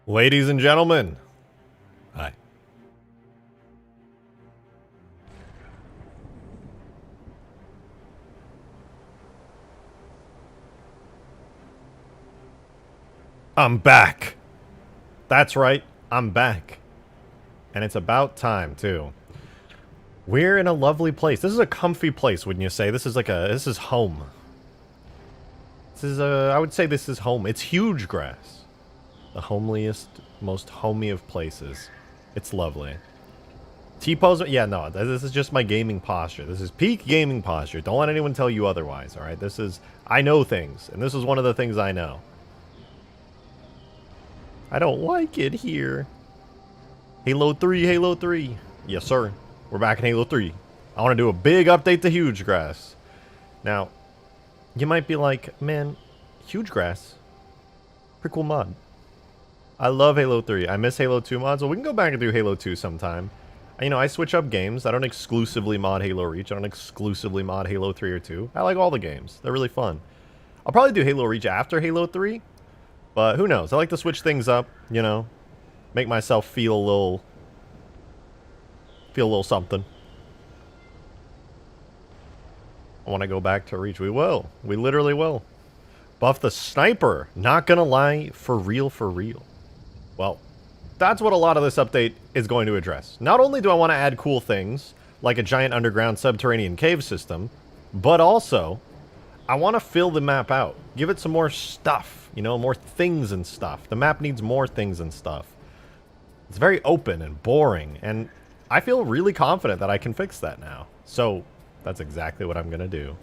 Ladies and gentlemen, hi. I'm back. That's right, I'm back. And it's about time, too. We're in a lovely place. This is a comfy place, wouldn't you say? This is home. I would say this is home. It's Hugegrass. The homeliest, most homey of places. It's lovely. T-pose, yeah, no, this is just my gaming posture. This is peak gaming posture. Don't let anyone tell you otherwise, alright? I know things, and this is one of the things I know. I don't like it here. Halo 3, Halo 3. Yes, sir. We're back in Halo 3. I want to do a big update to Hugegrass. Now, you might be like, man, Hugegrass, pretty cool mod. I love Halo 3. I miss Halo 2 mods. Well, we can go back and do Halo 2 sometime. You know, I switch up games. I don't exclusively mod Halo Reach. I don't exclusively mod Halo 3 or 2. I like all the games. They're really fun. I'll probably do Halo Reach after Halo 3. But who knows? I like to switch things up, you know. Make myself feel a little something. I want to go back to Reach. We will. We literally will. Buff the sniper. Not gonna lie, for real, for real. Well, that's what a lot of this update is going to address. Not only do I want to add cool things, like a giant underground subterranean cave system, but also, I want to fill the map out. Give it some more stuff, you know, more things and stuff. The map needs more things and stuff. It's very open and boring, and I feel really confident that I can fix that now. So, that's exactly what I'm going to do.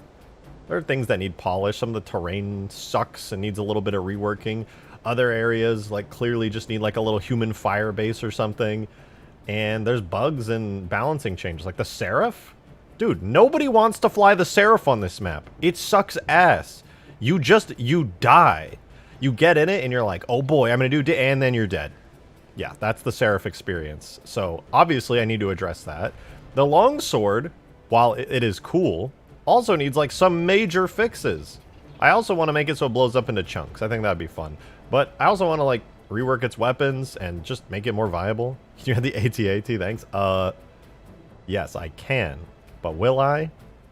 There are things that need polish. Some of the terrain sucks and needs a little bit of reworking. Other areas, like, clearly just need, like, a little human fire base or something. And there's bugs and balancing changes. Like the Seraph? Dude, nobody wants to fly the Seraph on this map. It sucks ass. You die. You get in it and you're like, oh boy, I'm going to do... and then you're dead. Yeah, that's the Seraph experience. So, obviously, I need to address that. The longsword, while it is cool, also needs, like, some major fixes. I also want to make it so it blows up into chunks. I think that'd be fun. But I also want to, like, rework its weapons and just make it more viable. You had the AT-AT, thanks. Yes, I can. But will I?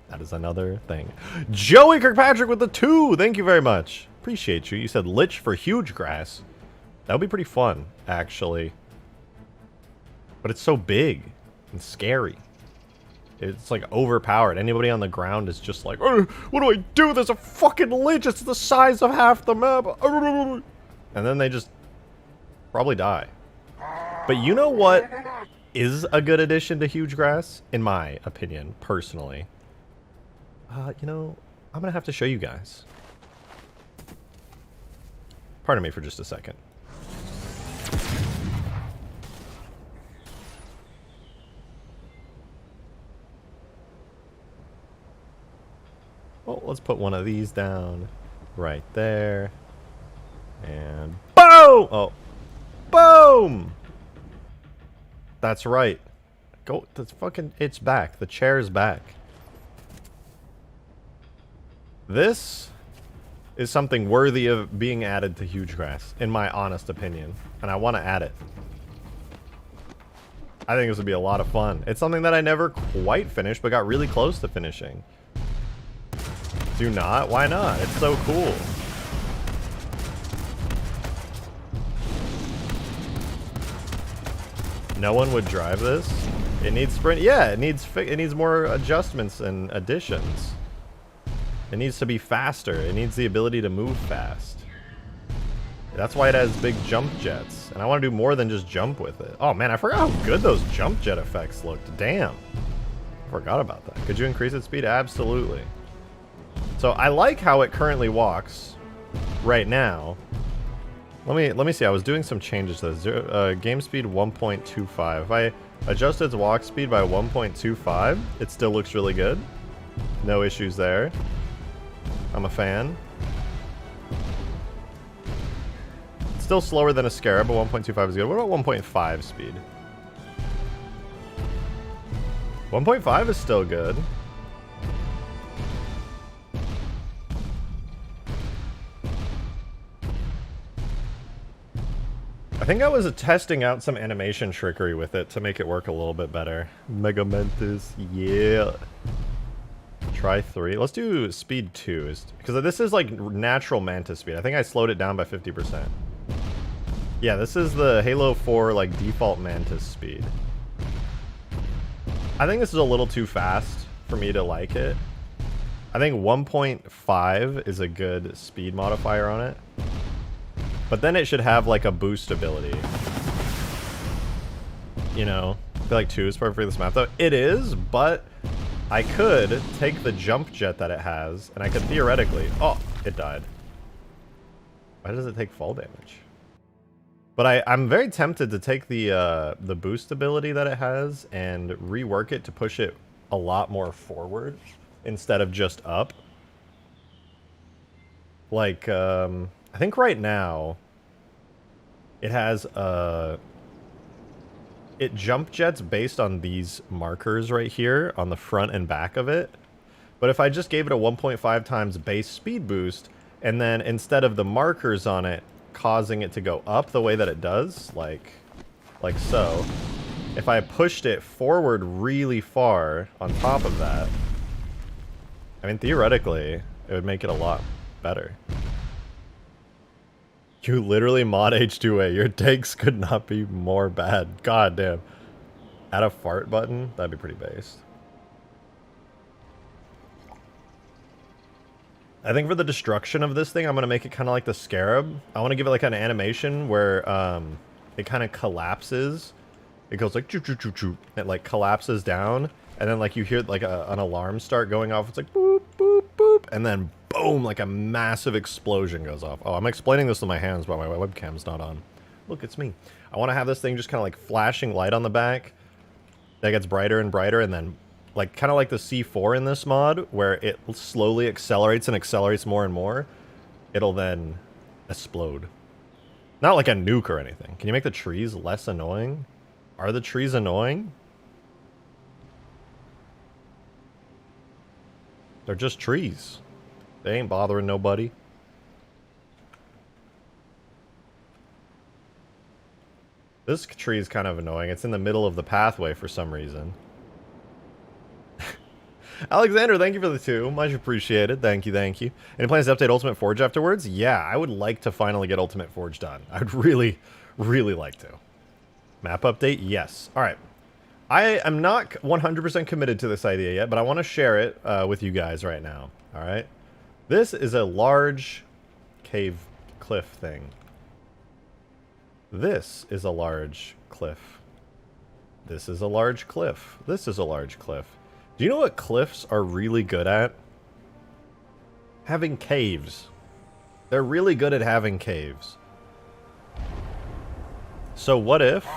That is another thing. Joey Kirkpatrick with the 2! Thank you very much. Appreciate you. You said Lich for Hugegrass. That would be pretty fun, actually. But it's so big and scary. It's like overpowered. Anybody on the ground is just like, what do I do? There's a fucking Lich. It's the size of half the map. And then they just probably die. But you know what is a good addition to Hugegrass? In my opinion, personally. You know, I'm going to have to show you guys. Pardon me for just a second. Well, let's put one of these down right there. And boom! Oh. Boom! That's right. Go, that's fucking, it's back. The chair's back. This is something worthy of being added to Hugegrass, in my honest opinion. And I want to add it. I think this would be a lot of fun. It's something that I never quite finished, but got really close to finishing. Do not? Why not? It's so cool. No one would drive this? It needs sprint. Yeah, it needs more adjustments and additions. It needs to be faster. It needs the ability to move fast. That's why it has big jump jets. And I want to do more than just jump with it. Oh man, I forgot how good those jump jet effects looked. Damn. Forgot about that. Could you increase its speed? Absolutely. So I like how it currently walks right now. Let me see. I was doing some changes to this. Game speed 1.25. If I adjust its walk speed by 1.25, it still looks really good. No issues there. I'm a fan. It's still slower than a Scarab, but 1.25 is good. What about 1.5 speed? 1.5 is still good. I think I was testing out some animation trickery with it to make it work a little bit better. Mega Mantis, yeah. Try 3. Let's do speed 2, because this is like natural Mantis speed. I think I slowed it down by 50%. Yeah, this is the Halo 4 like default Mantis speed. I think this is a little too fast for me to like it. I think 1.5 is a good speed modifier on it. But then it should have like a boost ability. You know, I feel like 2 is perfect for this map though. It is, but I could take the jump jet that it has, and I could theoretically... Oh, it died. Why does it take fall damage? But I'm very tempted to take the boost ability that it has and rework it to push it a lot more forward instead of just up. Like, I think right now it has it jump jets based on these markers right here on the front and back of it. But if I just gave it a 1.5 times base speed boost, and then instead of the markers on it causing it to go up the way that it does, like so, if I pushed it forward really far on top of that, I mean, theoretically, it would make it a lot better. You literally mod H2A. Your takes could not be more bad. God damn. Add a fart button? That'd be pretty based. I think for the destruction of this thing, I'm going to make it kind of like the Scarab. I want to give it like an animation where it kind of collapses. It goes like choo choo choo choo. It like collapses down. And then like you hear like an alarm start going off. It's like boop, boop, boop. And then boom, like a massive explosion goes off. Oh, I'm explaining this with my hands, but my webcam's not on. Look, it's me. I want to have this thing just kind of like flashing light on the back. That gets brighter and brighter, and then like kind of like the C4 in this mod, where it slowly accelerates and accelerates more and more. It'll then explode. Not like a nuke or anything. Can you make the trees less annoying? Are the trees annoying? They're just trees. They ain't bothering nobody. This tree is kind of annoying. It's in the middle of the pathway for some reason. Alexander, thank you for the 2. Much appreciated. Thank you, thank you. Any plans to update Ultimate Forge afterwards? Yeah, I would like to finally get Ultimate Forge done. I would really, really like to. Map update? Yes. All right. I am not 100% committed to this idea yet, but I want to share it with you guys right now. All right? This is a large cave cliff thing. This is a large cliff. This is a large cliff. This is a large cliff. Do you know what cliffs are really good at? Having caves. They're really good at having caves. So what if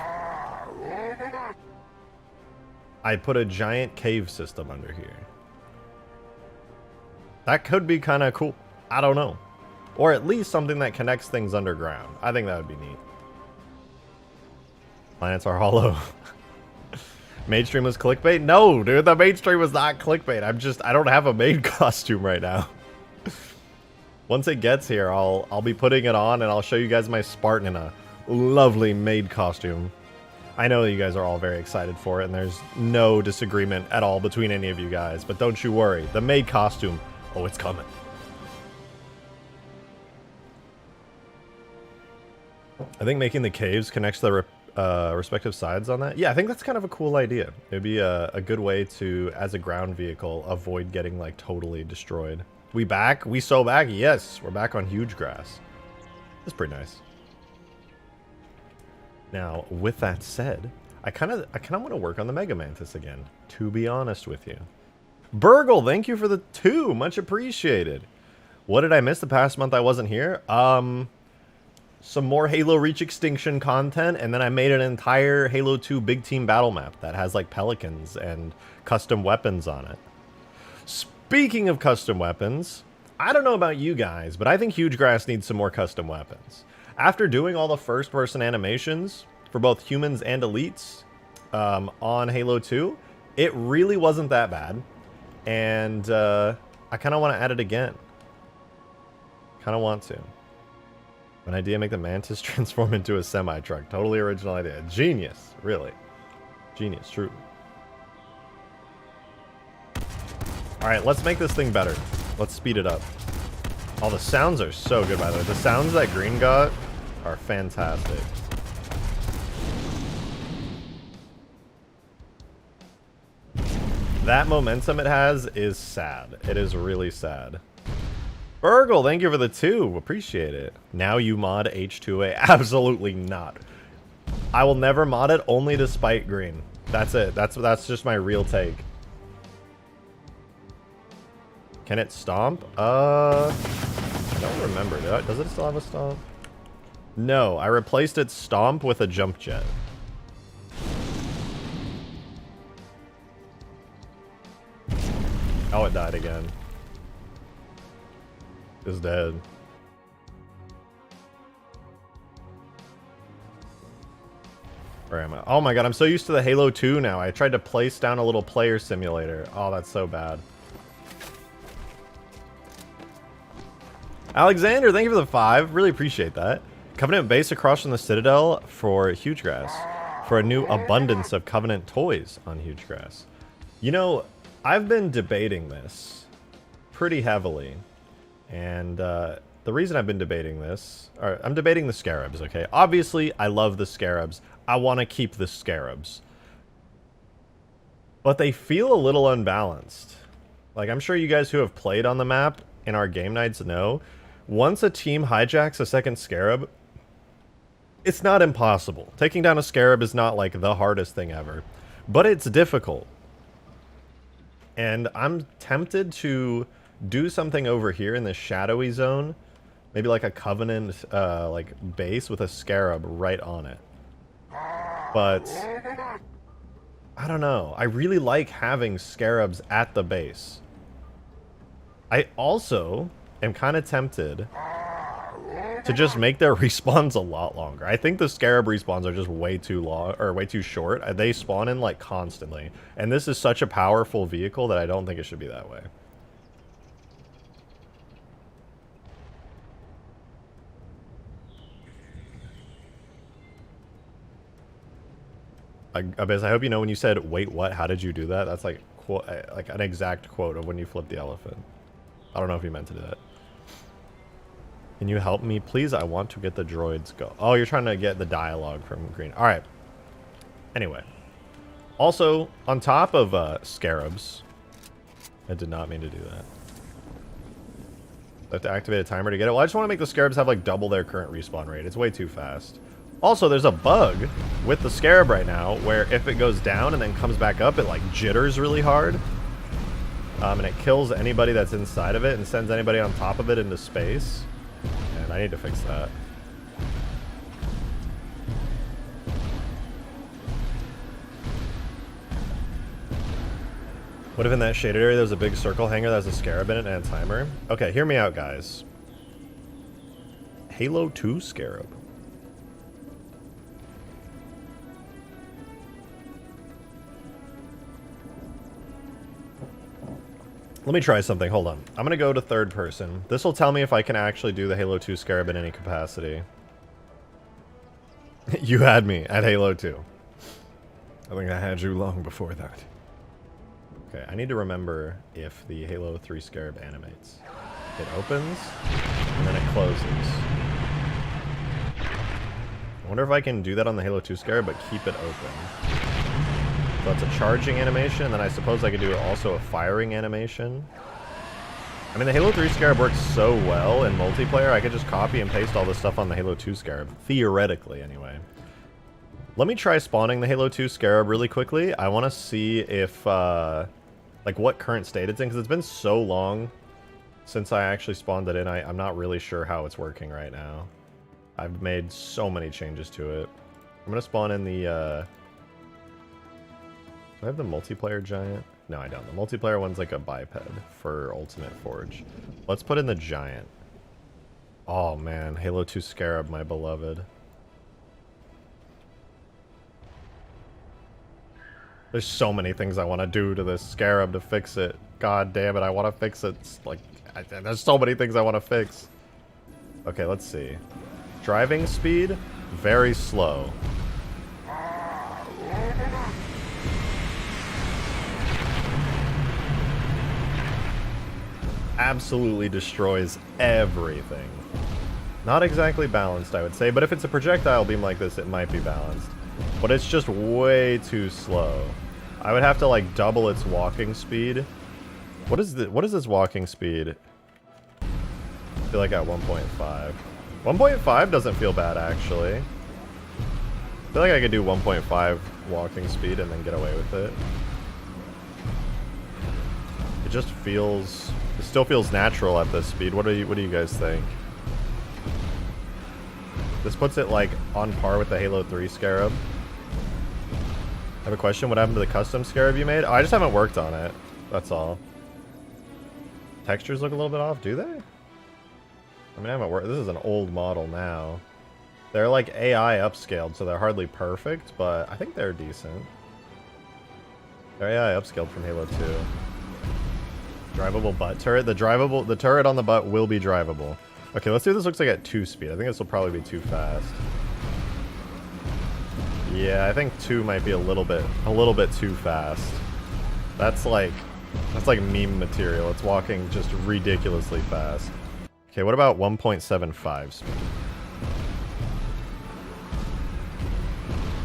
I put a giant cave system under here? That could be kind of cool. I don't know. Or at least something that connects things underground. I think that would be neat. Planets are hollow. Mainstream was clickbait? No, dude, the mainstream was not clickbait. I don't have a maid costume right now. Once it gets here, I'll be putting it on and I'll show you guys my Spartan in a lovely maid costume. I know that you guys are all very excited for it, and there's no disagreement at all between any of you guys, but don't you worry. The maid costume, oh, it's coming. I think making the caves connects the respective sides on that. Yeah, I think that's kind of a cool idea. It'd be a good way to, as a ground vehicle, avoid getting like totally destroyed. We back? We so back? Yes, we're back on Hugegrass. That's pretty nice. Now, with that said, I kind of want to work on the Mega Mantis again, to be honest with you. Burgle, thank you for the 2. Much appreciated. What did I miss the past month I wasn't here? Some more Halo Reach Extinction content, and then I made an entire Halo 2 big team battle map that has like pelicans and custom weapons on it. Speaking of custom weapons, I don't know about you guys, but I think Hugegrass needs some more custom weapons. After doing all the first-person animations for both humans and elites on Halo 2, it really wasn't that bad. And I kind of want to add it again. Kind of want to. An idea, make the Mantis transform into a semi-truck. Totally original idea. Genius, really. Genius, true. Alright, let's make this thing better. Let's speed it up. Oh, the sounds are so good, by the way. The sounds that Green got are fantastic. That momentum it has is sad. It is really sad. Burgle, thank you for the 2. Appreciate it. Now you mod H2A. Absolutely not. I will never mod it, only to spite Green. That's it. That's just my real take. Can it stomp? I don't remember. Does it still have a stomp? No, I replaced its stomp with a jump jet. Oh, it died again. It's dead. Where am I? Oh my god, I'm so used to the Halo 2 now. I tried to place down a little player simulator. Oh, that's so bad. Alexander, thank you for the 5. Really appreciate that. Covenant base across from the Citadel for Hugegrass. For a new abundance of Covenant toys on Hugegrass. You know, I've been debating this pretty heavily. And the reason I've been debating this, or I'm debating the Scarabs, okay? Obviously, I love the Scarabs. I want to keep the Scarabs. But they feel a little unbalanced. Like, I'm sure you guys who have played on the map in our game nights know, once a team hijacks a second Scarab, it's not impossible. Taking down a Scarab is not, like, the hardest thing ever. But it's difficult. And I'm tempted to do something over here in this shadowy zone. Maybe like a Covenant like base with a Scarab right on it. But I don't know. I really like having Scarabs at the base. I also am kind of tempted to just make their respawns a lot longer. I think the Scarab respawns are just way too long, or way too short. They spawn in like constantly. And this is such a powerful vehicle that I don't think it should be that way. Abyss, I hope you know when you said, wait, what? How did you do that? That's like an exact quote of when you flipped the elephant. I don't know if you meant to do that. Can you help me, please? I want to get the droids go. Oh, you're trying to get the dialogue from Green. All right. Anyway. Also, on top of Scarabs, I did not mean to do that. I have to activate a timer to get it. Well, I just want to make the Scarabs have like double their current respawn rate. It's way too fast. Also, there's a bug with the Scarab right now where if it goes down and then comes back up, it like jitters really hard. And it kills anybody that's inside of it and sends anybody on top of it into space. And I need to fix that. What if in that shaded area there's a big circle hanger that has a Scarab in it and a timer? Okay, hear me out, guys. Halo 2 Scarab. Let me try something. Hold on. I'm going to go to third person. This will tell me if I can actually do the Halo 2 Scarab in any capacity. You had me at Halo 2. I think I had you long before that. Okay, I need to remember if the Halo 3 Scarab animates. It opens, and then it closes. I wonder if I can do that on the Halo 2 Scarab, but keep it open. So that's a charging animation, and then I suppose I could do also a firing animation. I mean, the Halo 3 Scarab works so well in multiplayer, I could just copy and paste all this stuff on the Halo 2 Scarab. Theoretically, anyway. Let me try spawning the Halo 2 Scarab really quickly. I want to see if, like, what current state it's in, because it's been so long since I actually spawned it in. I'm not really sure how it's working right now. I've made so many changes to it. I'm going to spawn in the, do I have the multiplayer giant? No, I don't. The multiplayer one's like a biped for Ultimate Forge. Let's put in the giant. Oh man, Halo 2 Scarab, my beloved. There's so many things I want to do to this Scarab to fix it. God damn it, I want to fix it. It's like, there's so many things I want to fix. Okay, let's see. Driving speed, very slow. Absolutely destroys everything. Not exactly balanced, I would say, but if it's a projectile beam like this, it might be balanced. But it's just way too slow. I would have to, like, double its walking speed. What is this walking speed? I feel like at 1.5. 1.5 doesn't feel bad, actually. I feel like I could do 1.5 walking speed and then get away with it. It just feels... It still feels natural at this speed. What do you guys think? This puts it, like, on par with the Halo 3 Scarab. I have a question. What happened to the custom Scarab you made? Oh, I just haven't worked on it. That's all. Textures look a little bit off, do they? I mean, I haven't worked. This is an old model now. They're, like, AI upscaled, so they're hardly perfect, but I think they're decent. They're AI upscaled from Halo 2. Drivable butt turret. The turret on the butt will be drivable. Okay, let's see what this looks like at 2 speed. I think this will probably be too fast. Yeah, I think 2 might be a little bit too fast. That's like meme material. It's walking just ridiculously fast. Okay, what about 1.75 speed?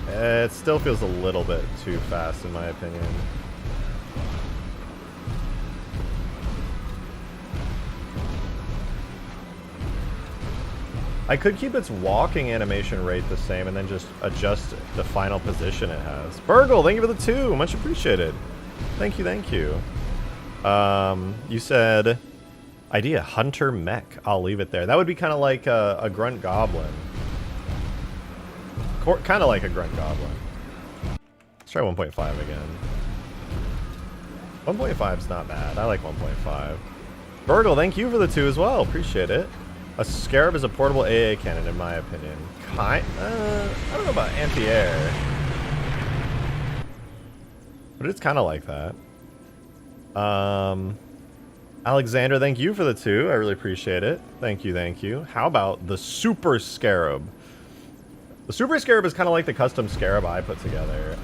It still feels a little bit too fast in my opinion. I could keep its walking animation rate the same and then just adjust the final position it has. Burgle, thank you for the 2. Much appreciated. Thank you, thank you. You said, idea, Hunter Mech. I'll leave it there. That would be kind of like a Grunt Goblin. Kind of like a Grunt Goblin. Let's try 1.5 again. 1.5 is not bad. I like 1.5. Burgle, thank you for the 2 as well. Appreciate it. A Scarab is a portable AA cannon, in my opinion. I don't know about anti-air. But it's kind of like that. Alexander, thank you for the 2. I really appreciate it. Thank you, thank you. How about the Super Scarab? The Super Scarab is kind of like the custom Scarab I put together.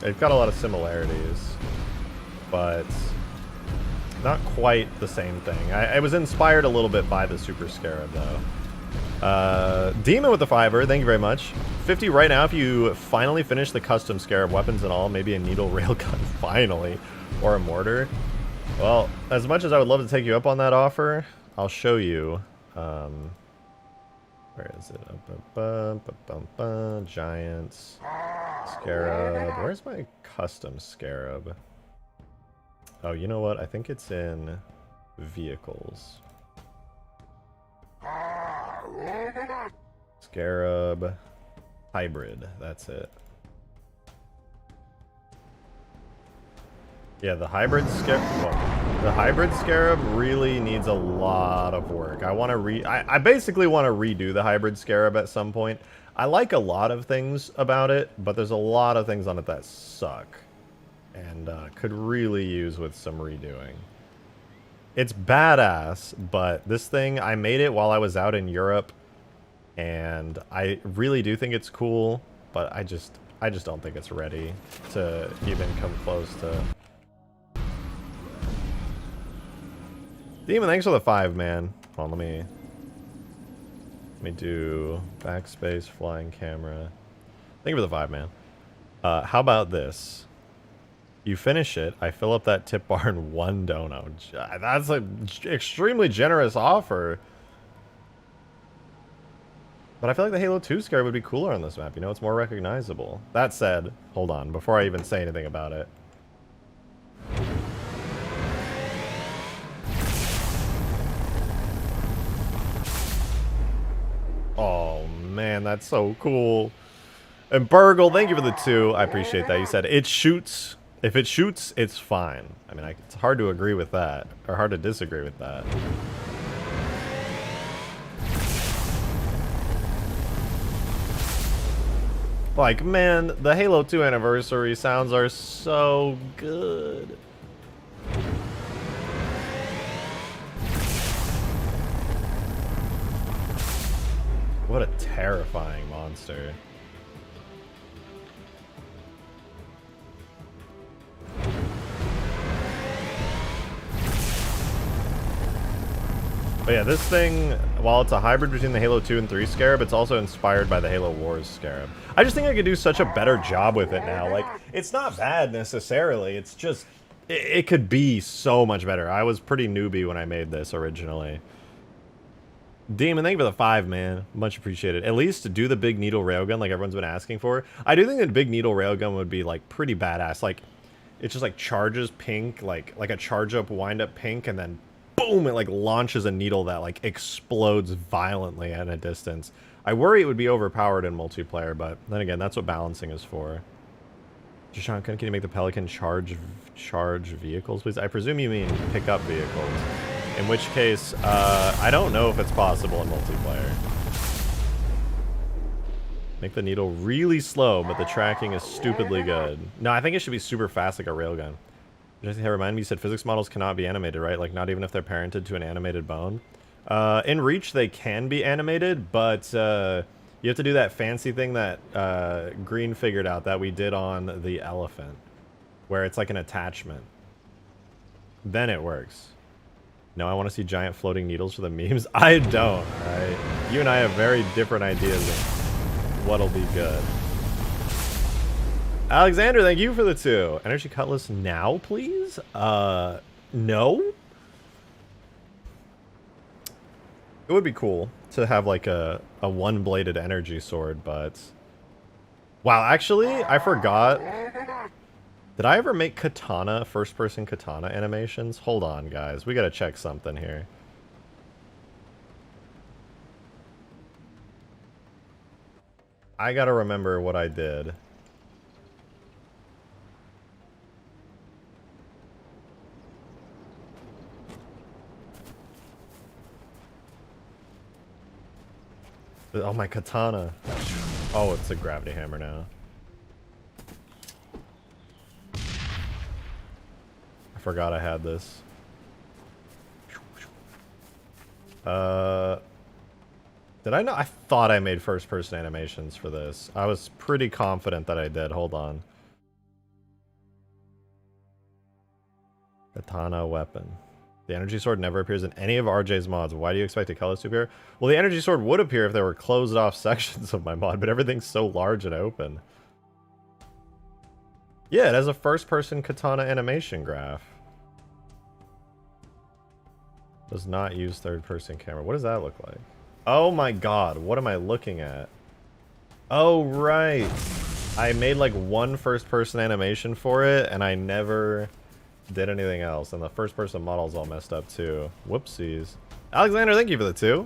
It's got a lot of similarities. But... not quite the same thing. I was inspired a little bit by the Super Scarab, though. Demon with the 5er, thank you very much. 50 right now if you finally finish the custom Scarab, weapons and all, maybe a needle railgun, finally, or a mortar. Well, as much as I would love to take you up on that offer, I'll show you. Where is it? Giants. Scarab. Where's my custom Scarab? Oh, you know what? I think it's in vehicles. Scarab hybrid. That's it. Yeah, the hybrid Scarab really needs a lot of work. I basically want to redo the hybrid Scarab at some point. I like a lot of things about it, but there's a lot of things on it that suck. And could really use with some redoing. It's badass, but this thing, I made it while I was out in Europe, and I really do think it's cool, but I just don't think it's ready to even come close to... Demon, thanks for the 5, man. Hold on, let me do backspace, flying camera. Thank you for the 5, man. How about this? You finish it, I fill up that tip bar in 1 dono. That's an extremely generous offer. But I feel like the Halo 2 Scarab would be cooler on this map. You know, it's more recognizable. That said, hold on, before I even say anything about it. Oh, man, that's so cool. And Burgle, thank you for the 2. I appreciate that. You said it shoots... If it shoots, it's fine. I mean, it's hard to agree with that, or hard to disagree with that. Like, man, the Halo 2 anniversary sounds are so good. What a terrifying monster. But yeah, this thing, while it's a hybrid between the Halo 2 and 3 Scarab, it's also inspired by the Halo Wars Scarab. I just think I could do such a better job with it now. Like, it's not bad necessarily, it's just, it could be so much better. I was pretty newbie when I made this originally. Demon, thank you for the 5, man. Much appreciated. At least to do the big needle railgun like everyone's been asking for. I do think that big needle railgun would be, like, pretty badass. Like, it just, like, charges pink, like a charge-up, wind-up pink, and then boom, it like launches a needle that like explodes violently at a distance. I worry it would be overpowered in multiplayer, but then again, that's what balancing is for. Jashan, can you make the Pelican charge vehicles, please? I presume you mean pick up vehicles. In which case, I don't know if it's possible in multiplayer. Make the needle really slow, but the tracking is stupidly good. No, I think it should be super fast like a railgun. Remind me, you said physics models cannot be animated, right? Like, not even if they're parented to an animated bone. In Reach, they can be animated, but you have to do that fancy thing that Green figured out that we did on the elephant, where it's like an attachment. Then it works. No, I want to see giant floating needles for the memes. I don't, right? You and I have very different ideas of what'll be good. Alexander, thank you for the 2. Energy Cutlass now, please? No? It would be cool to have, like, a one-bladed energy sword, but... Wow, actually, I forgot. Did I ever make katana, first-person katana animations? Hold on, guys. We gotta check something here. I gotta remember what I did. Oh, my katana. Oh, it's a gravity hammer now. I forgot I had this. Did I know? I thought I made first-person animations for this. I was pretty confident that I did. Hold on. Katana weapon. The energy sword never appears in any of RJ's mods. Why do you expect a color to appear? Well, the energy sword would appear if there were closed off sections of my mod, but everything's so large and open. Yeah, it has a first-person katana animation graph. Does not use third-person camera. What does that look like? Oh my god, what am I looking at? Oh, right. I made like one first-person animation for it, and I never did anything else, and the first-person model's all messed up too. Whoopsies. Alexander, thank you for the 2.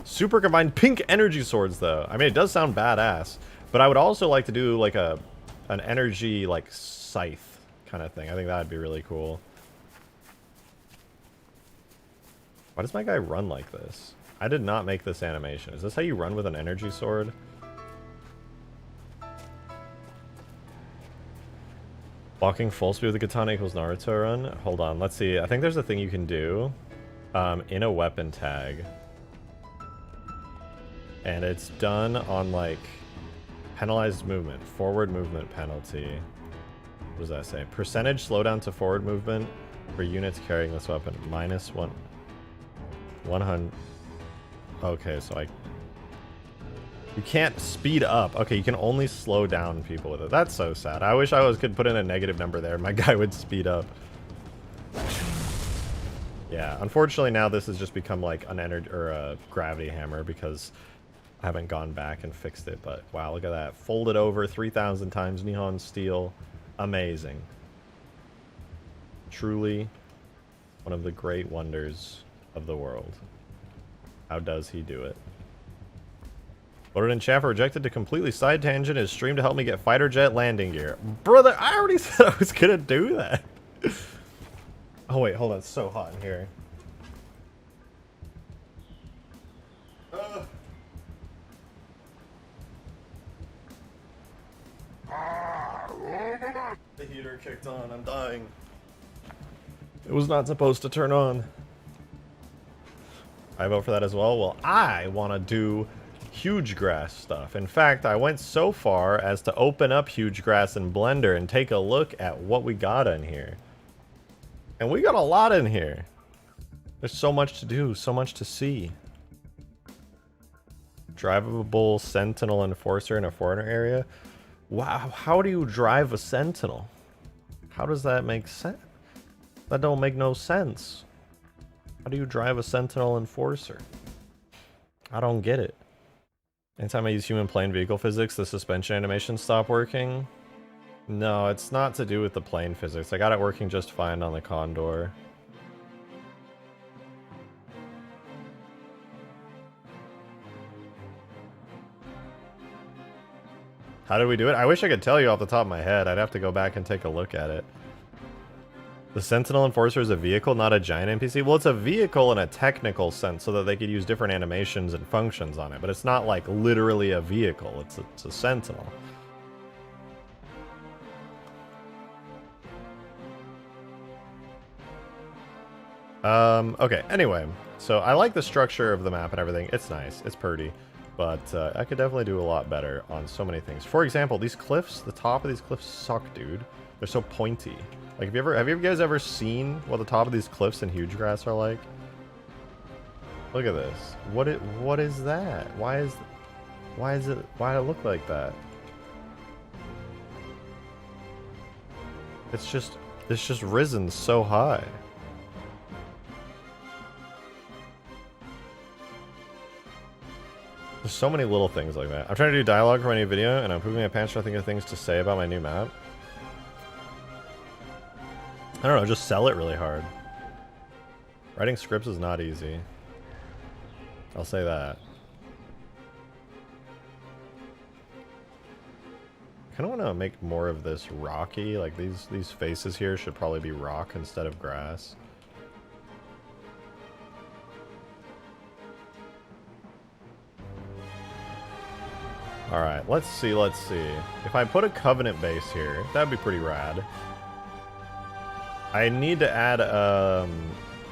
Super combined pink energy swords, though. I mean, it does sound badass, but I would also like to do like an energy like scythe kind of thing. I think that'd be really cool. Why does my guy run like this? I did not make this animation. Is this how you run with an energy sword? Walking full speed with the katana equals Naruto run? Hold on, let's see. I think there's a thing you can do in a weapon tag. And it's done on, like, penalized movement. Forward movement penalty. What does that say? Percentage slowdown to forward movement for units carrying this weapon. Minus 100. Okay, so you can't speed up. Okay, you can only slow down people with it. That's so sad. I wish I could put in a negative number there. My guy would speed up. Yeah, unfortunately now this has just become like an energy or a gravity hammer because I haven't gone back and fixed it. But wow, look at that. Folded over 3,000 times Nihon steel. Amazing. Truly one of the great wonders of the world. How does he do it? Voted in chat for rejected to completely side tangent his stream to help me get fighter jet landing gear. Brother, I already said I was gonna do that. Oh wait, hold on, it's so hot in here. The heater kicked on, I'm dying. It was not supposed to turn on. I vote for that as well. Well, I want to do Hugegrass stuff. In fact, I went so far as to open up Hugegrass in Blender and take a look at what we got in here. And we got a lot in here. There's so much to do, so much to see. Drivable Sentinel Enforcer in a foreigner area. Wow, how do you drive a Sentinel? How does that make sense? That don't make no sense. How do you drive a Sentinel Enforcer? I don't get it. Anytime I use human plane vehicle physics, the suspension animations stop working. No, it's not to do with the plane physics. I got it working just fine on the Condor. How did we do it? I wish I could tell you off the top of my head. I'd have to go back and take a look at it. The Sentinel Enforcer is a vehicle, not a giant NPC? Well, it's a vehicle in a technical sense so that they could use different animations and functions on it, but it's not like literally a vehicle. It's a Sentinel. Okay, anyway. So I like the structure of the map and everything. It's nice. It's pretty. But I could definitely do a lot better on so many things. For example, these cliffs, the top of these cliffs suck, dude. They're so pointy. Like, have you guys ever seen what the top of these cliffs in Hugegrass are like? Look at this. What is that? Why does it look like that? It's just risen so high. There's so many little things like that. I'm trying to do dialogue for my new video, and I'm pooping my pants trying to think of things to say about my new map. I don't know, just sell it really hard. Writing scripts is not easy. I'll say that. I kind of want to make more of this rocky. Like these faces here should probably be rock instead of grass. Alright, let's see. If I put a Covenant base here, that'd be pretty rad. I need to add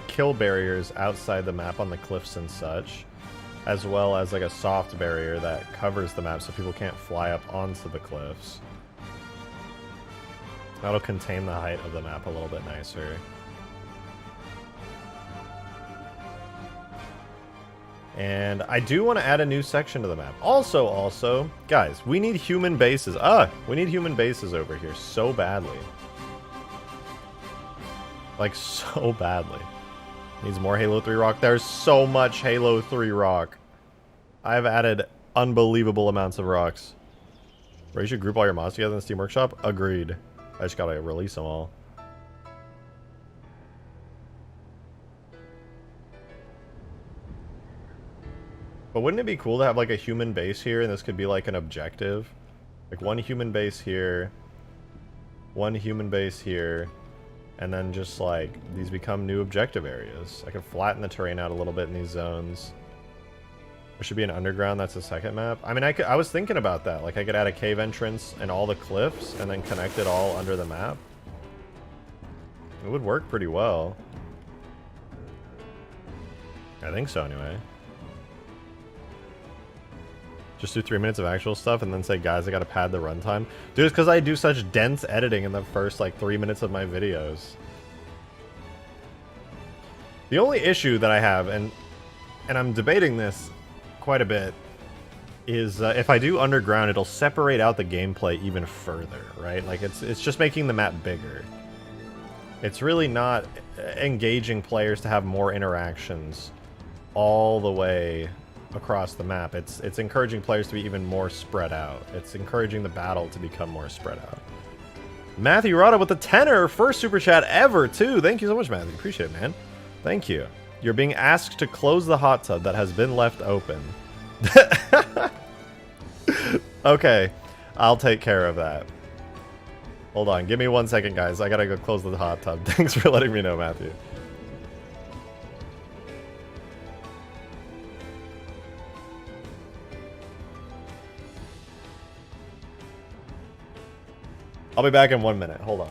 kill barriers outside the map on the cliffs and such, as well as like a soft barrier that covers the map so people can't fly up onto the cliffs. That'll contain the height of the map a little bit nicer. And I do want to add a new section to the map. Also, guys, we need human bases. We need human bases over here so badly. Like, so badly. Needs more Halo 3 rock. There's so much Halo 3 rock. I've added unbelievable amounts of rocks. Where you should group all your mods together in the Steam Workshop? Agreed. I just gotta release them all. But wouldn't it be cool to have like a human base here, and this could be like an objective? Like one human base here, one human base here, and then just like these become new objective areas. I could flatten the terrain out a little bit in these zones. There should be an underground. That's the second map. I mean, I was thinking about that. Like I could add a cave entrance and all the cliffs and then connect it all under the map. It would work pretty well. I think so anyway. Just do 3 minutes of actual stuff and then say, guys, I gotta pad the runtime. Dude, it's because I do such dense editing in the first like 3 minutes of my videos. The only issue that I have, and I'm debating this quite a bit, is if I do underground, it'll separate out the gameplay even further, right? Like it's just making the map bigger. It's really not engaging players to have more interactions all the way across the map. It's encouraging players to be even more spread out. It's encouraging the battle to become more spread out. Matthew Rada with the tenor, first super chat ever too. Thank you so much, Matthew. Appreciate it, man. Thank you. You're being asked to close the hot tub that has been left open. Okay, I'll take care of that. Hold on, give me 1 second, guys. I gotta go close the hot tub. Thanks for letting me know, Matthew. I'll be back in 1 minute. Hold on.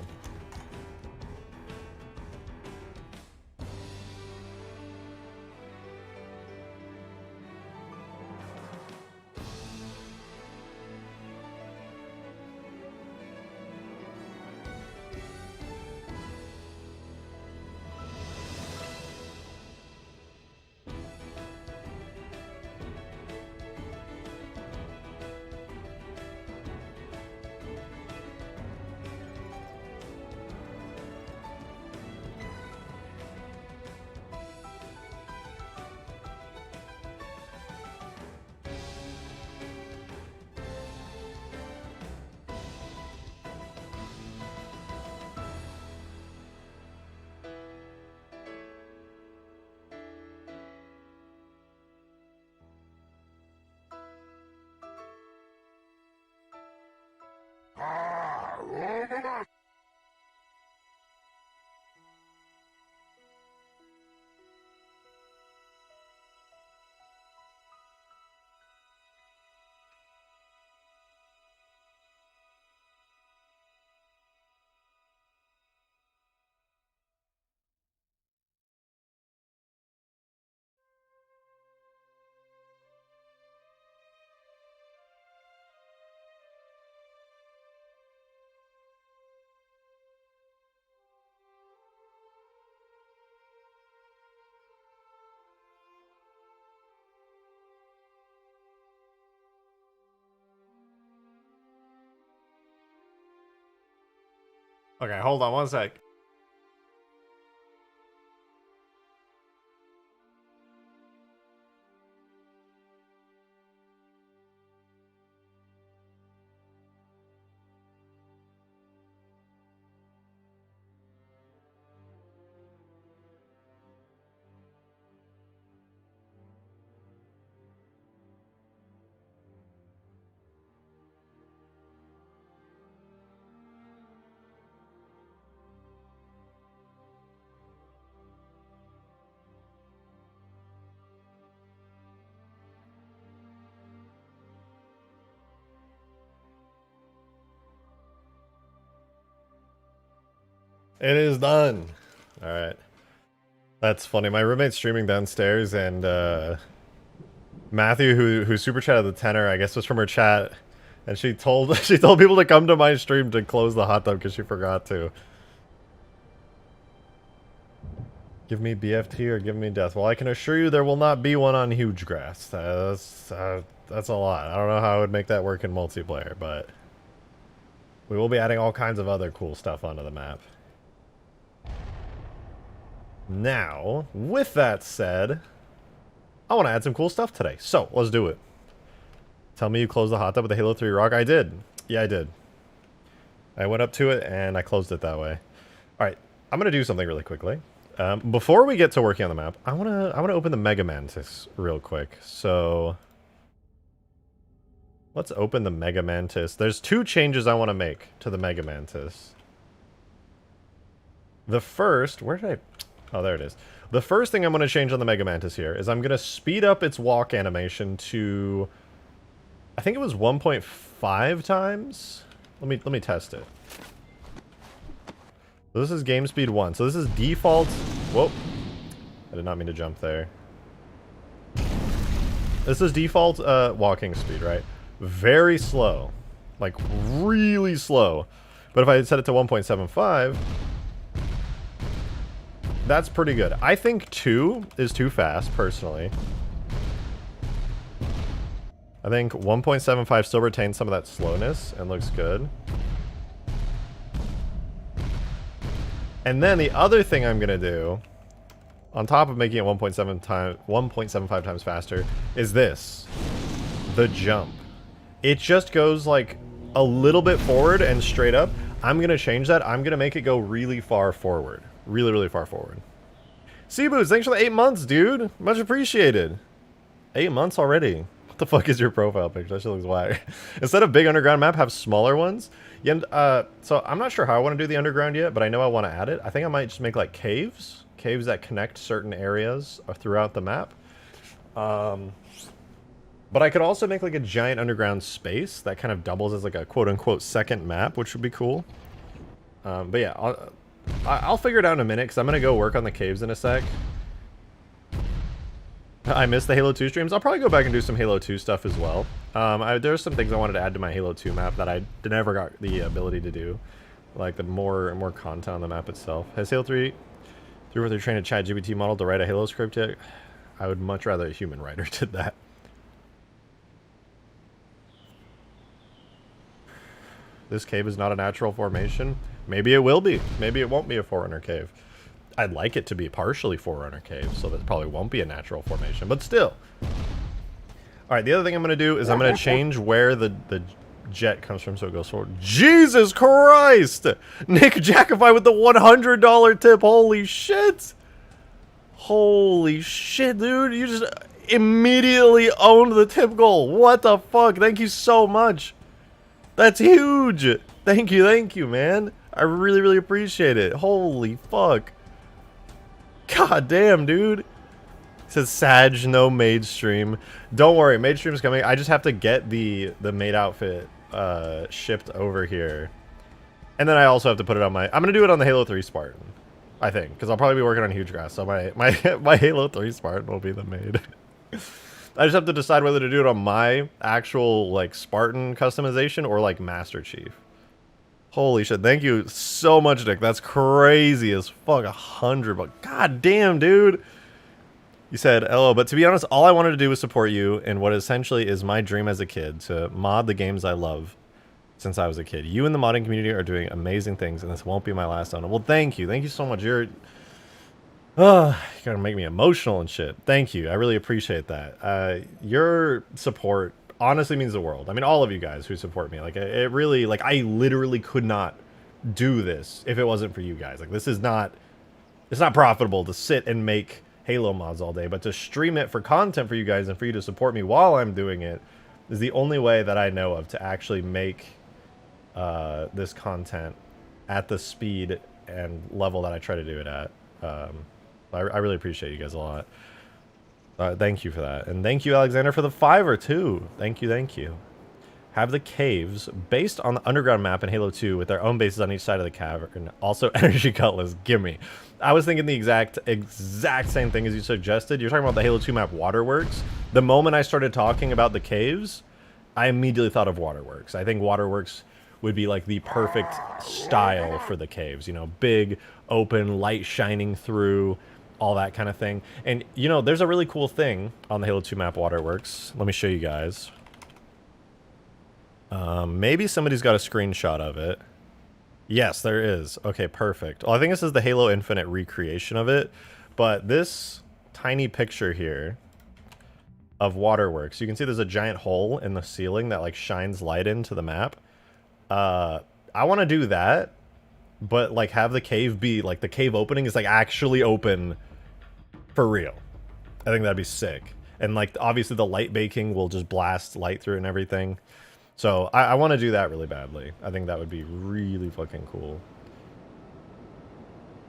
Okay, hold on one sec. It is done. All right. That's funny. My roommate's streaming downstairs, and Matthew, who super chatted the tenor, I guess was from her chat, and she told she told people to come to my stream to close the hot tub because she forgot to. Give me BFT or give me death. Well, I can assure you there will not be one on Hugegrass. That's a lot. I don't know how I would make that work in multiplayer, but we will be adding all kinds of other cool stuff onto the map. Now, with that said, I want to add some cool stuff today. So, let's do it. Tell me you closed the hot tub with a Halo 3 rock. I did. Yeah, I did. I went up to it and I closed it that way. Alright, I'm going to do something really quickly. Before we get to working on the map, I want to open the Mega Mantis real quick. So, let's open the Mega Mantis. There's two changes I want to make to the Mega Mantis. The first, where did I... Oh, there it is. The first thing I'm going to change on the Mega Mantis here is I'm going to speed up its walk animation to... I think it was 1.5 times? Let me test it. So this is game speed 1. So this is default... Whoa. I did not mean to jump there. This is default walking speed, right? Very slow. Like, really slow. But if I set it to 1.75... That's pretty good. I think 2 is too fast, personally. I think 1.75 still retains some of that slowness and looks good. And then the other thing I'm going to do, on top of making it 1.75 times faster, is this. The jump. It just goes like a little bit forward and straight up. I'm going to change that. I'm going to make it go really far forward. Really, really far forward. Seaboots, thanks for the 8 months, dude. Much appreciated. 8 months already. What the fuck is your profile picture? That shit looks whack. Instead of big underground map, have smaller ones. Yeah, so I'm not sure how I want to do the underground yet, but I know I want to add it. I think I might just make like caves. Caves that connect certain areas throughout the map. But I could also make like a giant underground space that kind of doubles as like a quote-unquote second map, which would be cool. But yeah, I'll figure it out in a minute, because I'm going to go work on the caves in a sec. I missed the Halo 2 streams. I'll probably go back and do some Halo 2 stuff as well. There's some things I wanted to add to my Halo 2 map that I never got the ability to do. Like the more content on the map itself. Has Halo 3 where they're trying to ChatGPT model to write a Halo script yet? I would much rather a human writer did that. This cave is not a natural formation. Maybe it will be. Maybe it won't be a Forerunner cave. I'd like it to be partially Forerunner cave, so that probably won't be a natural formation, but still. Alright, the other thing I'm going to do is I'm going to change where the jet comes from so it goes forward. Jesus Christ! Nick Jackify with the $100 tip. Holy shit! Holy shit, dude. You just immediately owned the tip goal. What the fuck? Thank you so much. That's huge. Thank you, man. I really, really appreciate it. Holy fuck. God damn, dude. It says Sag, no maid stream. Don't worry, maid stream's coming. I just have to get the maid outfit shipped over here. And then I also have to put it on my... I'm going to do it on the Halo 3 Spartan, I think. Because I'll probably be working on Hugegrass, so my Halo 3 Spartan will be the maid. I just have to decide whether to do it on my actual, like, Spartan customization or, like, Master Chief. Holy shit, thank you so much, Nick. That's crazy as fuck. 100 bucks. God damn, dude. You said, hello, but to be honest, all I wanted to do was support you in what essentially is my dream as a kid, to mod the games I love. since I was a kid. You and the modding community are doing amazing things, and this won't be my last donut. Well, thank you. Thank you so much. You're gonna make me emotional and shit. Thank you. I really appreciate that. Your support honestly means the world. I mean, all of you guys who support me. Like, it really, like, I literally could not do this if it wasn't for you guys. Like, this is not, it's not profitable to sit and make Halo mods all day, but to stream it for content for you guys and for you to support me while I'm doing it is the only way that I know of to actually make this content at the speed and level that I try to do it at. I really appreciate you guys a lot. Thank you for that. And thank you, Alexander, for the $5 too. Thank you, thank you. Have the caves based on the underground map in Halo 2 with their own bases on each side of the cavern. Also, energy cutlass. Gimme. I was thinking the exact same thing as you suggested. You're talking about the Halo 2 map Waterworks. The moment I started talking about the caves, I immediately thought of Waterworks. I think Waterworks would be like the perfect style for the caves. You know, big, open, light shining through, all that kind of thing. And, you know, there's a really cool thing on the Halo 2 map Waterworks. Let me show you guys. Maybe somebody's got a screenshot of it. Yes, there is. Okay, perfect. Well, I think this is the Halo Infinite recreation of it. But this tiny picture here of Waterworks, you can see there's a giant hole in the ceiling that, like, shines light into the map. I want to do that, but, like, have the cave be, like, the cave opening is, like, actually open for real. I think that'd be sick. And, like, obviously the light baking will just blast light through and everything. So, I want to do that really badly. I think that would be really fucking cool.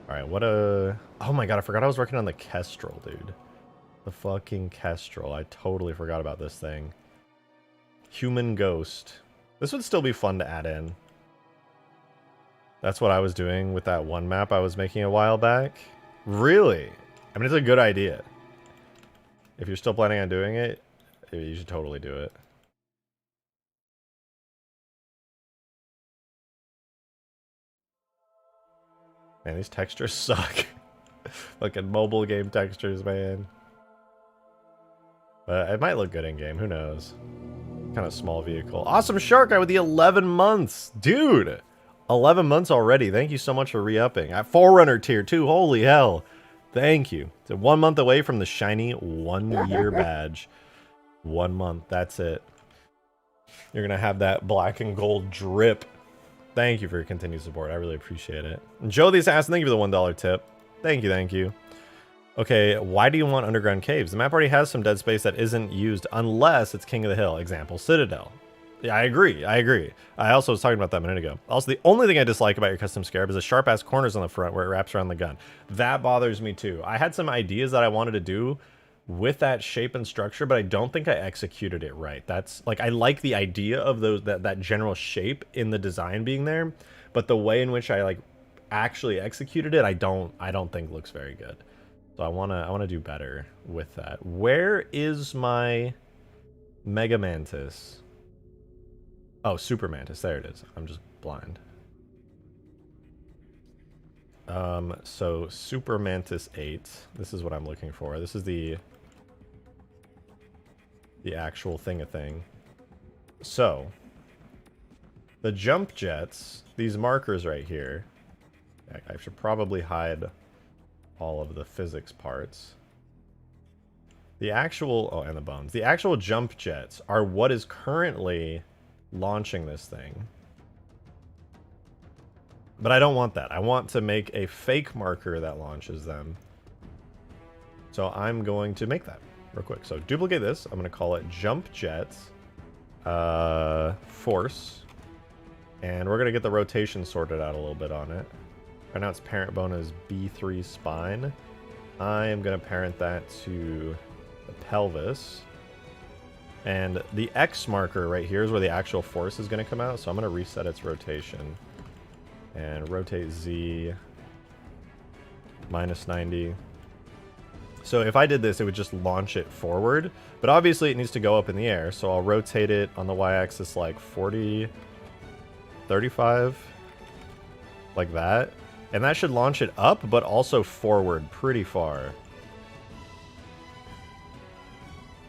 Alright, what a... Oh my god, I forgot I was working on the Kestrel, dude. The fucking Kestrel. I totally forgot about this thing. Human Ghost. This would still be fun to add in. That's what I was doing with that one map I was making a while back. Really? I mean, it's a good idea. If you're still planning on doing it, you should totally do it. Man, these textures suck. Fucking mobile game textures, man. But it might look good in game, who knows? Kind of small vehicle. Awesome Shark Guy with the 11 months. Dude! 11 months already. Thank you so much for re-upping. At Forerunner tier 2. Holy hell. Thank you. So 1 month away from the shiny 1 year badge. 1 month. That's it. You're going to have that black and gold drip. Thank you for your continued support. I really appreciate it. And Joe the Assassin, thank you for the $1 tip. Thank you, thank you. Okay, why do you want underground caves? The map already has some dead space that isn't used unless it's King of the Hill. Example, Citadel. Yeah, I agree. I agree. I also was talking about that a minute ago. Also, the only thing I dislike about your custom Scarab is the sharp-ass corners on the front where it wraps around the gun. That bothers me too. I had some ideas that I wanted to do with that shape and structure, but I don't think I executed it right. That's like, I like the idea of those that general shape in the design being there, but the way in which I like actually executed it, I don't think looks very good. So I wanna do better with that. Where is my Mega Mantis? Oh, Super Mantis. There it is. I'm just blind. So Super Mantis 8. This is what I'm looking for. This is the actual thing. So the jump jets, these markers right here. I should probably hide all of the physics parts. The actual, oh, and the bones. The actual jump jets are what is currently launching this thing. But I don't want that. I want to make a fake marker that launches them. So I'm going to make that real quick. So duplicate this. I'm going to call it jump jet force. And we're going to get the rotation sorted out a little bit on it. Right now its parent bone is B3 spine. I am going to parent that to the pelvis. And the X marker right here is where the actual force is going to come out. So I'm going to reset its rotation. And rotate Z minus 90. So if I did this, it would just launch it forward. But obviously it needs to go up in the air. So I'll rotate it on the Y-axis like 40, 35, like that. And that should launch it up, but also forward pretty far.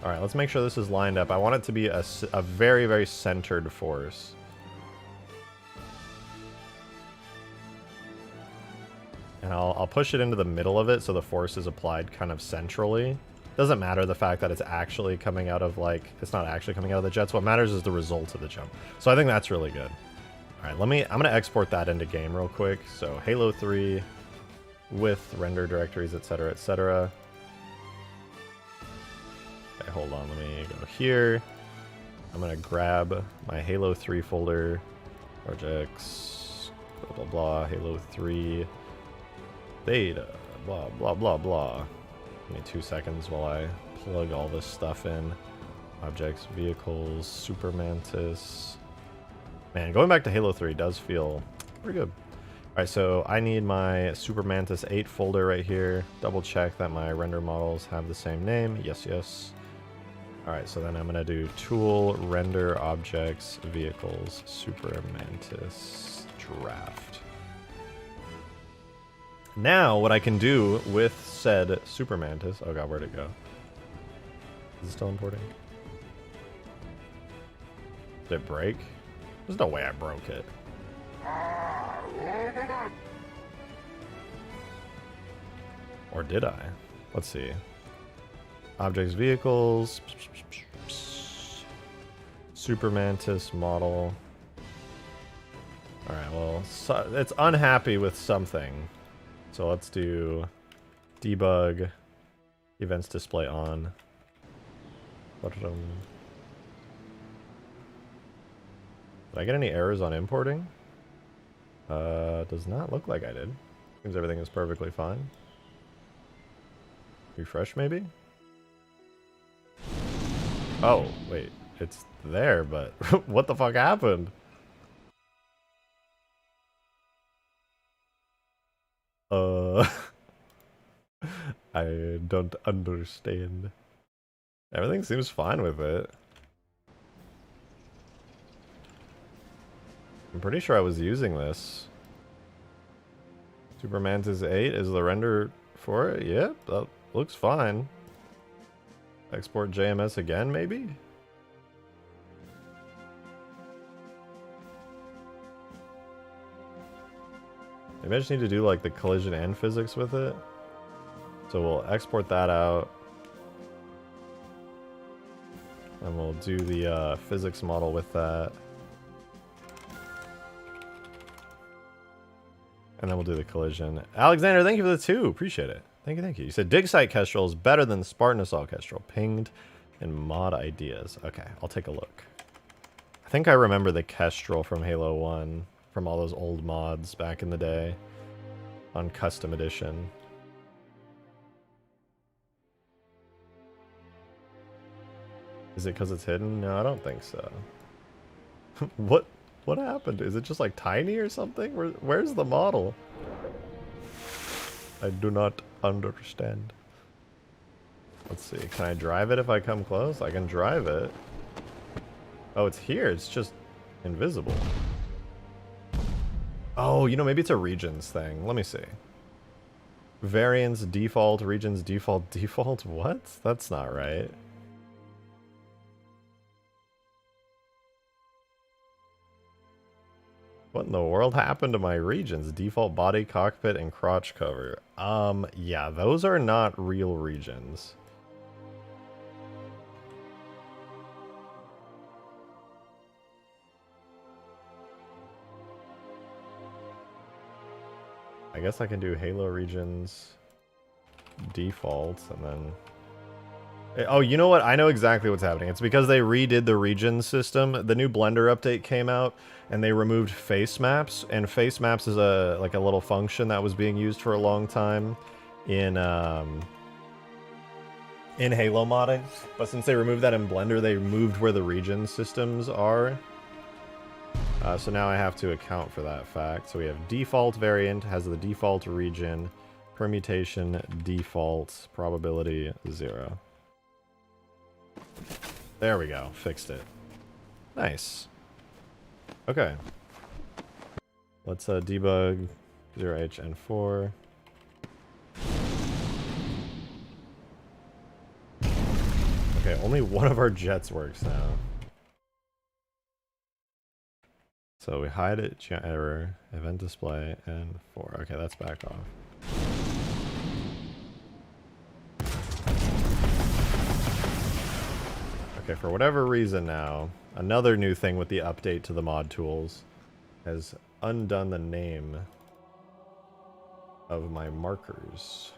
All right, let's make sure this is lined up. I want it to be a very, very centered force. And I'll push it into the middle of it so the force is applied kind of centrally. Doesn't matter the fact that it's actually coming out of, like, it's not actually coming out of the jets. What matters is the result of the jump. So I think that's really good. All right, I'm gonna export that into game real quick. So Halo 3 with render directories, etc., etc. Okay, hold on, let me go here. I'm gonna grab my Halo 3 folder, projects, blah blah blah, Halo 3, data, blah blah blah blah. Give me 2 seconds while I plug all this stuff in. Objects, vehicles, Super Mantis. Man, going back to Halo 3 does feel pretty good. Alright, so I need my Super Mantis 8 folder right here. Double check that my render models have the same name. Yes, yes. Alright, so then I'm going to do tool, render, objects, vehicles, Super Mantis, draft. Now, what I can do with said Super Mantis... Oh god, where'd it go? Is it still importing? Did it break? There's no way I broke it. Or did I? Let's see. Objects, vehicles. Super Mantis model. Alright, well, so it's unhappy with something. So let's do debug, events display on. Did I get any errors on importing? Does not look like I did. Seems everything is perfectly fine. Refresh maybe? Oh, wait. It's there, but what the fuck happened? I don't understand. Everything seems fine with it. I'm pretty sure I was using this. Super Mantis 8 is the render for it? Yep, that looks fine. Export JMS again, maybe? Maybe I just need to do like the collision and physics with it. So we'll export that out. And we'll do the physics model with that. And then we'll do the collision. Alexander, thank you for the 2. Appreciate it. Thank you, thank you. You said Dig Site Kestrel is better than the Spartan Assault Kestrel. Pinged and mod ideas. Okay, I'll take a look. I think I remember the Kestrel from Halo 1. From all those old mods back in the day. On Custom Edition. Is it because it's hidden? No, I don't think so. What happened? Is it just like tiny or something? Where's the model? I do not understand. Let's see. Can I drive it if I come close? I can drive it. Oh, it's here. It's just invisible. Oh, you know, maybe it's a regions thing. Let me see. Variants default, regions default, default? What? That's not right. What in the world happened to my regions? Default body, cockpit, and crotch cover. Yeah, those are not real regions. I guess I can do Halo regions default and then... Oh, you know what? I know exactly what's happening. It's because they redid the region system. The new Blender update came out, and they removed face maps. And face maps is a little function that was being used for a long time in Halo modding. But since they removed that in Blender, they moved where the region systems are. So now I have to account for that fact. So we have default variant has the default region, permutation default, probability 0. There we go. Fixed it. Nice. Okay. Let's debug 0HN4. Okay, only one of our jets works now. So we hide it, error, event display, and 4. Okay, that's back off. Okay, for whatever reason now, another new thing with the update to the mod tools has undone the name of my markers.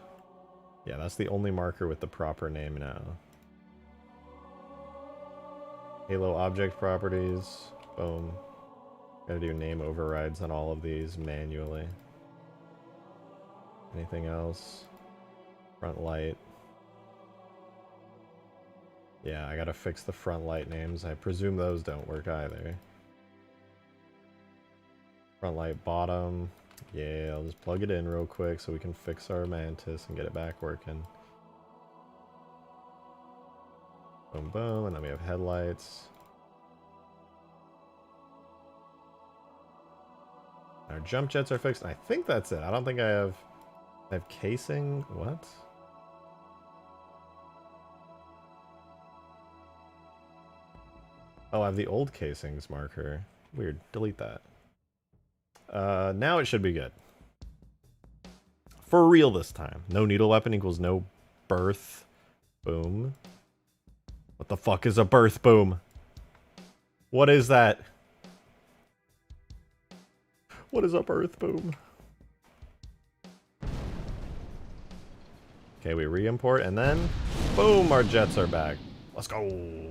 Yeah, that's the only marker with the proper name now. Halo object properties. Boom. Gotta do name overrides on all of these manually. Anything else? Front light. Yeah, I gotta fix the front light names. I presume those don't work either. Front light bottom. Yeah, I'll just plug it in real quick so we can fix our Mantis and get it back working. Boom, boom, and then we have headlights. Our jump jets are fixed. I think that's it. I don't think I have casing. What? Oh, I have the old casings marker. Weird. Delete that. Now it should be good. For real this time. No needle weapon equals no birth boom. What the fuck is a birth boom? What is that? What is a birth boom? Okay, we re-import and then boom, our jets are back. Let's go.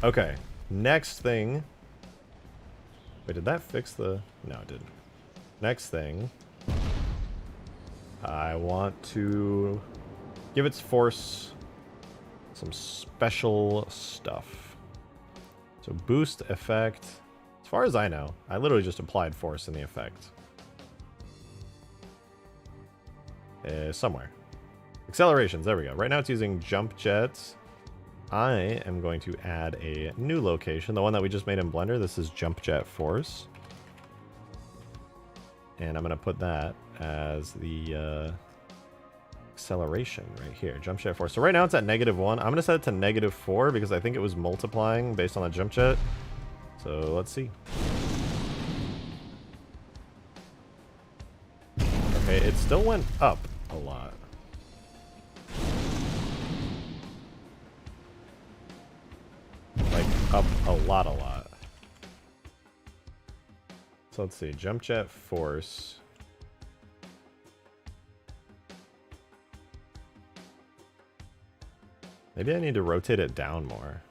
Okay, next thing. Wait, did that fix the... No, it didn't. Next thing. I want to give its force some special stuff. So boost effect. As far as I know, I literally just applied force in the effect. Somewhere. Accelerations, there we go. Right now it's using jump jets. I am going to add a new location, the one that we just made in Blender. This is jump jet force. And I'm going to put that as the acceleration right here, jump jet force. So right now it's at -1. I'm going to set it to -4 because I think it was multiplying based on the jump jet. So let's see. Okay, it still went up a lot. Like, up a lot. So let's see, jump jet force. Maybe I need to rotate it down more.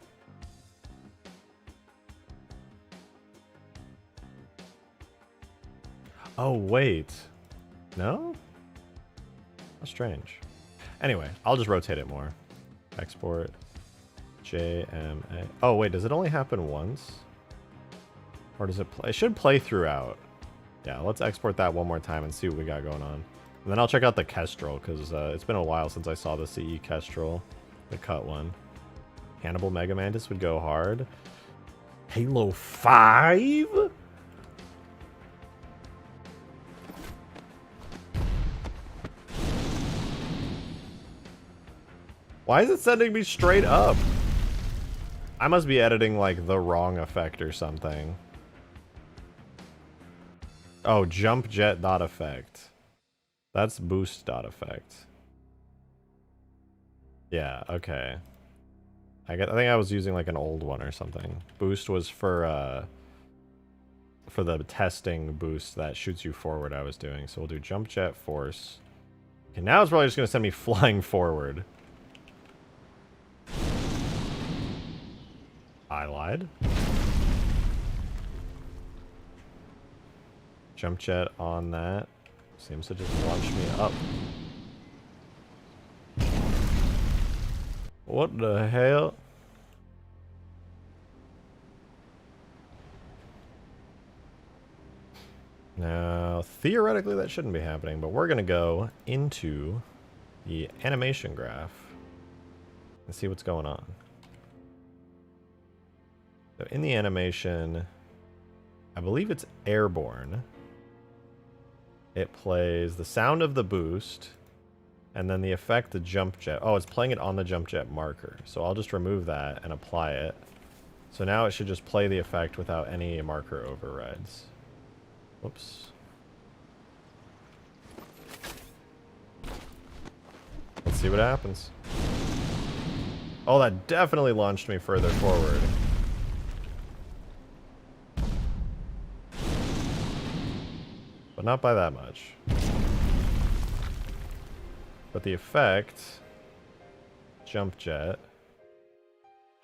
Oh, wait. No? How strange. Anyway, I'll just rotate it more. Export. JMA. Oh, wait, does it only happen once? Or does it play? It should play throughout. Yeah, let's export that one more time and see what we got going on. And then I'll check out the Kestrel, because it's been a while since I saw the CE Kestrel. The cut one. Hannibal Mega Mantis would go hard. Halo 5? Why is it sending me straight up? I must be editing, like, the wrong effect or something. Oh, jump jet dot effect. That's boost dot effect. Yeah, okay. I think I was using, like, an old one or something. Boost was for the testing boost that shoots you forward I was doing. So we'll do jump jet force. Okay, now it's probably just going to send me flying forward. I lied. Jump jet on that. Seems to just launch me up. What the hell? Now, theoretically that shouldn't be happening, but we're gonna go into the animation graph and see what's going on. So in the animation, I believe it's airborne. It plays the sound of the boost, and then the effect, the jump jet. Oh, it's playing it on the jump jet marker. So I'll just remove that and apply it. So now it should just play the effect without any marker overrides. Whoops. see what happens. Oh, that definitely launched me further forward. But not by that much. But the effect, Jump Jet,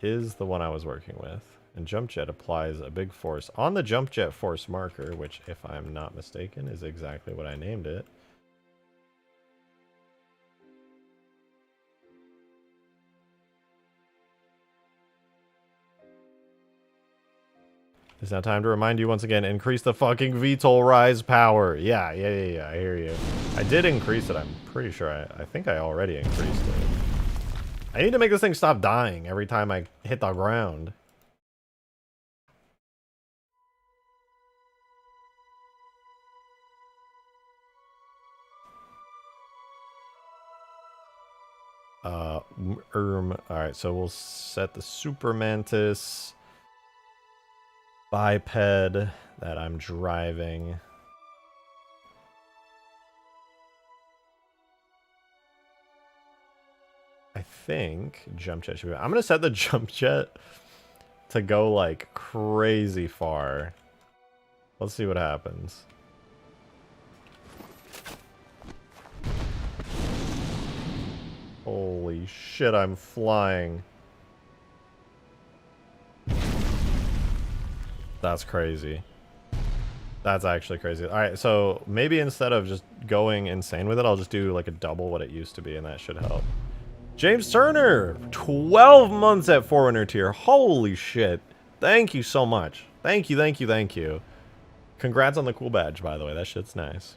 is the one I was working with. And Jump Jet applies a big force on the Jump Jet force marker, which, if I'm not mistaken, is exactly what I named it. It's now time to remind you once again, increase the fucking VTOL rise power. Yeah, I hear you. I did increase it, I'm pretty sure. I think I already increased it. I need to make this thing stop dying every time I hit the ground. Alright, so we'll set the Super Mantis biped that I'm driving. I think Jump Jet should be... I'm going to set the Jump Jet to go, like, crazy far. Let's see what happens. Holy shit, I'm flying. That's crazy. That's actually crazy. Alright, so maybe instead of just going insane with it, I'll just do like a double what it used to be, and that should help. James Turner! 12 months at Forerunner tier. Holy shit. Thank you so much. Thank you. Congrats on the cool badge, by the way. That shit's nice.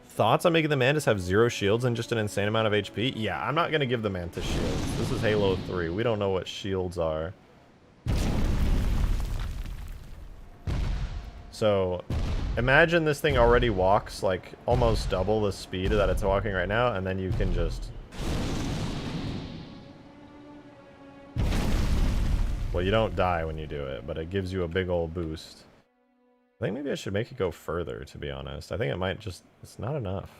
Thoughts on making the Mantis have 0 shields and just an insane amount of HP? Yeah, I'm not going to give the Mantis shields. This is Halo 3. We don't know what shields are. So, imagine this thing already walks like almost double the speed that it's walking right now, and then you can just... Well, you don't die when you do it, but it gives you a big old boost. I think maybe I should make it go further, to be honest. I think it might just... It's not enough.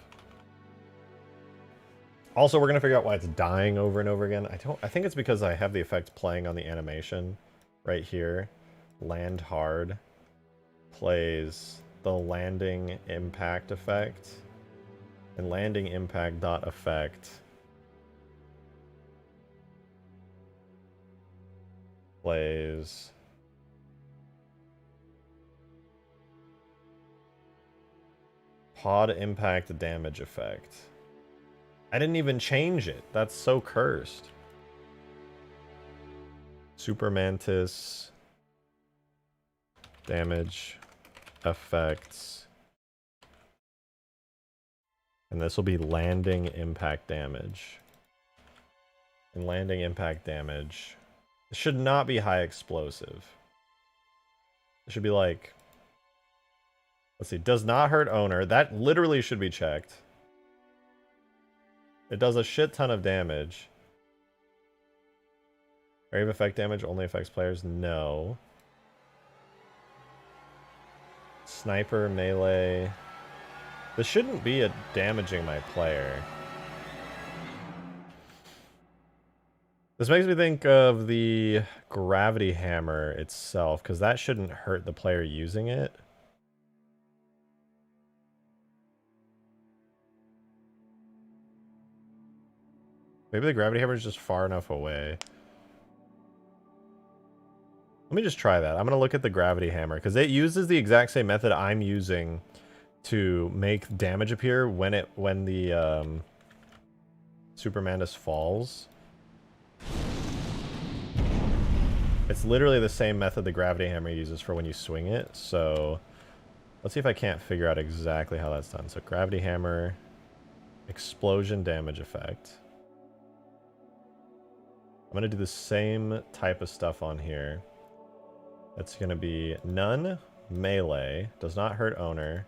Also, we're going to figure out why it's dying over and over again. I think it's because I have the effect playing on the animation right here. Land hard plays the landing impact effect. And landing impact dot effect plays... Pod impact damage effect. I didn't even change it. That's so cursed. Super Mantis damage effects. And this will be landing impact damage. And landing impact damage. It should not be high explosive. It should be like... Let's see, does not hurt owner. That literally should be checked. It does a shit ton of damage. Area of effect damage only affects players? No. Sniper, melee. This shouldn't be damaging my player. This makes me think of the gravity hammer itself, because that shouldn't hurt the player using it. Maybe the gravity hammer is just far enough away. Let me just try that. I'm going to look at the gravity hammer, because it uses the exact same method I'm using to make damage appear when the Super Mantis falls. It's literally the same method the gravity hammer uses for when you swing it. So let's see if I can't figure out exactly how that's done. So gravity hammer, explosion damage effect. I'm going to do the same type of stuff on here. That's going to be none, melee, does not hurt owner.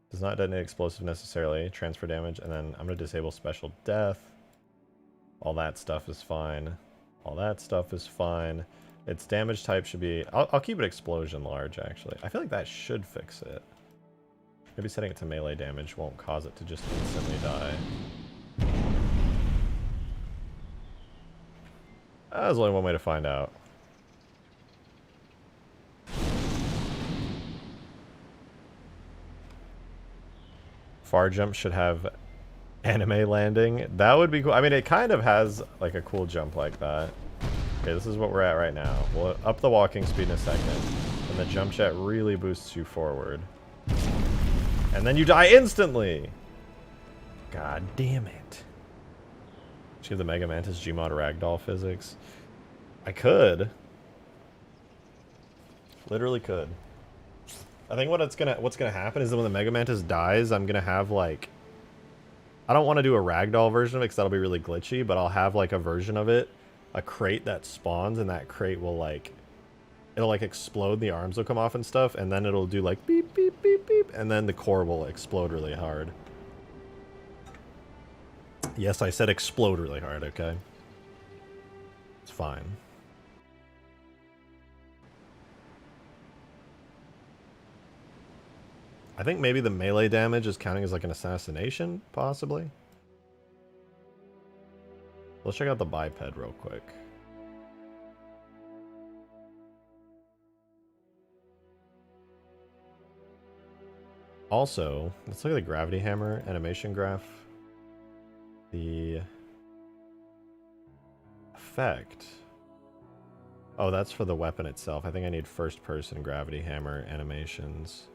Does not detonate explosive necessarily, transfer damage, and then I'm going to disable special death. All that stuff is fine. All that stuff is fine. Its damage type should be... I'll keep it explosion large, actually. I feel like that should fix it. Maybe setting it to melee damage won't cause it to just instantly die. There's only one way to find out. Far jump should have anime landing. That would be cool. I mean, it kind of has like a cool jump like that. Okay, this is what we're at right now. We'll up the walking speed in a second. And the jump jet really boosts you forward. And then you die instantly! God damn it. Should you have the Mega Mantis Gmod Ragdoll physics? I could. Literally could. I think what's gonna happen is that when the Mega Mantis dies, I'm gonna have like, I don't want to do a ragdoll version of it because that'll be really glitchy, but I'll have like a version of it, a crate that spawns, and that crate will like, it'll like explode, the arms will come off and stuff, and then it'll do like beep beep beep beep, and then the core will explode really hard. Yes, I said explode really hard, okay? It's fine. I think maybe the melee damage is counting as like an assassination, possibly. Let's check out the biped real quick. Also, let's look at the gravity hammer animation graph. The effect. Oh, that's for the weapon itself. I think I need first person gravity hammer animations.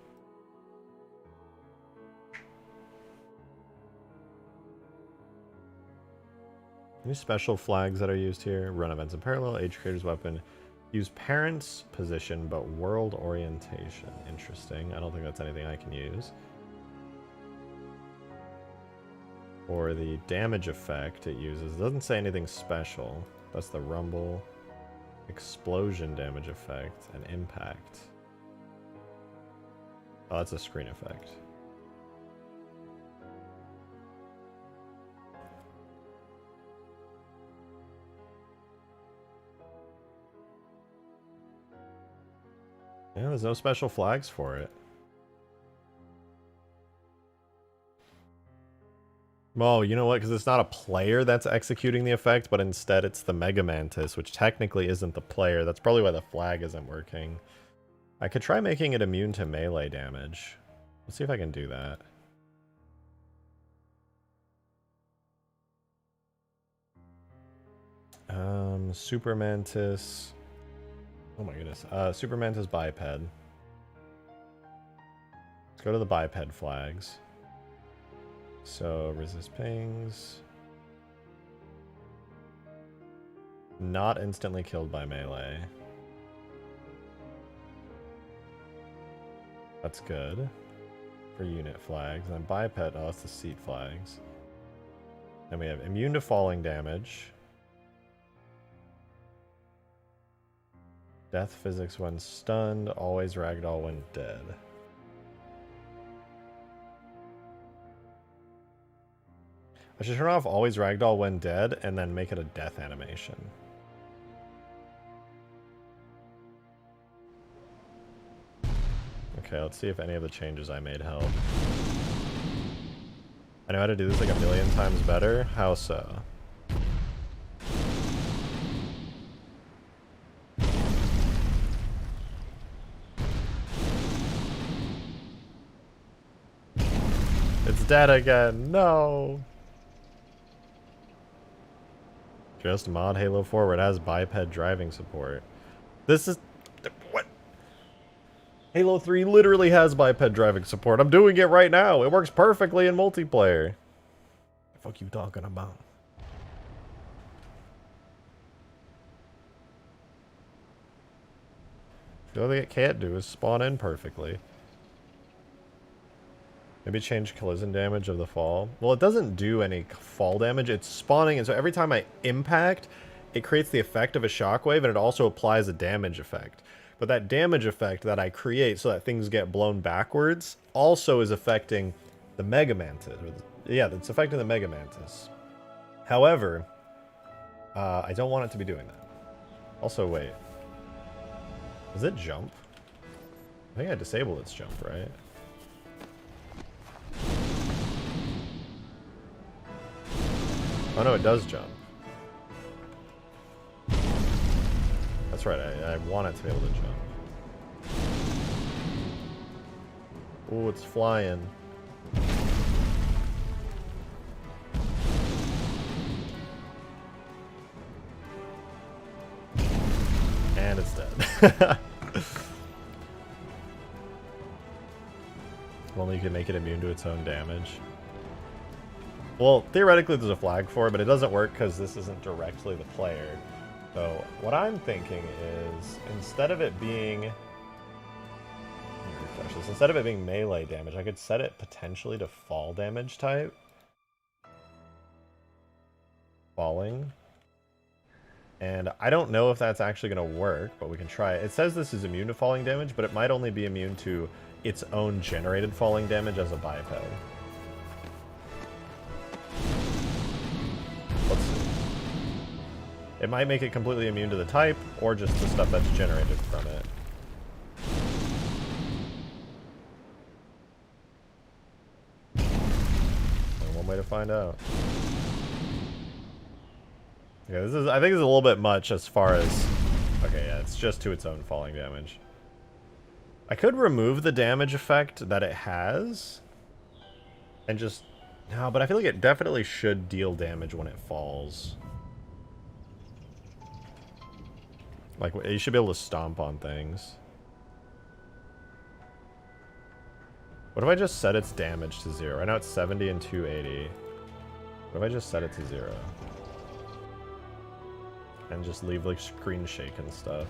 Any special flags that are used here? Run events in parallel, age creator's weapon. Use parent's position, but world orientation. Interesting. I don't think that's anything I can use. For the damage effect it uses, it doesn't say anything special. That's the rumble, explosion damage effect, and impact. Oh, that's a screen effect. Yeah, there's no special flags for it. Well, you know what? Because it's not a player that's executing the effect, but instead it's the Mega Mantis, which technically isn't the player. That's probably why the flag isn't working. I could try making it immune to melee damage. Let's see if I can do that. Super Mantis. Oh my goodness. Super Mantis biped. Let's go to the biped flags. So, resist pings. Not instantly killed by melee. That's good. For unit flags. And then biped, oh, that's the seat flags. Then we have immune to falling damage. Death physics when stunned, always ragdoll when dead. I should turn off always ragdoll when dead and then make it a death animation. Okay, let's see if any of the changes I made help. I know how to do this like a million times better. How so? It's dead again. No. Just mod Halo 4 where it has biped driving support. This is... What? Halo 3 literally has biped driving support. I'm doing it right now. It works perfectly in multiplayer. What the fuck you talking about? The only thing it can't do is spawn in perfectly. Maybe change collision damage of the fall. Well, it doesn't do any fall damage. It's spawning, and so every time I impact, it creates the effect of a shockwave, and it also applies a damage effect. But that damage effect that I create so that things get blown backwards also is affecting the Mega Mantis. Yeah, it's affecting the Mega Mantis. However, I don't want it to be doing that. Also, wait. Does it jump? I think I disabled its jump, right? Oh no, it does jump. That's right, I want it to be able to jump. Oh, it's flying. And it's dead. Only you can make it immune to its own damage. Well, theoretically there's a flag for it, but it doesn't work because this isn't directly the player. So what I'm thinking is, instead of it being... Instead of it being melee damage, I could set it potentially to fall damage type. Falling. And I don't know if that's actually going to work, but we can try it. It says this is immune to falling damage, but it might only be immune to its own generated falling damage as a biped. Let's see. It might make it completely immune to the type, or just the stuff that's generated from it. And one way to find out. Yeah, this is, I think this is a little bit much as far as... Okay, yeah, it's just to its own falling damage. I could remove the damage effect that it has. And just... No, but I feel like it definitely should deal damage when it falls. Like, you should be able to stomp on things. What if I just set its damage to 0? Right now it's 70 and 280. What if I just set it to 0? And just leave, like, screen shake and stuff.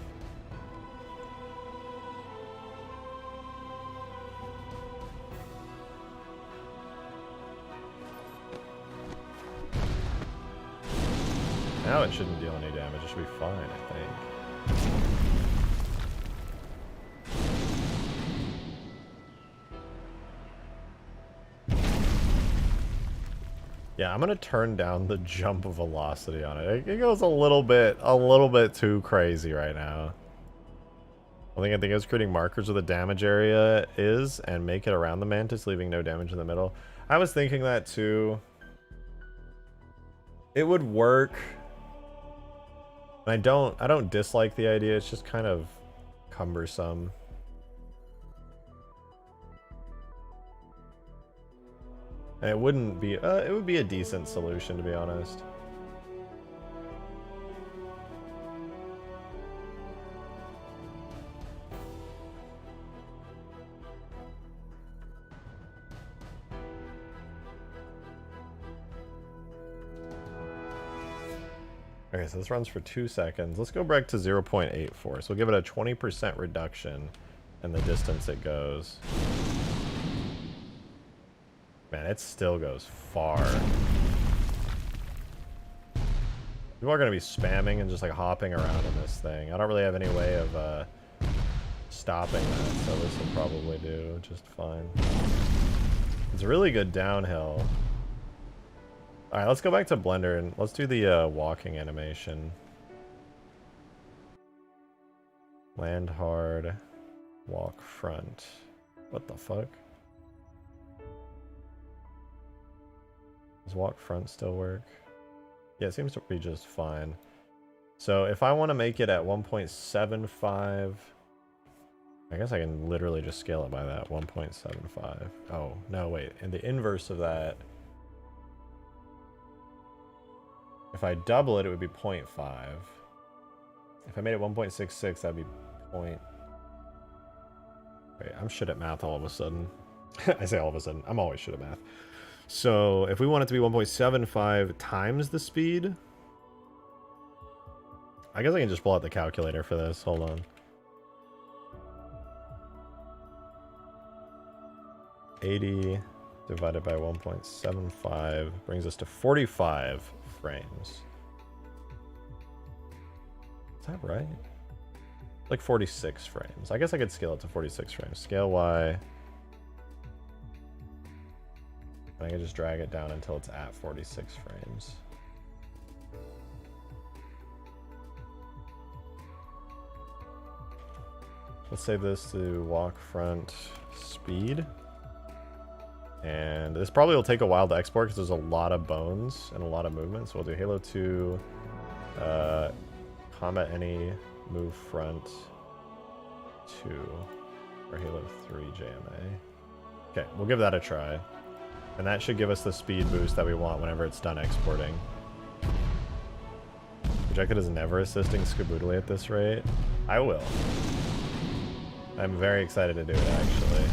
Now it shouldn't deal any damage. It should be fine, I think. Yeah, I'm gonna turn down the jump velocity on it. It goes a little bit too crazy right now. I think it's creating markers where the damage area is and make it around the mantis, leaving no damage in the middle. I was thinking that too. It would work. And I don't dislike the idea. It's just kind of cumbersome. And it wouldn't be, it would be a decent solution, to be honest. Okay, so this runs for 2 seconds. Let's go back to 0.84. So we'll give it a 20% reduction in the distance it goes. Man, it still goes far. People are going to be spamming and just like hopping around in this thing. I don't really have any way of stopping that, so this will probably do just fine. It's a really good downhill. Alright, let's go back to Blender and let's do the walking animation. Land hard, walk front. What the fuck? Does walk front still work? Yeah, it seems to be just fine. So if I want to make it at 1.75, I guess I can literally just scale it by that, 1.75. Oh, no, wait. And the inverse of that, if I double it, it would be 0.5. If I made it 1.66, that'd be point... Wait, I'm shit at math all of a sudden. I say all of a sudden. I'm always shit at math. So if we want it to be 1.75 times the speed, I guess I can just pull out the calculator for this. Hold on. 80 divided by 1.75 brings us to 45 frames. Is that right? Like 46 frames. I guess I could scale it to 46 frames. Scale Y. And I can just drag it down until it's at 46 frames. Let's save this to walk front speed. And this probably will take a while to export because there's a lot of bones and a lot of movement. So we'll do Halo 2, combat any, move front 2, or Halo 3 JMA. Okay, we'll give that a try. And that should give us the speed boost that we want whenever it's done exporting. Projected is never assisting Skaboodly at this rate. I will. I'm very excited to do it, actually.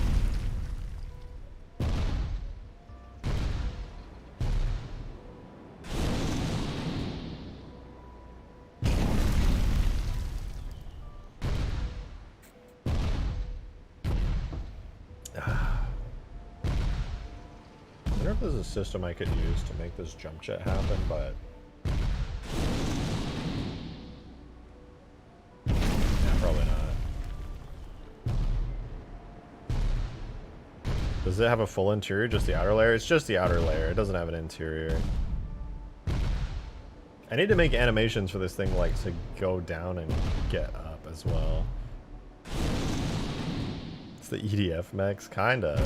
I wonder if there's a system I could use to make this jump jet happen, but... yeah, probably not. Does it have a full interior, just the outer layer? It's just the outer layer, it doesn't have an interior. I need to make animations for this thing, like, to go down and get up as well. It's the EDF mechs, kinda.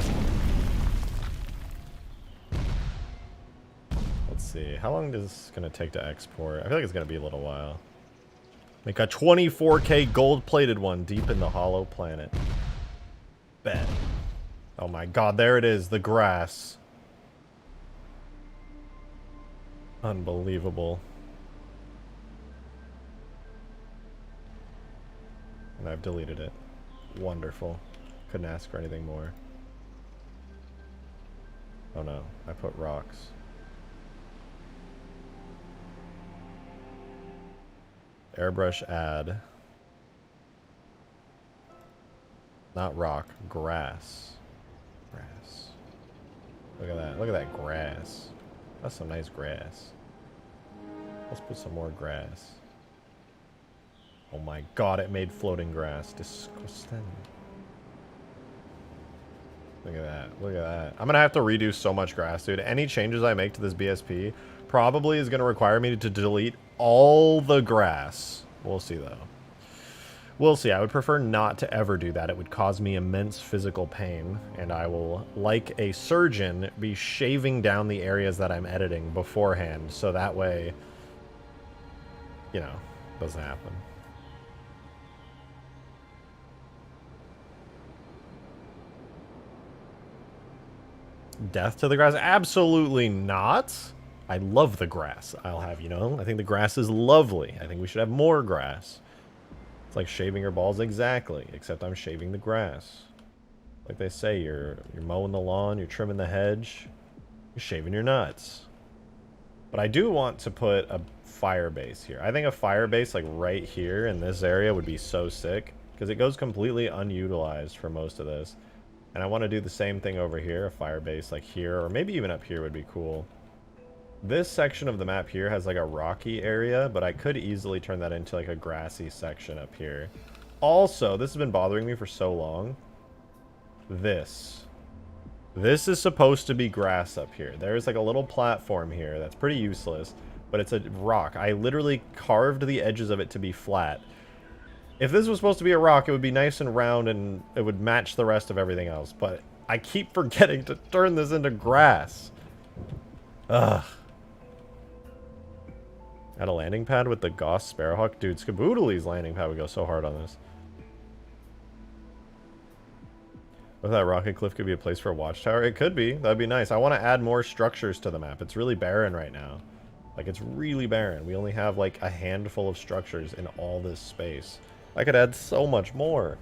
Let's see, how long is this gonna take to export? I feel like it's gonna be a little while. Make a 24K gold-plated one deep in the hollow planet. Bet. Oh my god, there it is, the grass. Unbelievable. And I've deleted it. Wonderful. Couldn't ask for anything more. Oh no, I put rocks. Airbrush add. Not rock, grass. Grass. Look at that. Look at that grass. That's some nice grass. Let's put some more grass. Oh my god, it made floating grass. Disgusting. Look at that. Look at that. I'm going to have to redo so much grass, dude. Any changes I make to this BSP probably is going to require me to delete all the grass. We'll see, though. We'll see. I would prefer not to ever do that. It would cause me immense physical pain, and I will, like a surgeon, be shaving down the areas that I'm editing beforehand, so that way, you know, it doesn't happen. Death to the grass? Absolutely not. I love the grass. I'll have you know. I think the grass is lovely. I think we should have more grass. It's like shaving your balls exactly, except I'm shaving the grass. Like they say, you're mowing the lawn, you're trimming the hedge, you're shaving your nuts. But I do want to put a fire base here. I think a fire base like right here in this area would be so sick, because it goes completely unutilized for most of this. And I want to do the same thing over here, a fire base like here, or maybe even up here would be cool. This section of the map here has like a rocky area, but I could easily turn that into like a grassy section up here. Also, this has been bothering me for so long. This is supposed to be grass up here. There's like a little platform here that's pretty useless, but it's a rock. I literally carved the edges of it to be flat. If this was supposed to be a rock, it would be nice and round and it would match the rest of everything else. But I keep forgetting to turn this into grass. Ugh. Add a landing pad with the Goss Sparrowhawk. Dude, Skaboodly's landing pad would go so hard on this. If that rocket cliff could be a place for a watchtower, it could be. That'd be nice. I want to add more structures to the map. It's really barren right now. Like, it's really barren. We only have like a handful of structures in all this space. I could add so much more.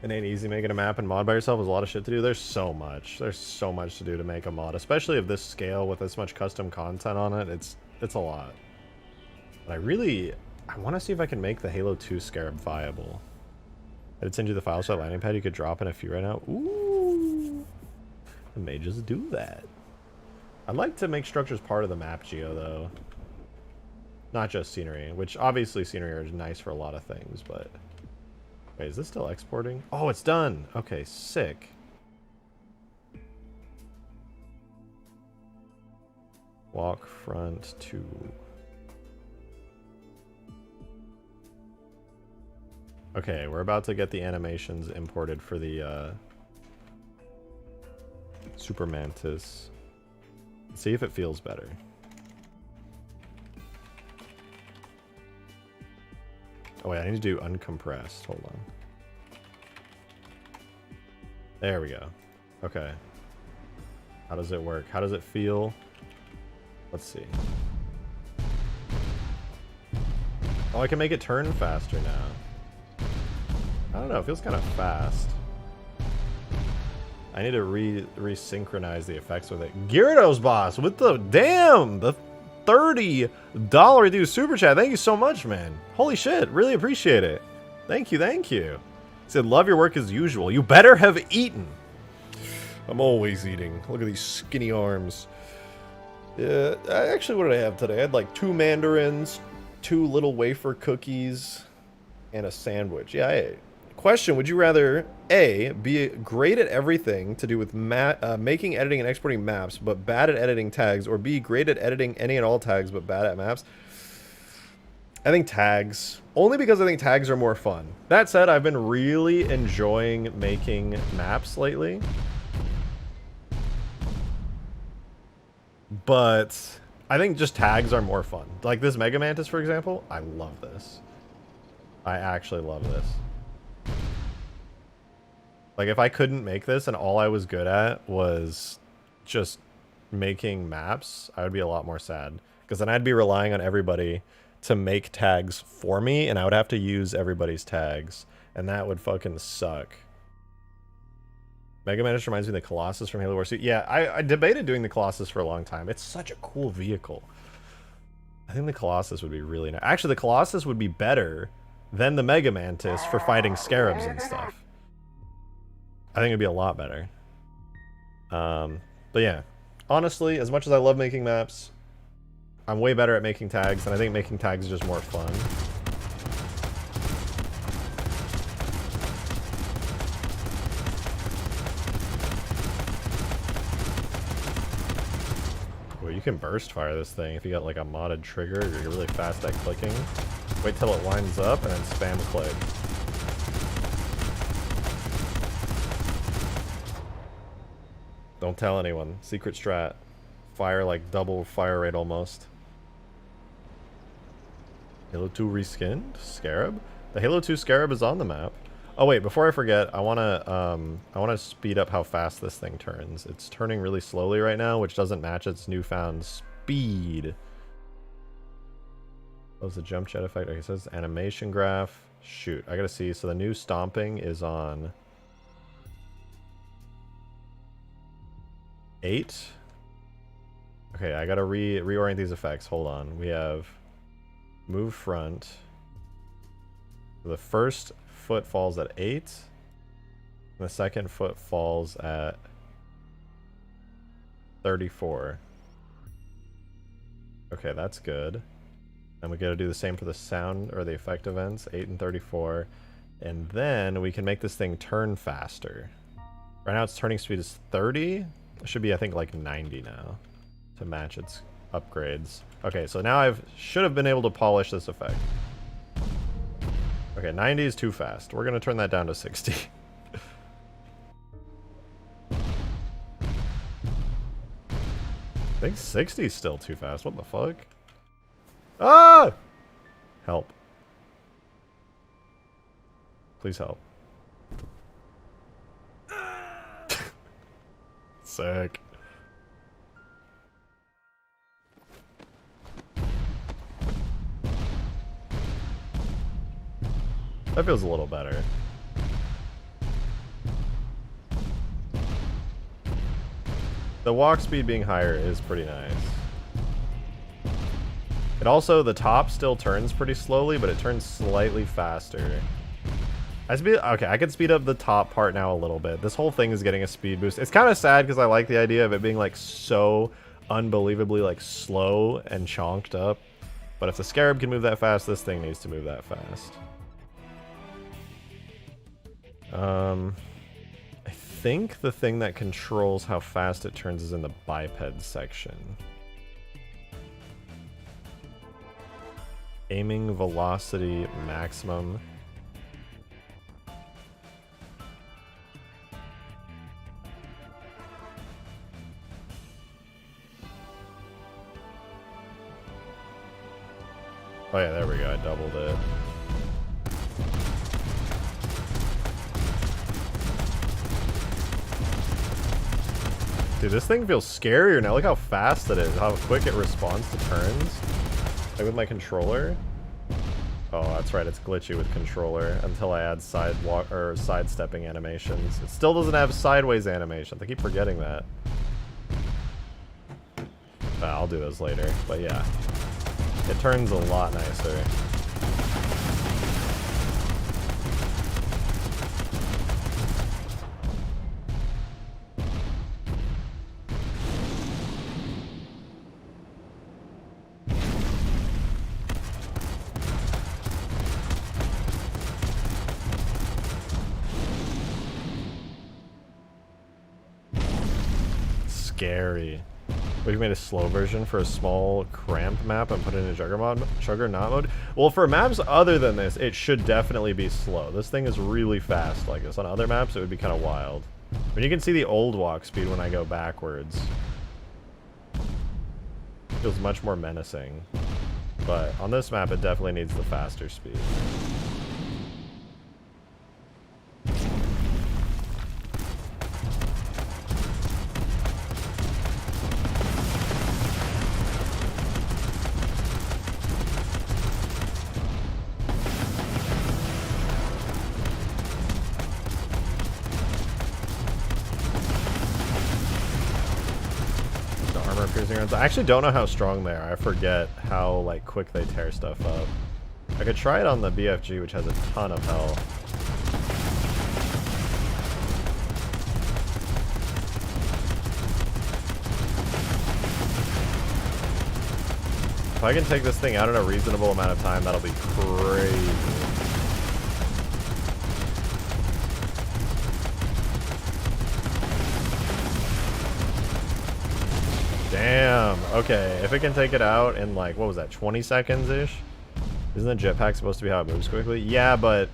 It ain't easy making a map and mod by yourself. There's a lot of shit to do. There's so much. There's so much to do to make a mod, especially of this scale with this much custom content on it. It's a lot. But I want to see if I can make the Halo 2 Scarab viable. I'd send you the files for that landing pad you could drop in a few right now. Ooh. I may just do that. I'd like to make structures part of the map geo, though. Not just scenery, which obviously scenery is nice for a lot of things, but... Wait, is this still exporting? Oh, it's done! Okay, sick. Walk front 2. Okay, we're about to get the animations imported for the Super Mantis. See if it feels better. Oh wait, I need to do uncompressed. Hold on. There we go. Okay. How does it work? How does it feel? Let's see. Oh, I can make it turn faster now. I don't know, it feels kind of fast. I need to resynchronize the effects with it. Gyarados boss with the damn the $30 dude super chat. Thank you so much, man. Holy shit, really appreciate it. Thank you, thank you. He said, love your work as usual. You better have eaten. I'm always eating. Look at these skinny arms. Yeah, actually, what did I have today? I had like 2 mandarins, 2 little wafer cookies, and a sandwich. Yeah, I ate. Question, would you rather A, be great at everything to do with making, editing, and exporting maps, but bad at editing tags, or B, great at editing any and all tags, but bad at maps? I think tags. Only because I think tags are more fun. That said, I've been really enjoying making maps lately. But I think just tags are more fun. Like this Mega Mantis, for example. I love this. I actually love this. Like, if I couldn't make this and all I was good at was just making maps, I would be a lot more sad. Because then I'd be relying on everybody to make tags for me, and I would have to use everybody's tags. And that would fucking suck. Mega Mantis reminds me of the Colossus from Halo Wars 2. Yeah, I debated doing the Colossus for a long time. It's such a cool vehicle. I think the Colossus would be really nice. Actually, the Colossus would be better than the Mega Mantis for fighting Scarabs and stuff. I think it'd be a lot better. But yeah, honestly, as much as I love making maps, I'm way better at making tags, and I think making tags is just more fun. Well, you can burst fire this thing if you got like a modded trigger, or you're really fast at clicking. Wait till it winds up and then spam click. Don't tell anyone. Secret strat. Fire like double fire rate almost. Halo 2 reskinned? Scarab? The Halo 2 Scarab is on the map. Oh wait, before I forget, I wanna speed up how fast this thing turns. It's turning really slowly right now, which doesn't match its newfound speed. Close the jump jet effect. Okay, it says animation graph. Shoot, I gotta see. So the new stomping is on 8. Okay, I gotta reorient these effects. Hold on. We have move front. The first foot falls at 8. And the second foot falls at 34. Okay, that's good. And we gotta do the same for the sound or the effect events, 8 and 34. And then we can make this thing turn faster. Right now its turning speed is 30. It should be, I think, like 90 now to match its upgrades. Okay, so now I should have been able to polish this effect. Okay, 90 is too fast. We're gonna turn that down to 60. I think 60 is still too fast. What the fuck? Ah! Help. Please help. Sick. That feels a little better. The walk speed being higher is pretty nice. It also, the top still turns pretty slowly, but it turns slightly faster. Okay, I could speed up the top part now a little bit. This whole thing is getting a speed boost. It's kind of sad because I like the idea of it being like so unbelievably like slow and chonked up. But if the Scarab can move that fast, this thing needs to move that fast. I think the thing that controls how fast it turns is in the biped section. Aiming velocity maximum. Oh yeah, there we go. I doubled it. Dude, this thing feels scarier now. Look how fast it is, how quick it responds to turns. Like with my controller. Oh, that's right, it's glitchy with controller until I add sidestepping animations. It still doesn't have sideways animations. I keep forgetting that. I'll do those later, but yeah. It turns a lot nicer. Scary. We've made a slow version for a small cramped map and put it in a juggernaut mode. Well, for maps other than this, it should definitely be slow. This thing is really fast like this. On other maps, it would be kind of wild. But you can see the old walk speed when I go backwards. It feels much more menacing. But on this map, it definitely needs the faster speed. I actually don't know how strong they are. I forget how like quick they tear stuff up. I could try it on the BFG, which has a ton of health. If I can take this thing out in a reasonable amount of time, that'll be crazy. Damn. Okay, if it can take it out in like, what was that, 20 seconds-ish? Isn't the jetpack supposed to be how it moves quickly? Yeah, but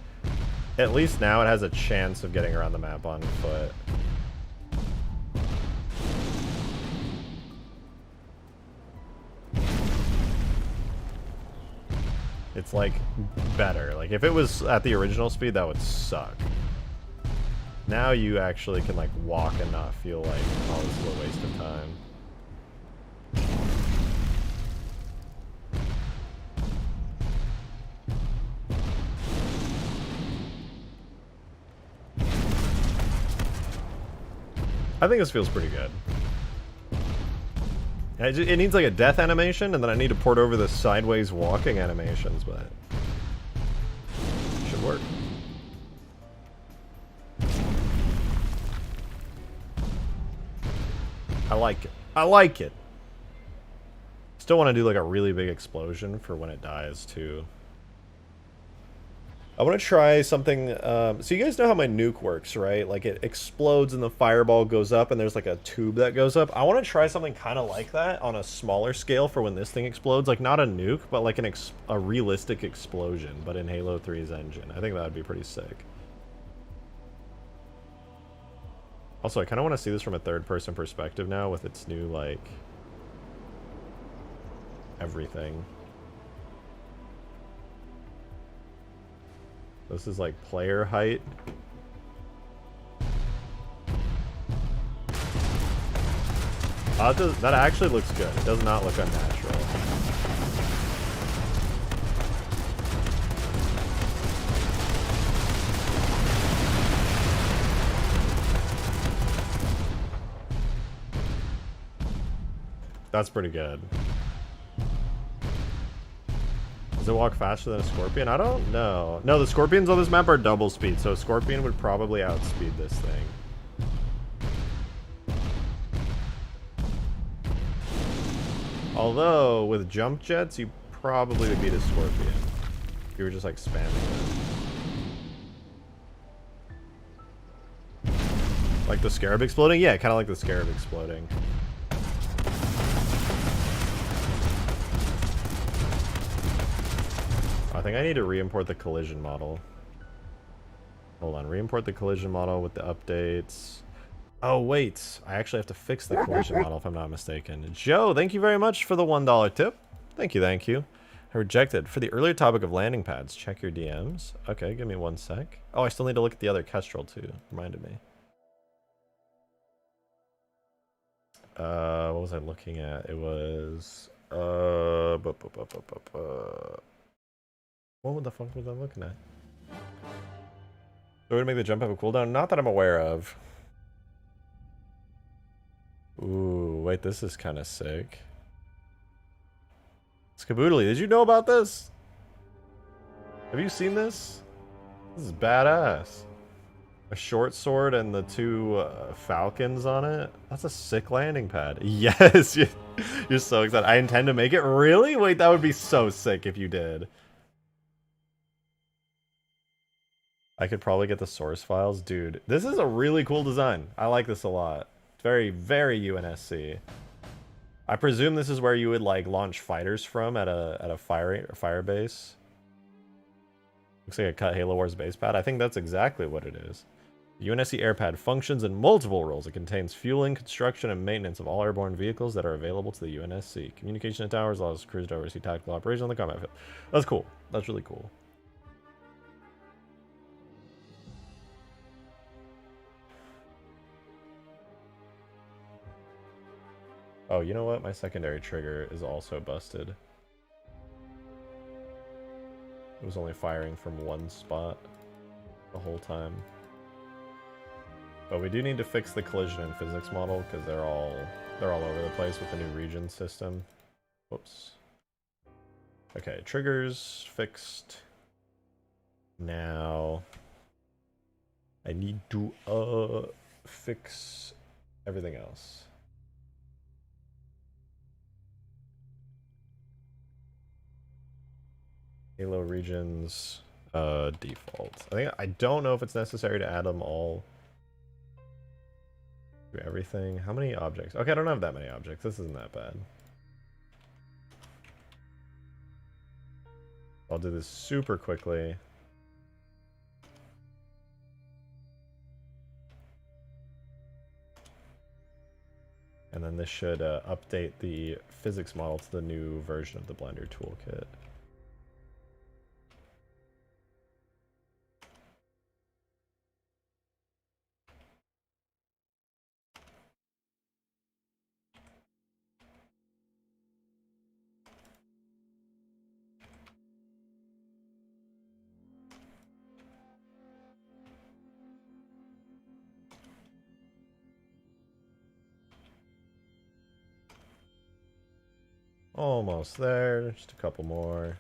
at least now it has a chance of getting around the map on foot. It's like better. Like if it was at the original speed, that would suck. Now you actually can like walk and not feel like, oh, this is a waste of time. I think this feels pretty good. It needs like a death animation, and then I need to port over the sideways walking animations, but it should work. I like it. I like it. Still want to do like a really big explosion for when it dies too. I want to try something, so you guys know how my nuke works, right? Like it explodes and the fireball goes up and there's like a tube that goes up. I want to try something kind of like that on a smaller scale for when this thing explodes. Like not a nuke, but like a realistic explosion, but in Halo 3's engine. I think that would be pretty sick. Also, I kind of want to see this from a third-person perspective now with its new, like, everything. This is like player height. That actually looks good. It does not look unnatural. That's pretty good. Does it walk faster than a Scorpion? I don't know. No, the Scorpions on this map are double speed, so a Scorpion would probably outspeed this thing. Although, with jump jets, you probably would beat a Scorpion. If you were just like spamming them. Like the Scarab exploding? Yeah, kind of like the Scarab exploding. I think I need to re-import the collision model. Hold on, re-import the collision model with the updates. Oh wait, I actually have to fix the collision model if I'm not mistaken. Joe, thank you very much for the $1 tip. Thank you, thank you. Rejected. For the earlier topic of landing pads, check your DMs. Okay, give me 1 sec. Oh, I still need to look at the other Kestrel too. Reminded me. What was I looking at? It was what the fuck was I looking at? So to make the jump have a cooldown? Not that I'm aware of. Ooh, wait, this is kind of sick. Skaboodly, did you know about this? Have you seen this? This is badass. A short sword and the 2 falcons on it. That's a sick landing pad. Yes, you're so excited. I intend to make it. Really? Wait, that would be so sick if you did. I could probably get the source files. Dude, this is a really cool design. I like this a lot. Very, very UNSC. I presume this is where you would like launch fighters from at a fire base. Looks like a cut Halo Wars base pad. I think that's exactly what it is. The UNSC airpad functions in multiple roles. It contains fueling, construction, and maintenance of all airborne vehicles that are available to the UNSC. Communication to towers allows crews to oversee tactical operations on the combat field. That's cool. That's really cool. Oh, you know what? My secondary trigger is also busted. It was only firing from 1 spot the whole time. But we do need to fix the collision and physics model because they're all over the place with the new region system. Whoops. Okay, triggers fixed. Now I need to fix everything else. Halo regions default. I don't know if it's necessary to add them all to everything. How many objects? Okay, I don't have that many objects. This isn't that bad. I'll do this super quickly. And then this should update the physics model to the new version of the Blender toolkit. Almost there, just a couple more.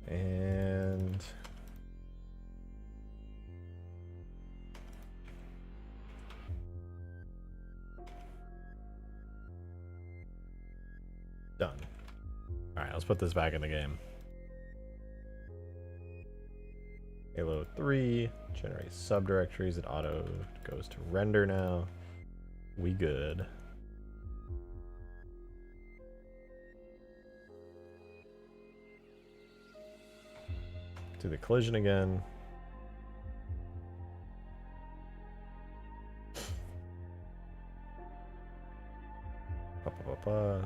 And done. Alright, let's put this back in the game. Halo 3, generate subdirectories, it auto goes to render now. We good. Do the collision again.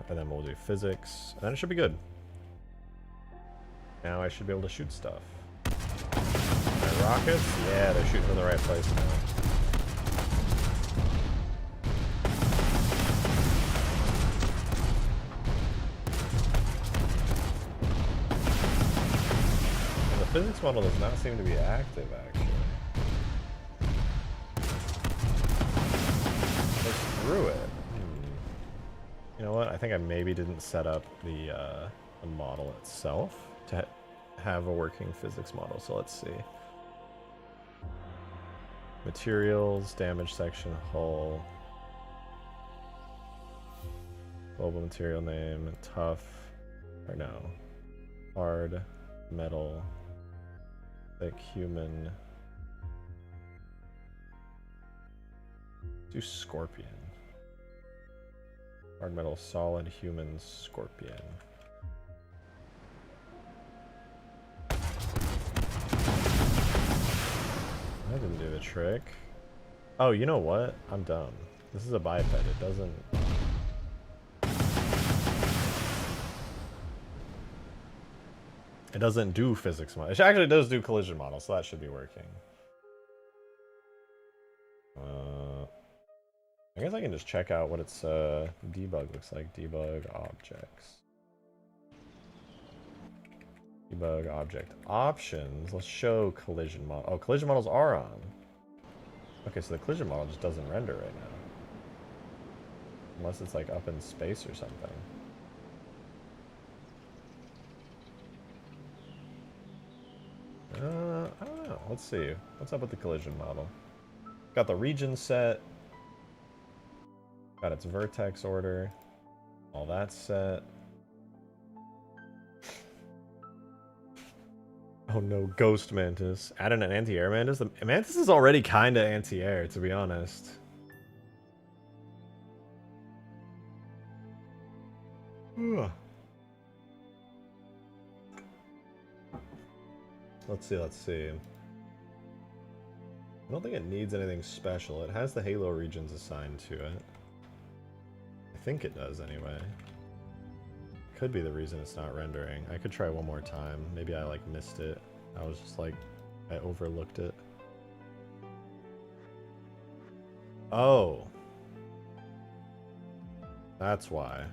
And then we'll do physics, and then it should be good. Now I should be able to shoot stuff. My rockets? Yeah, they're shooting in the right place now. And the physics model does not seem to be active, actually. Let's through it. You know what? I think I maybe didn't set up the model itself to have a working physics model. So let's see. Materials, damage section, hull. Global material name, tough, or no. Hard, metal, thick, human. Do scorpion. Hard metal, solid, human, scorpion. That didn't do the trick. Oh, you know what? I'm dumb. This is a biped. It doesn't... It doesn't do physics model. It actually does do collision model, so that should be working. I guess I can just check out what its debug looks like. Debug objects. Debug object options. Let's show collision model. Oh, collision models are on. Okay, so the collision model just doesn't render right now. Unless it's like up in space or something. I don't know. Let's see. What's up with the collision model? Got the region set. Got its vertex order. All that set. Oh no, Ghost Mantis. Added an anti-air Mantis? The Mantis is already kinda anti-air, to be honest. Ugh. Let's see. I don't think it needs anything special. It has the Halo regions assigned to it. I think it does anyway. Could be the reason it's not rendering. I could try one more time. Maybe I like missed it. I was just like, I overlooked it. Oh. That's why.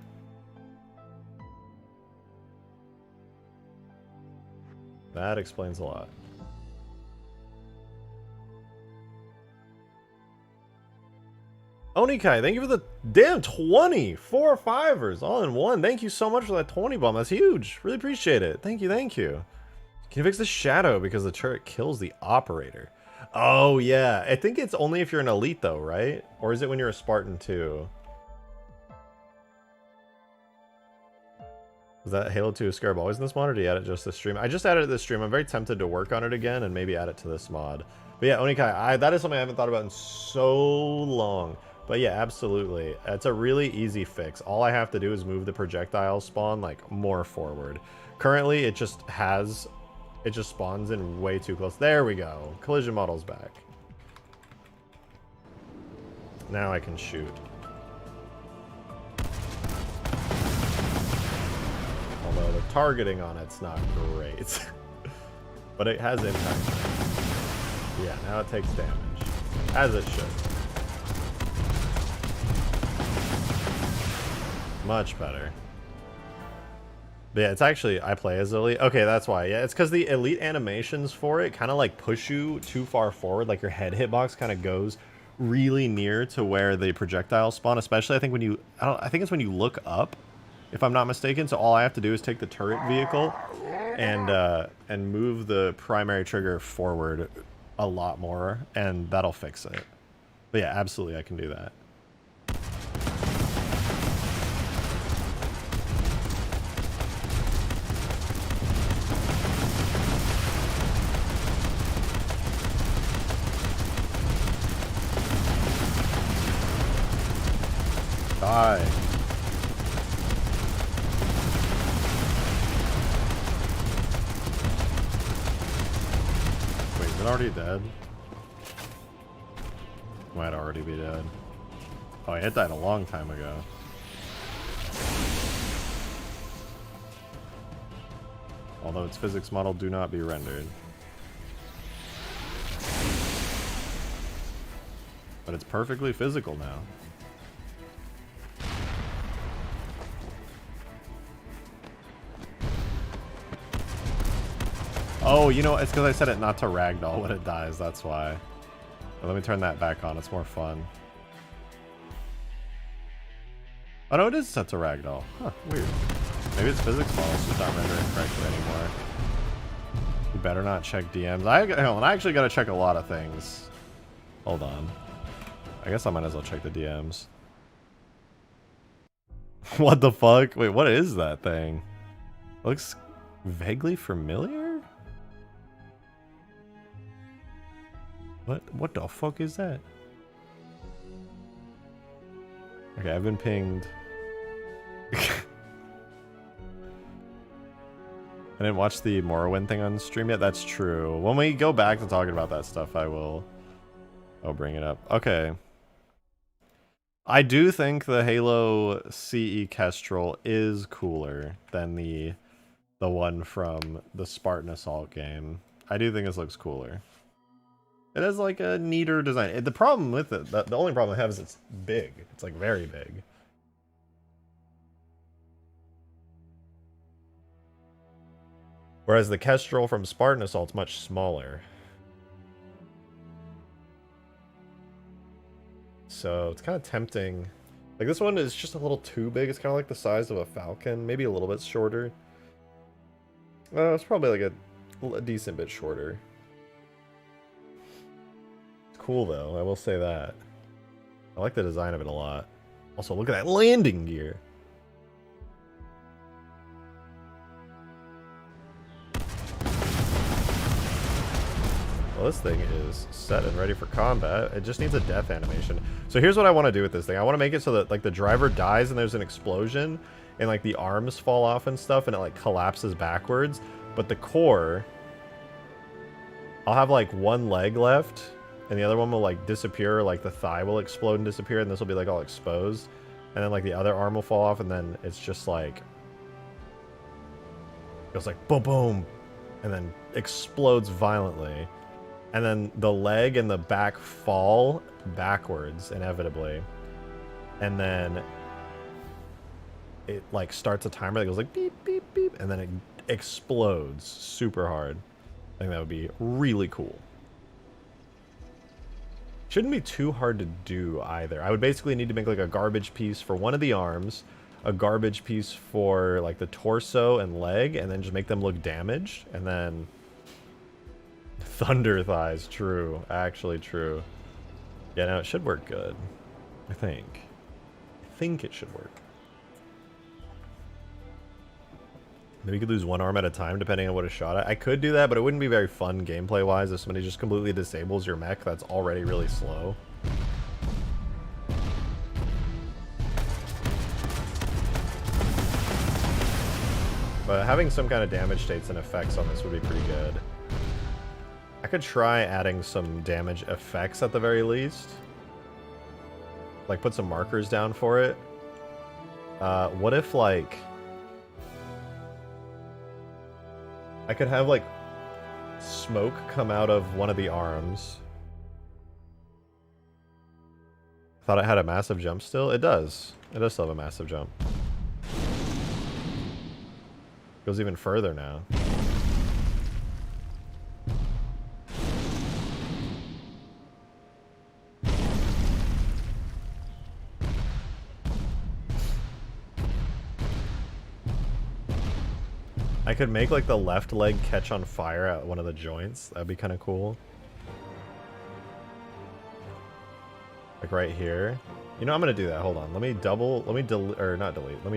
That explains a lot. Onikai, thank you for the damn 20! 4 5ers all in one. Thank you so much for that 20 bomb. That's huge. Really appreciate it. Thank you, thank you. Can you fix the shadow because the turret kills the operator? Oh, yeah. I think it's only if you're an elite, though, right? Or is it when you're a Spartan, too? Was that Halo 2 Scarab always in this mod, or did you add it just this stream? I just added it this stream. I'm very tempted to work on it again and maybe add it to this mod. But yeah, Onikai, that is something I haven't thought about in so long. But yeah, absolutely. It's a really easy fix. All I have to do is move the projectile spawn like more forward. Currently, it just spawns in way too close. There we go. Collision model's back. Now I can shoot. Although the targeting on it's not great. But it has impact. Yeah, now it takes damage. As it should. Much better. But yeah, it's actually, I play as elite. Okay, that's why. Yeah, it's because the elite animations for it kind of like push you too far forward. Like your head hitbox kind of goes really near to where the projectiles spawn. Especially, I think when you, I think it's when you look up, if I'm not mistaken. So all I have to do is take the turret vehicle and move the primary trigger forward a lot more, and that'll fix it. But yeah, absolutely, I can do that. Die. Wait, is it already dead? Might already be dead. Oh, it died a long time ago. Although its physics model do not be rendered. But it's perfectly physical now. Oh, you know, it's because I said it not to ragdoll when it dies, that's why. But let me turn that back on, it's more fun. Oh no, it is set to ragdoll. Huh, weird. Maybe its physics model's just not rendering correctly anymore. You better not check DMs. I actually gotta check a lot of things. Hold on. I guess I might as well check the DMs. What the fuck? Wait, what is that thing? It looks vaguely familiar? What the fuck is that? Okay, I've been pinged I didn't watch the Morrowind thing on stream yet. That's true. When we go back to talking about that stuff, I'll bring it up. Okay. I do think the Halo CE Kestrel is cooler than the one from the Spartan Assault game. I do think this looks cooler. It has like a neater design. The problem with it, the only problem I have is it's big. It's like very big. Whereas the Kestrel from Spartan Assault's much smaller. So it's kind of tempting. Like this one is just a little too big. It's kind of like the size of a Falcon, maybe a little bit shorter. It's probably like a decent bit shorter. It's cool though, I will say that. I like the design of it a lot. Also, look at that landing gear. Well, this thing is set and ready for combat. It just needs a death animation. So here's what I want to do with this thing. I want to make it so that like the driver dies and there's an explosion and like the arms fall off and stuff and it like collapses backwards. But the core, I'll have like one leg left and the other one will like disappear, like the thigh will explode and disappear and this will be like all exposed. And then like the other arm will fall off and then it's just like, it goes like boom boom and then explodes violently. And then the leg and the back fall backwards, inevitably. And then it like starts a timer that goes like beep, beep, beep. And then it explodes super hard. I think that would be really cool. Shouldn't be too hard to do either. I would basically need to make like a garbage piece for one of the arms, a garbage piece for like the torso and leg, and then just make them look damaged. And then... Thunder thighs, true. Actually true. Yeah, no, it should work good. I think. I think it should work. Maybe you could lose one arm at a time depending on what it's shot at. I could do that, but it wouldn't be very fun gameplay-wise if somebody just completely disables your mech that's already really slow. But having some kind of damage states and effects on this would be pretty good. I could try adding some damage effects at the very least. Like put some markers down for it. What if like... I could have like smoke come out of one of the arms. Thought it had a massive jump still? It does. It does still have a massive jump. Goes even further now. I could make like the left leg catch on fire at one of the joints. That'd be kind of cool. Like right here. You know, I'm gonna do that. Hold on. Let me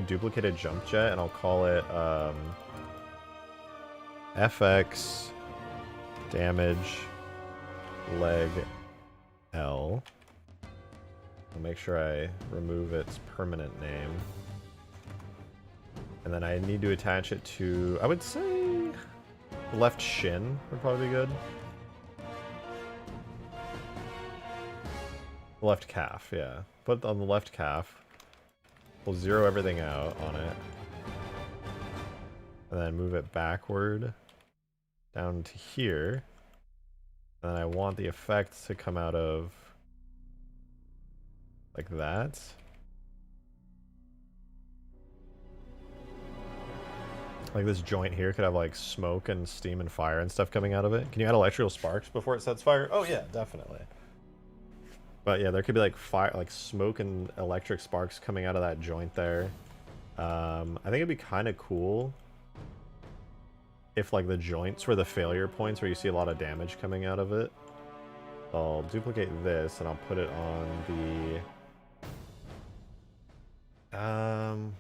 duplicate a jump jet and I'll call it FX damage leg L. I'll make sure I remove its permanent name. And then I need to attach it to, I would say, the left shin would probably be good. The left calf, yeah. Put it on the left calf. We'll zero everything out on it. And then move it backward down to here. And then I want the effect to come out of like that. Like this joint here could have like smoke and steam and fire and stuff coming out of it. Can you add electrical sparks before it sets fire? Oh yeah, definitely. But yeah, there could be like fire, like smoke and electric sparks coming out of that joint there. I think it'd be kind of cool if like the joints were the failure points where you see a lot of damage coming out of it. I'll duplicate this and I'll put it on the...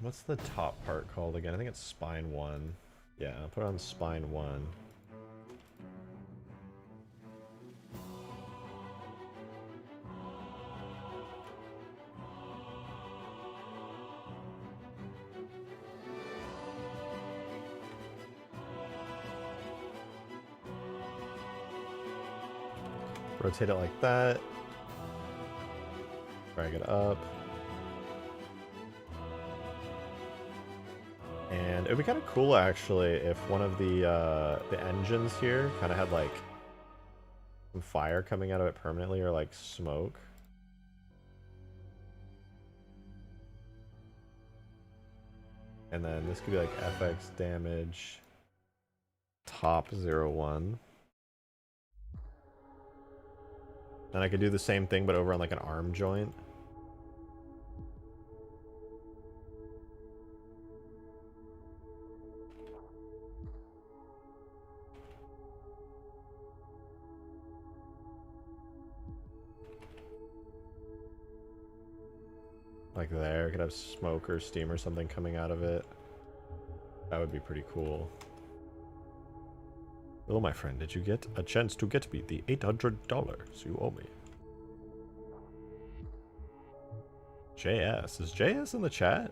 what's the top part called again? I think it's spine 1. Yeah, I'll put it on spine 1. Rotate it like that. Drag it up. And it would be kind of cool, actually, if one of the engines here kind of had, like, some fire coming out of it permanently, or, like, smoke. And then this could be, like, FX damage, top 0-1. Then I could do the same thing, but over on, like, an arm joint. Like there, could have smoke or steam or something coming out of it. That would be pretty cool. Oh, my friend, did you get a chance to get me the $800 you owe me? JS. Is JS in the chat?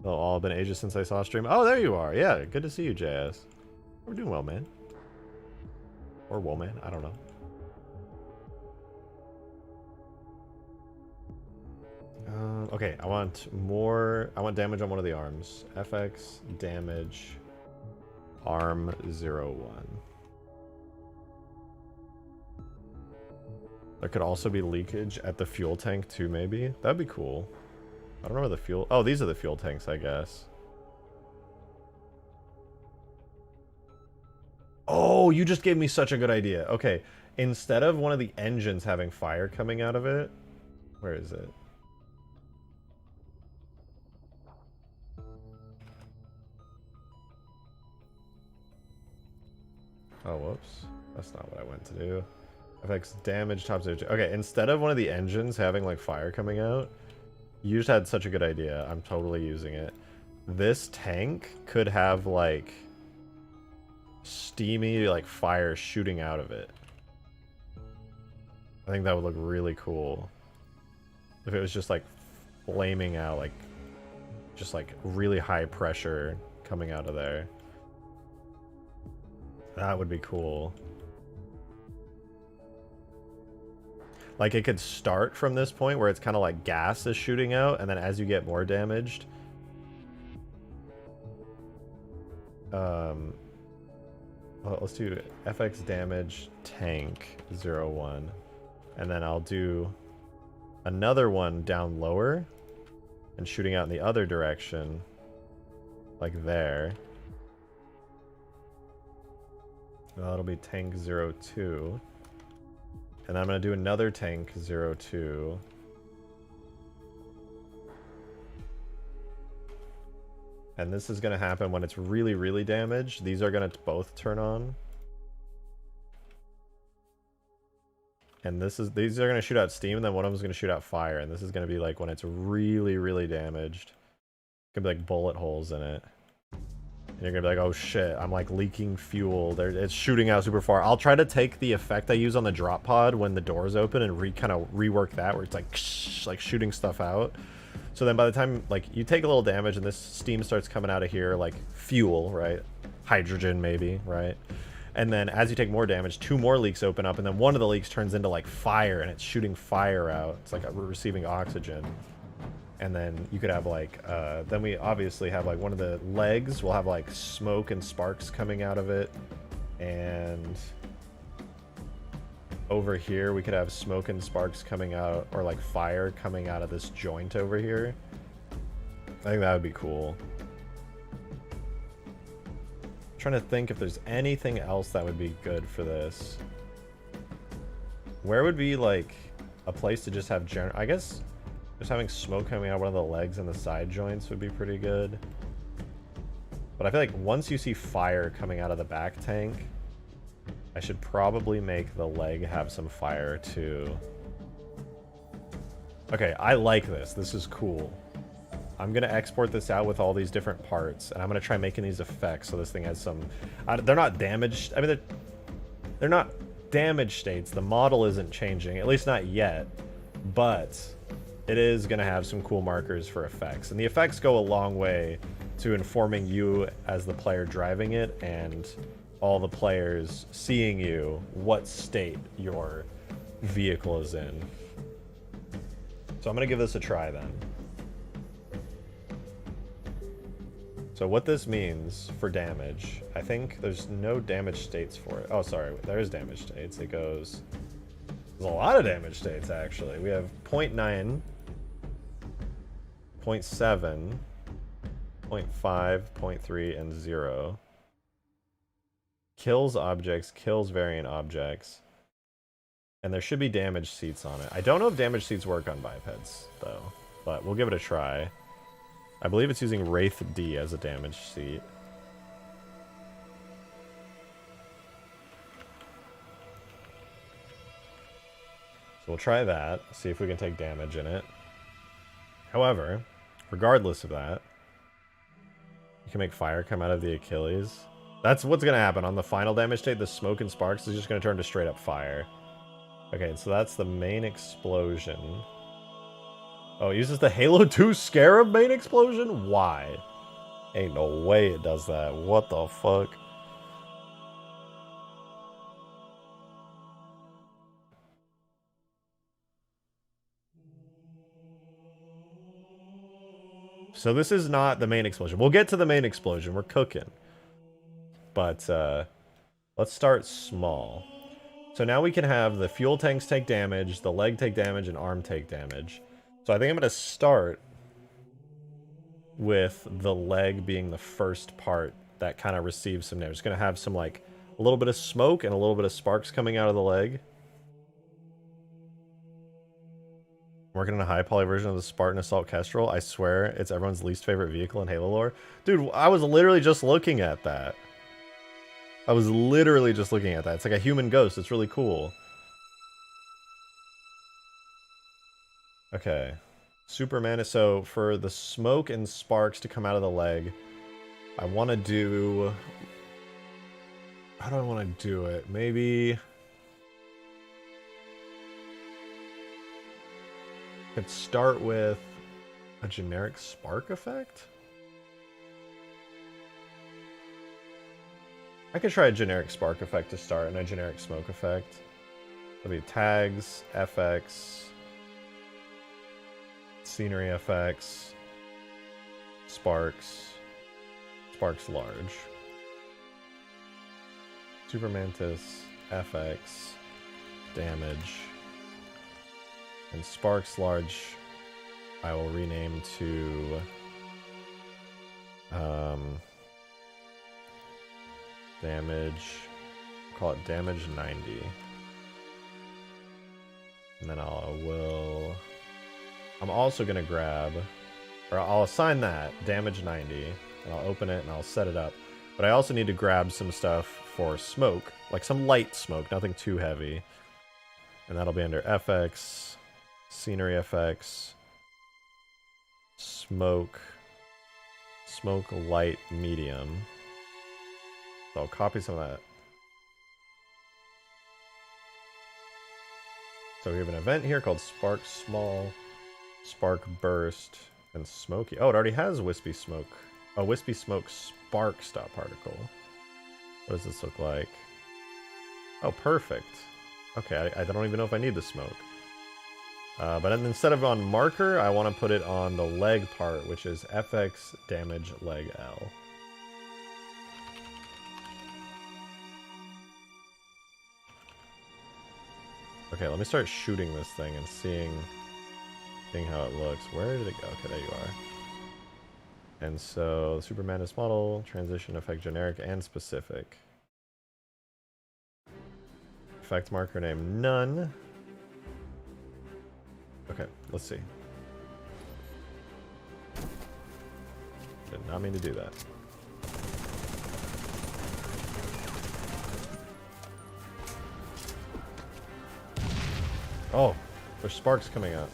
They'll all been ages since I saw a stream. Oh, there you are. Yeah, good to see you, JS. We're doing well, man. Or woman, I don't know. Okay, I want damage on one of the arms. FX, damage, arm 0-1. There could also be leakage at the fuel tank too, maybe? That'd be cool. I don't know where the fuel... Oh, these are the fuel tanks, I guess. Oh, you just gave me such a good idea. Okay, instead of one of the engines having fire coming out of it... Where is it? Oh, whoops. That's not what I went to do. Affects damage, top 0. Okay, instead of one of the engines having, like, fire coming out, you just had such a good idea. I'm totally using it. This tank could have, like, steamy, like, fire shooting out of it. I think that would look really cool. If it was just, like, flaming out, like, just, like, really high pressure coming out of there. That would be cool. Like, it could start from this point where it's kind of like gas is shooting out, and then as you get more damaged... well, let's do FX damage, tank, 0-1. And then I'll do another one down lower, and shooting out in the other direction, like there. That'll be tank 0-2. And I'm going to do another tank 0-2. And this is going to happen when it's really, really damaged. These are going to both turn on. And these are going to shoot out steam, and then one of them is going to shoot out fire. And this is going to be like when it's really, really damaged. It's going to be like bullet holes in it. And you're going to be like, oh shit, I'm like leaking fuel. It's shooting out super far. I'll try to take the effect I use on the drop pod when the doors open and kind of rework that, where it's like shooting stuff out. So then by the time like you take a little damage and this steam starts coming out of here, like fuel, right? Hydrogen maybe, right? And then as you take more damage, 2 more leaks open up, and then one of the leaks turns into like fire, and it's shooting fire out. It's like we're receiving oxygen. And then you could have like, then we obviously have like one of the legs will have like smoke and sparks coming out of it. And over here we could have smoke and sparks coming out, or like fire coming out of this joint over here. I think that would be cool. I'm trying to think if there's anything else that would be good for this. Where would be like a place to just have I guess just having smoke coming out of one of the legs and the side joints would be pretty good. But I feel like once you see fire coming out of the back tank, I should probably make the leg have some fire too. Okay, I like this. This is cool. I'm going to export this out with all these different parts, and I'm going to try making these effects so this thing has some... they're not damaged. I mean, they're not damaged states. The model isn't changing, at least not yet. But it is going to have some cool markers for effects. And the effects go a long way to informing you as the player driving it and all the players seeing you what state your vehicle is in. So I'm gonna give this a try then. So what this means for damage, I think there's no damage states for it. Oh, sorry, there is damage states. It goes, there's a lot of damage states actually. We have 0.9, 0.7, 0.5, 0.3, and 0. Kills objects, kills variant objects. And there should be damage seats on it. I don't know if damage seats work on bipeds, though. But we'll give it a try. I believe it's using Wraith D as a damage seat. So we'll try that, see if we can take damage in it. However, regardless of that, you can make fire come out of the Achilles. That's what's going to happen. On the final damage state, the smoke and sparks is just going to turn to straight up fire. Okay, so that's the main explosion. Oh, it uses the Halo 2 Scarab main explosion? Why? Ain't no way it does that. What the fuck? So this is not the main explosion. We'll get to the main explosion. We're cooking. But let's start small. So now we can have the fuel tanks take damage, the leg take damage, and arm take damage. So I think I'm going to start with the leg being the first part that kind of receives some damage. It's going to have some, like, a little bit of smoke and a little bit of sparks coming out of the leg. Working on a high poly version of the Spartan Assault Kestrel. I swear, it's everyone's least favorite vehicle in Halo lore. Dude, I was literally just looking at that. I was literally just looking at that. It's like a human ghost. It's really cool. Okay. Superman is... So, for the smoke and sparks to come out of the leg, I want to do... How do I want to do it? Maybe... Could start with a generic spark effect? I could try a generic spark effect to start and a generic smoke effect. That'll be tags, FX, scenery effects, sparks, sparks large. Super Mantis, FX, damage, and sparks large I will rename to damage, call it damage 90. And then I'm also gonna grab, or I'll assign that damage 90, and I'll open it and I'll set it up. But I also need to grab some stuff for smoke, like some light smoke, nothing too heavy. And that'll be under FX, scenery effects, smoke, light, medium. So I'll copy some of that. So we have an event here called Spark Small, Spark Burst, and Smoky. Oh, it already has Wispy Smoke. A Wispy Smoke Spark Stop Particle. What does this look like? Oh, perfect. Okay, I don't even know if I need the smoke. But then instead of on marker, I want to put it on the leg part, which is FX damage leg L. Okay, let me start shooting this thing and seeing how it looks. Where did it go? Okay, there you are. And so, Super Mantis model, transition effect generic and specific. Effect marker name none. Okay, let's see. Did not mean to do that. Oh, there's sparks coming out.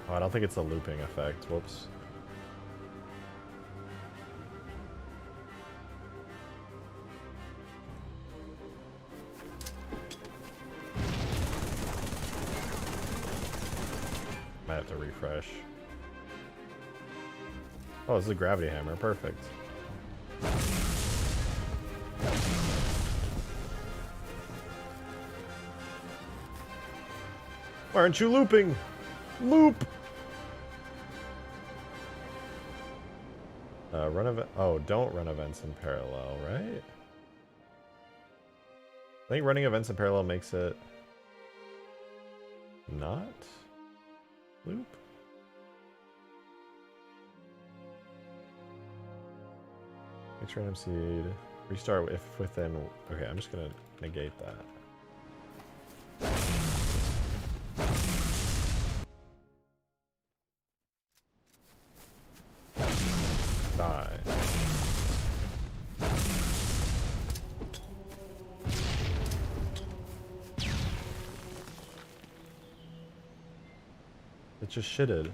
Oh, I don't think it's a looping effect. Whoops. Might have to refresh. Oh, this is a gravity hammer. Perfect. Why aren't you looping? Loop! Run event. Oh, don't run events in parallel, right? I think running events in parallel makes it not loop. Mix random seed. Restart if within. Okay, I'm just gonna negate that. Die. It just shitted.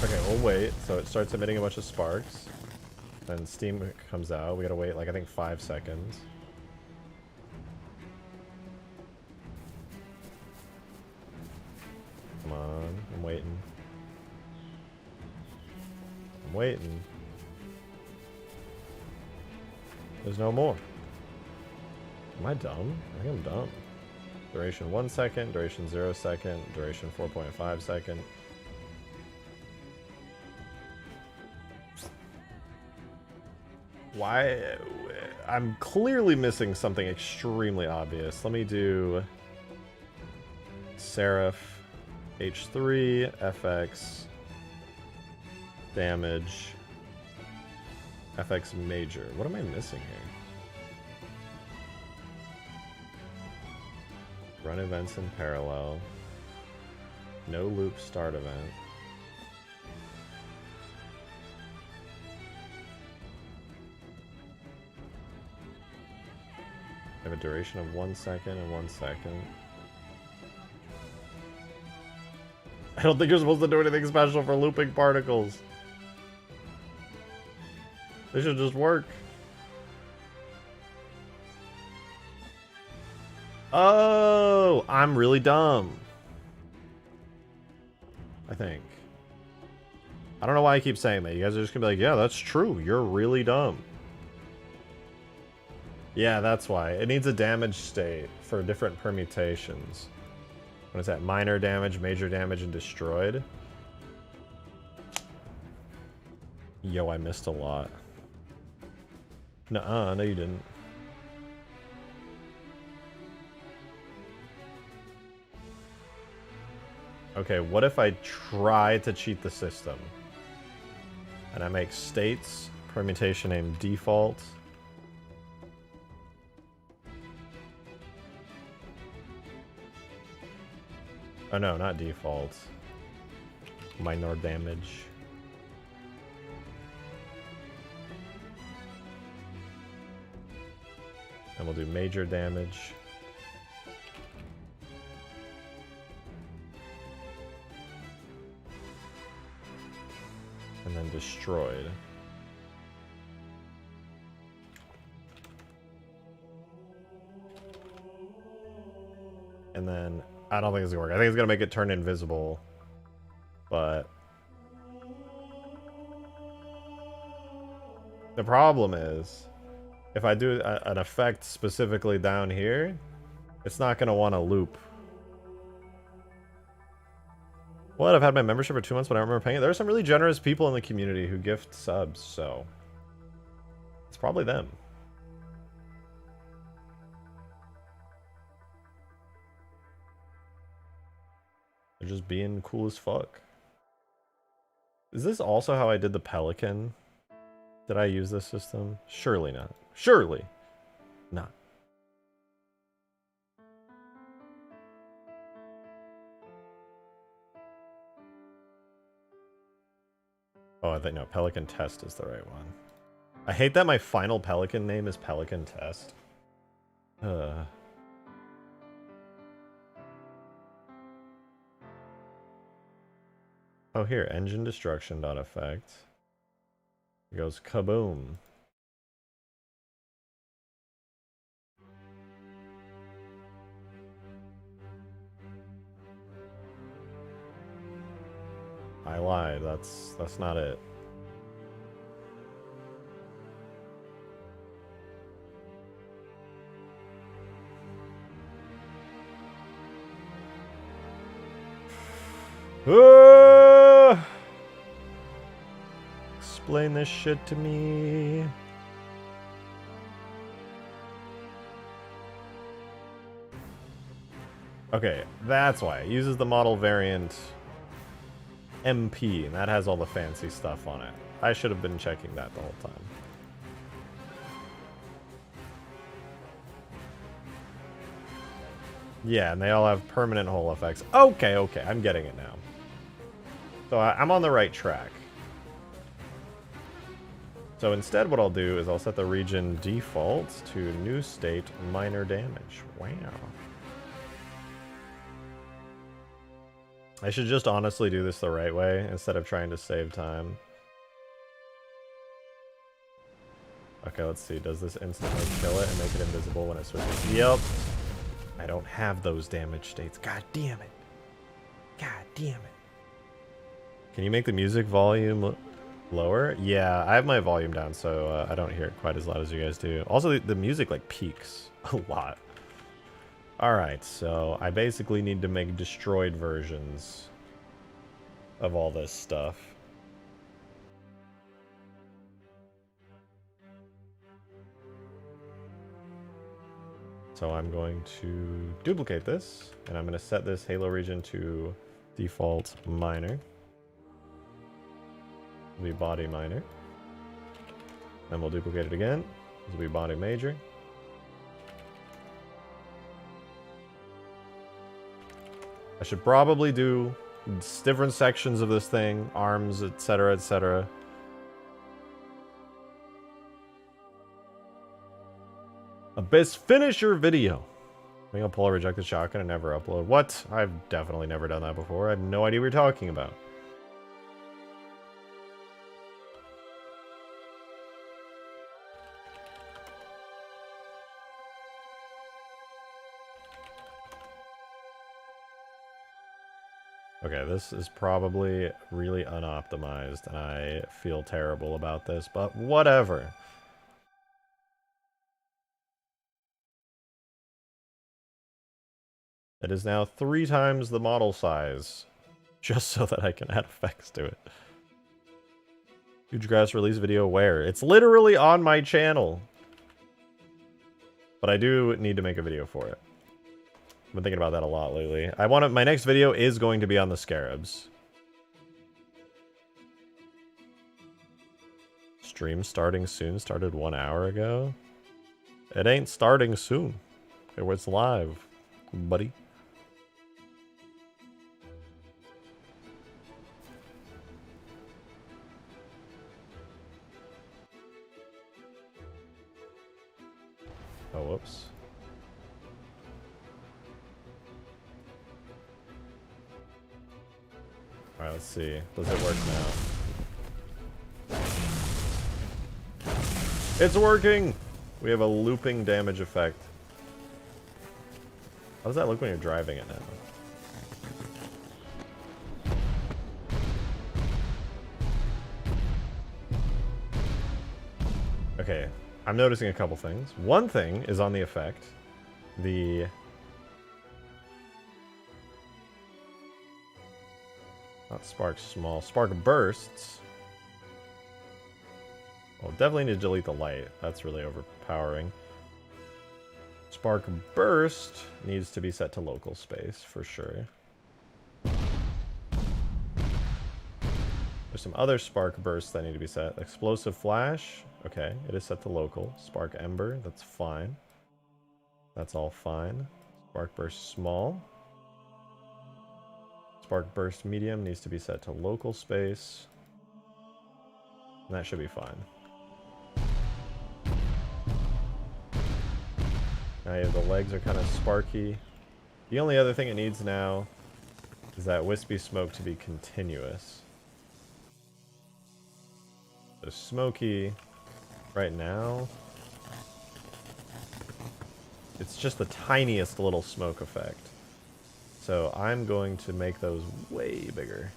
Okay, we'll wait. So it starts emitting a bunch of sparks. Then steam comes out. We gotta wait, like, I think 5 seconds. Come on. I'm waiting. I'm waiting. There's no more. Am I dumb? I think I'm dumb. Duration 1 second. Duration 0 second. Duration 4.5 second. Why? I'm clearly missing something extremely obvious. Let me do Seraph H3 FX damage FX major. What am I missing here? Run events in parallel. No loop start event. I have a duration of 1 second and 1 second. I don't think you're supposed to do anything special for looping particles. They should just work. Oh, I'm really dumb. I think. I don't know why I keep saying that. You guys are just gonna be like, yeah, that's true. You're really dumb. Yeah, that's why. It needs a damage state for different permutations. What is that? Minor damage, major damage, and destroyed? Yo, I missed a lot. Nuh-uh, no you didn't. Okay, what if I try to cheat the system? And I make states, permutation named default. Oh no, not default. Minor damage. And we'll do major damage. And then destroyed. And then I don't think it's gonna work. I think it's gonna make it turn invisible. But the problem is, if I do an effect specifically down here, it's not gonna want to loop. What? I've had my membership for 2 months, but I don't remember paying it. There are some really generous people in the community who gift subs, so it's probably them. They're just being cool as fuck. Is this also how I did the Pelican? Did I use this system? Surely not. Surely not. Oh, I think no, Pelican Test is the right one. I hate that my final Pelican name is Pelican Test. Oh, here, engine destruction dot effect. It goes kaboom. I lied. That's not it. Explain this shit to me. Okay, that's why. It uses the model variant MP, and that has all the fancy stuff on it. I should have been checking that the whole time. Yeah, and they all have permanent hull effects. Okay, okay, I'm getting it now. So I'm on the right track. So instead what I'll do is I'll set the region default to new state minor damage. Wow. I should just honestly do this the right way instead of trying to save time. Okay, let's see. Does this instantly kill it and make it invisible when it switches? Yep. I don't have those damage states. God damn it. God damn it. Can you make the music volume lower? Yeah, I have my volume down, so I don't hear it quite as loud as you guys do. Also, the music, like, peaks a lot. Alright, so I basically need to make destroyed versions of all this stuff. So I'm going to duplicate this, and I'm going to set this Halo region to default minor. It'll be body minor. Then we'll duplicate it again. This will be body major. I should probably do different sections of this thing, arms, etc., etc. Abyss, finish your video. I think I'll pull a rejected shotgun and never upload. What? I've definitely never done that before. I had no idea what you're talking about. Okay, this is probably really unoptimized, and I feel terrible about this, but whatever. It is now 3 times the model size, just so that I can add effects to it. Hugegrass release video where? It's literally on my channel. But I do need to make a video for it. I've been thinking about that a lot lately. My next video is going to be on the Scarabs. Stream starting soon. Started 1 hour ago. It ain't starting soon. It was live, buddy. Oh, whoops. Alright, let's see. Does it work now? It's working! We have a looping damage effect. How does that look when you're driving it now? Okay, I'm noticing a couple things. One thing is on the effect. The... Not spark small. Spark bursts. Well, definitely need to delete the light. That's really overpowering. Spark burst needs to be set to local space for sure. There's some other spark bursts that need to be set. Explosive flash. Okay, it is set to local. Spark ember. That's fine. That's all fine. Spark burst small. Spark burst medium needs to be set to local space. And that should be fine. Now yeah, the legs are kind of sparky. The only other thing it needs now is that wispy smoke to be continuous. So smoky right now. It's just the tiniest little smoke effect. So I'm going to make those way bigger.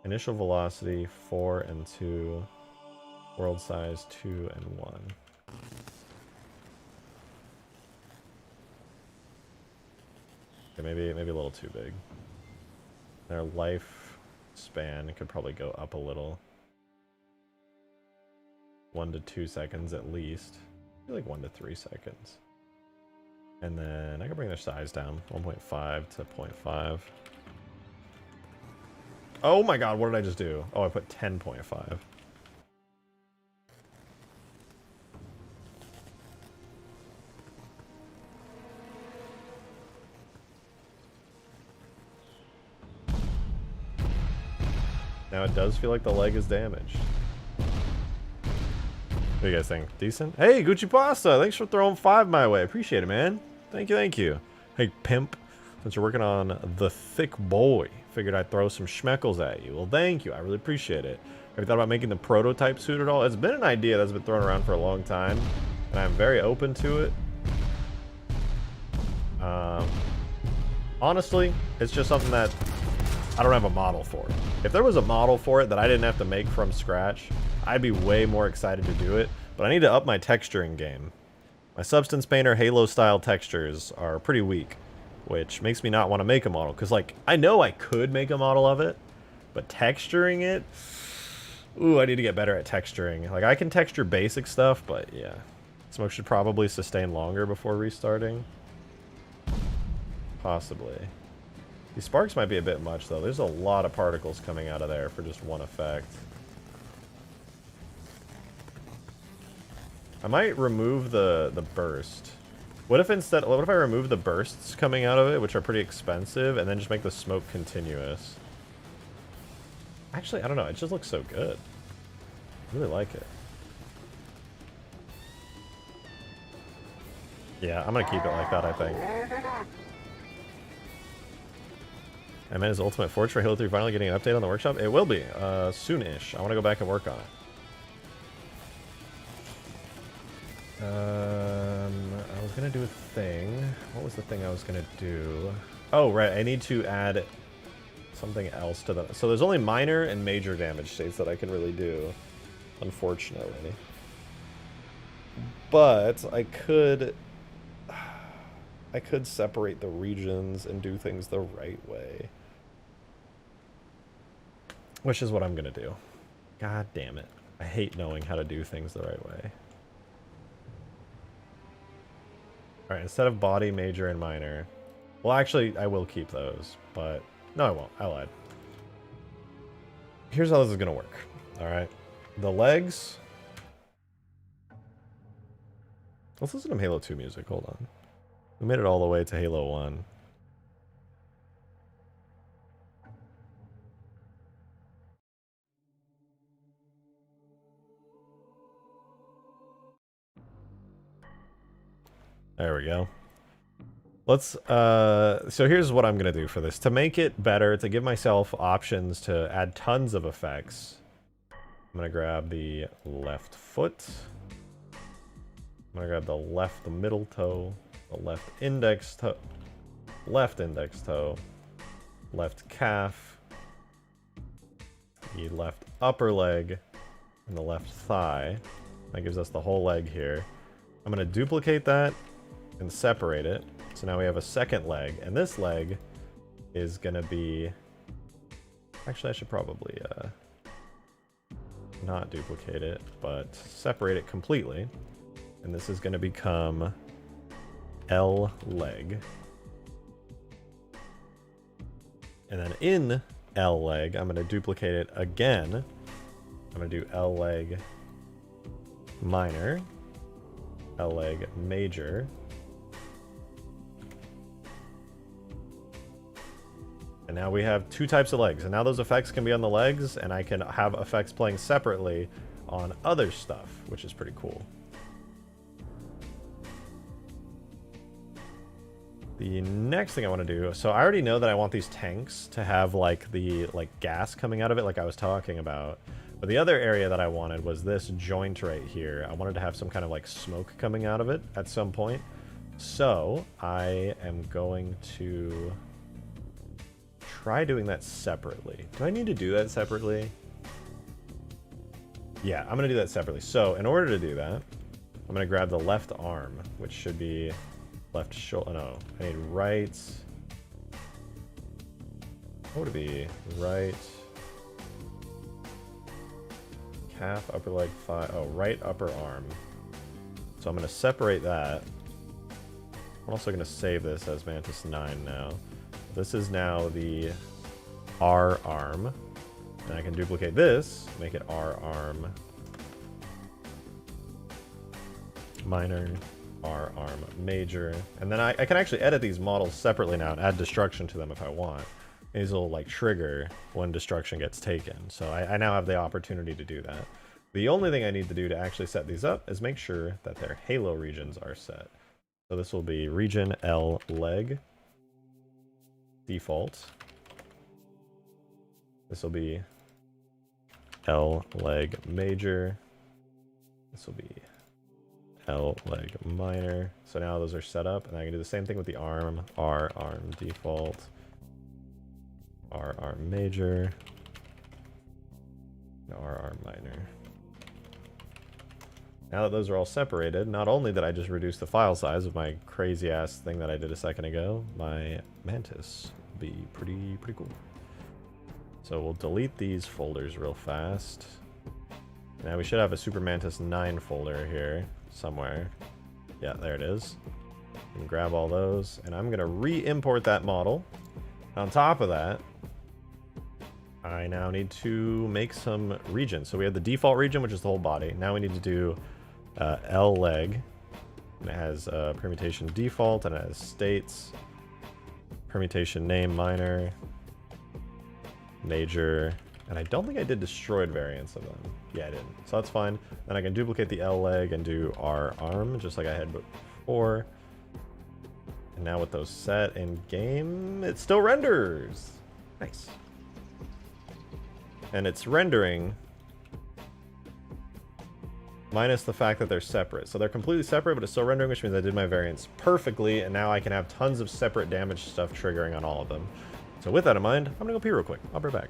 Initial velocity 4 and 2. World size 2 and 1. Okay, maybe a little too big. Their life span could probably go up a little. 1 to 2 seconds at least. I feel like 1 to 3 seconds. And then I can bring their size down. 1.5 to 0.5. Oh my god, what did I just do? Oh, I put 10.5. Now it does feel like the leg is damaged. What do you guys think? Decent? Hey, Gucci Pasta! Thanks for throwing 5 my way. Appreciate it, man. Thank you, thank you. Hey, pimp. Since you're working on the thick boy, figured I'd throw some schmeckles at you. Well, thank you. I really appreciate it. Have you thought about making the prototype suit at all? It's been an idea that's been thrown around for a long time, and I'm very open to it. Honestly, it's just something that I don't have a model for. If there was a model for it that I didn't have to make from scratch, I'd be way more excited to do it, but I need to up my texturing game. My Substance Painter Halo-style textures are pretty weak, which makes me not want to make a model, because, like, I know I could make a model of it, but texturing it... Ooh, I need to get better at texturing. Like, I can texture basic stuff, but yeah. Smoke should probably sustain longer before restarting. Possibly. These sparks might be a bit much, though. There's a lot of particles coming out of there for just one effect. I might remove the burst. What if if I remove the bursts coming out of it, which are pretty expensive, and then just make the smoke continuous? Actually, I don't know. It just looks so good. I really like it. Yeah, I'm gonna keep it like that, I think. I meant his Ultimate Forge for Halo 3 finally getting an update on the workshop. It will be, soon-ish. I want to go back and work on it. I was gonna do a thing. What was the thing I was gonna do? Oh, right. I need to add something else to the... So there's only minor and major damage states that I can really do, unfortunately. But I could separate the regions and do things the right way. Which is what I'm gonna do. God damn it. I hate knowing how to do things the right way. Alright, instead of body, major, and minor... Well, actually, I will keep those, but... No, I won't. I lied. Here's how this is gonna work. Alright. The legs... Let's listen to Halo 2 music. Hold on. We made it all the way to Halo 1. There we go. Let's, so here's what I'm gonna do for this. To make it better, to give myself options to add tons of effects, I'm gonna grab the left foot. I'm gonna grab the middle toe, the left index toe, left calf, the left upper leg, and the left thigh. That gives us the whole leg here. I'm gonna duplicate that and separate it. So now we have a second leg, and this leg is gonna be... Actually, I should probably not duplicate it, but separate it completely. And this is gonna become L leg. And then in L leg, I'm gonna duplicate it again. I'm gonna do L leg minor, L leg major, and now we have 2 types of legs, and now those effects can be on the legs, and I can have effects playing separately on other stuff, which is pretty cool. The next thing I want to do, so I already know that I want these tanks to have like the gas coming out of it like I was talking about. But the other area that I wanted was this joint right here. I wanted to have some kind of like smoke coming out of it at some point. So I am going to try doing that separately. Do I need to do that separately? Yeah, I'm going to do that separately. So in order to do that, I'm going to grab the left arm, which should be left shoulder. No, I need right. What would it be? Right calf, upper leg, thigh. Oh, right upper arm. So I'm going to separate that. I'm also going to save this as Mantis 9 now. This is now the R arm. And I can duplicate this, make it R arm. Minor, R arm, major. And then I can actually edit these models separately now and add destruction to them if I want. These will like trigger when destruction gets taken. So I now have the opportunity to do that. The only thing I need to do to actually set these up is make sure that their halo regions are set. So this will be region L leg default. This will be L leg major. This will be L leg minor. So now those are set up, and I can do the same thing with the arm. R arm default. R arm major. R arm minor. Now that those are all separated, not only did I just reduce the file size of my crazy ass thing that I did a second ago, my Mantis will be pretty cool. So we'll delete these folders real fast. Now we should have a Super Mantis 9 folder here somewhere. Yeah, there it is. And grab all those, and I'm gonna re-import that model. On top of that, I now need to make some regions. So we have the default region, which is the whole body. Now we need to do L leg. And it has permutation default, and it has states. Permutation name minor. Major. And I don't think I did destroyed variants of them. Yeah, I didn't. So that's fine. Then I can duplicate the L leg and do R arm, just like I had before. And now with those set in game, it still renders. Nice. And it's rendering minus the fact that they're separate. So they're completely separate, but it's still rendering, which means I did my variants perfectly, and now I can have tons of separate damage stuff triggering on all of them. So with that in mind, I'm gonna go pee real quick. I'll be right back.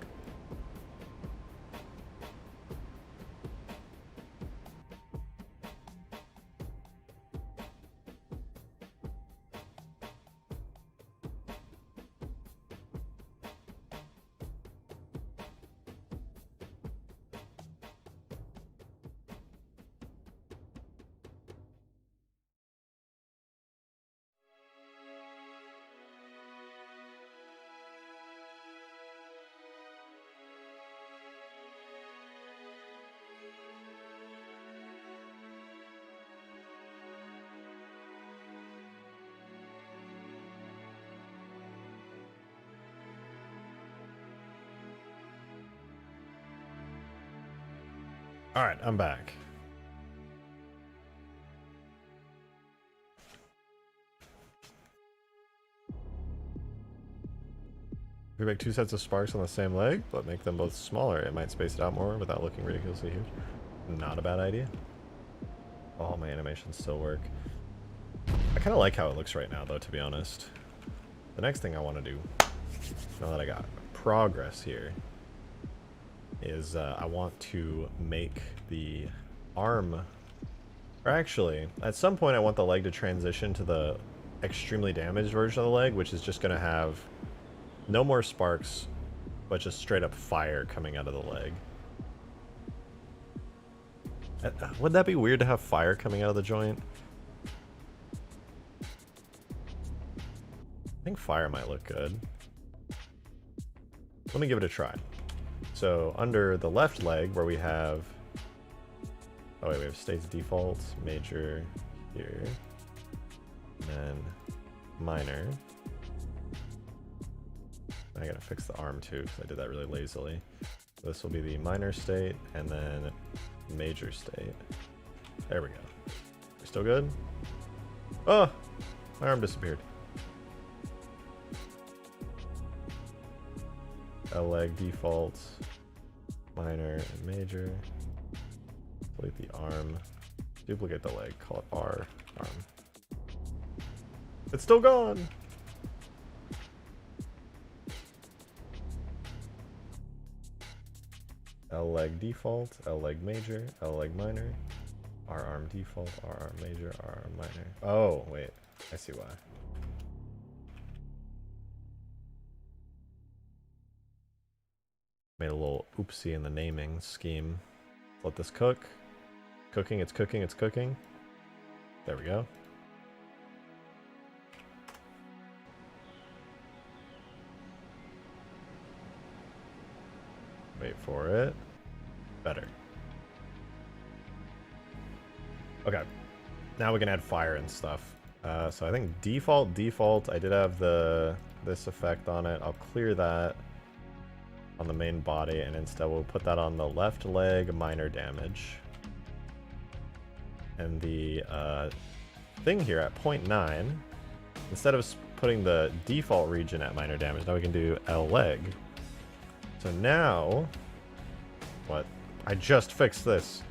Alright, I'm back. If we make two sets of sparks on the same leg, but make them both smaller, it might space it out more without looking ridiculously huge. Not a bad idea. All my animations still work. I kind of like how it looks right now, though, to be honest. The next thing I want to do, now that I got progress here, is I want to make the arm, or actually, at some point I want the leg to transition to the extremely damaged version of the leg, which is just going to have no more sparks, but just straight up fire coming out of the leg. Would that be weird to have fire coming out of the joint? I think fire might look good. Let me give it a try. So under the left leg where we have, oh wait, we have states default, major here, and then minor. I gotta fix the arm too because I did that really lazily. So this will be the minor state and then major state. There we go. We're still good? Oh, my arm disappeared. L leg default, minor and major. Delete the arm. Duplicate the leg. Call it R arm. It's still gone. L leg default, L leg major, L leg minor, R arm default, R arm major, R arm minor. Oh, wait. I see why. Made a little oopsie in the naming scheme. Let this cook. Cooking, it's cooking, it's cooking. There we go. Wait for it. Better. Okay. Now we can add fire and stuff. So I think default, I did have this effect on it. I'll clear that on the main body, and instead we'll put that on the left leg, minor damage. And the thing here at 0.9, instead of putting the default region at minor damage, now we can do L leg. So now, what? I just fixed this.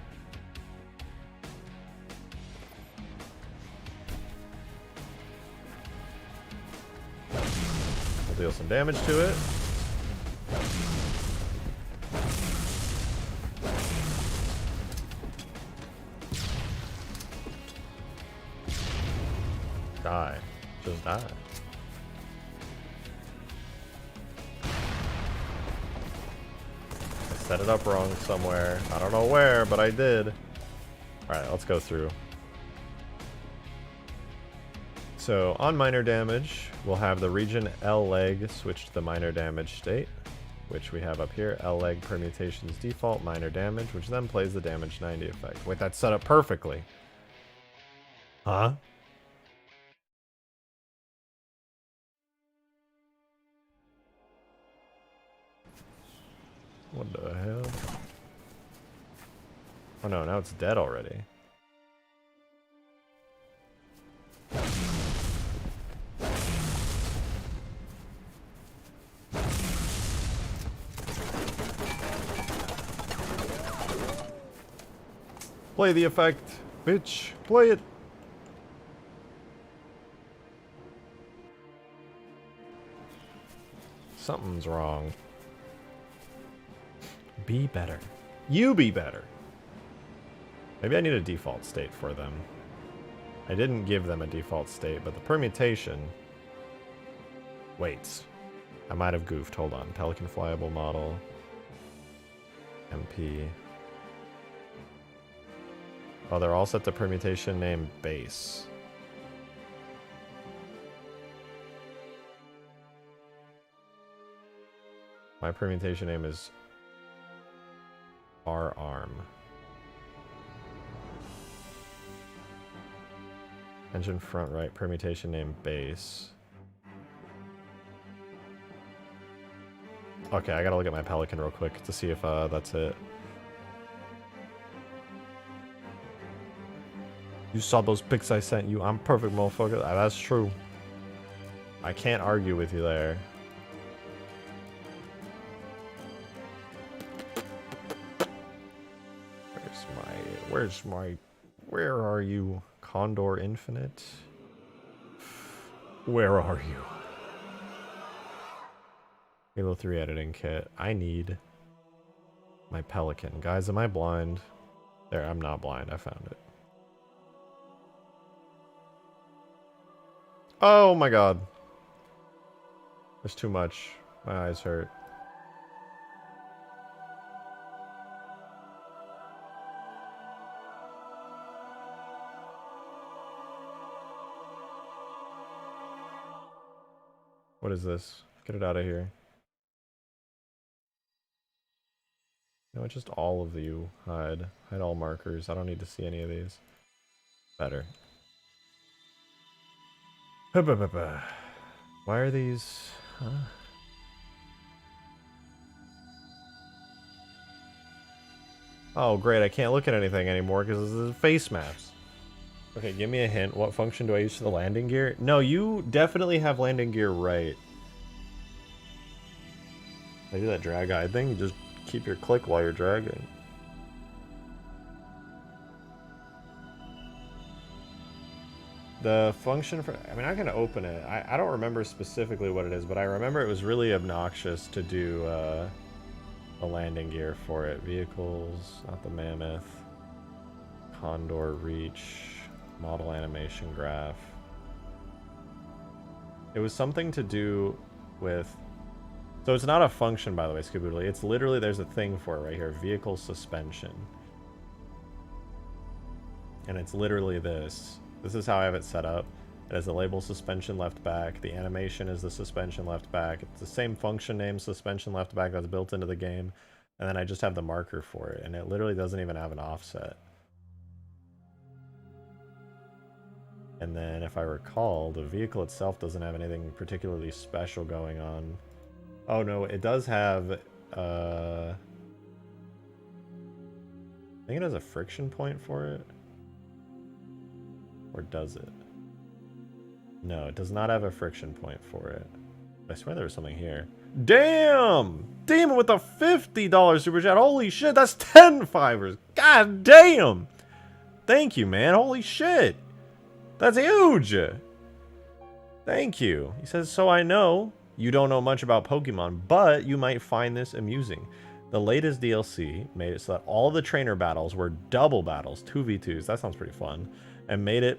We'll deal some damage to it. Die. Just die. I set it up wrong somewhere. I don't know where, but I did. Alright, let's go through. So, on minor damage, we'll have the region L leg switch to the minor damage state, which we have up here. L leg permutations default, minor damage, which then plays the damage 90 effect. Wait, that's set up perfectly. Huh? What the hell? Oh no, now it's dead already. Play the effect, bitch. Play it. Something's wrong. Be better. You be better. Maybe I need a default state for them. I didn't give them a default state, but the permutation... Wait. I might have goofed. Hold on. Pelican flyable model. MP. Oh, they're all set to permutation name base. My permutation name is R arm. Engine front right, permutation name base. Okay, I gotta look at my Pelican real quick to see if that's it. You saw those pics I sent you. I'm perfect, motherfucker. That's true. I can't argue with you there. Where are you? Condor Infinite? Where are you? Halo 3 editing kit. I need my Pelican. Guys, am I blind? There, I'm not blind. I found it. Oh my god. There's too much. My eyes hurt. What is this? Get it out of here. No, just all of you hide. Hide all markers. I don't need to see any of these. Better. Why are these... Huh? Oh, great. I can't look at anything anymore because this is face maps. Okay, give me a hint. What function do I use for the landing gear? No, you definitely have landing gear right. I do that drag guide thing, you just keep your click while you're dragging. The function for, I mean, I can open it. I don't remember specifically what it is, but I remember it was really obnoxious to do the landing gear for it. Vehicles, not the mammoth. Condor reach, model animation graph. It was something to do with, so it's not a function, by the way, Scooboodly. It's literally, there's a thing for it right here, vehicle suspension. And it's literally this. This is how I have it set up. It has the label suspension left back. The animation is the suspension left back. It's the same function name, suspension left back, that's built into the game. And then I just have the marker for it. And it literally doesn't even have an offset. And then if I recall, the vehicle itself doesn't have anything particularly special going on. Oh no, it does have, I think it has a friction point for it. Or does it? No, it does not have a friction point for it. I swear there was something here. Damn! Demon with a $50 super chat. Holy shit, that's 10 fivers. God damn! Thank you, man. Holy shit. That's huge! Thank you. He says, so I know you don't know much about Pokemon, but you might find this amusing. The latest DLC made it so that all the trainer battles were double battles, 2v2s. That sounds pretty fun. And made it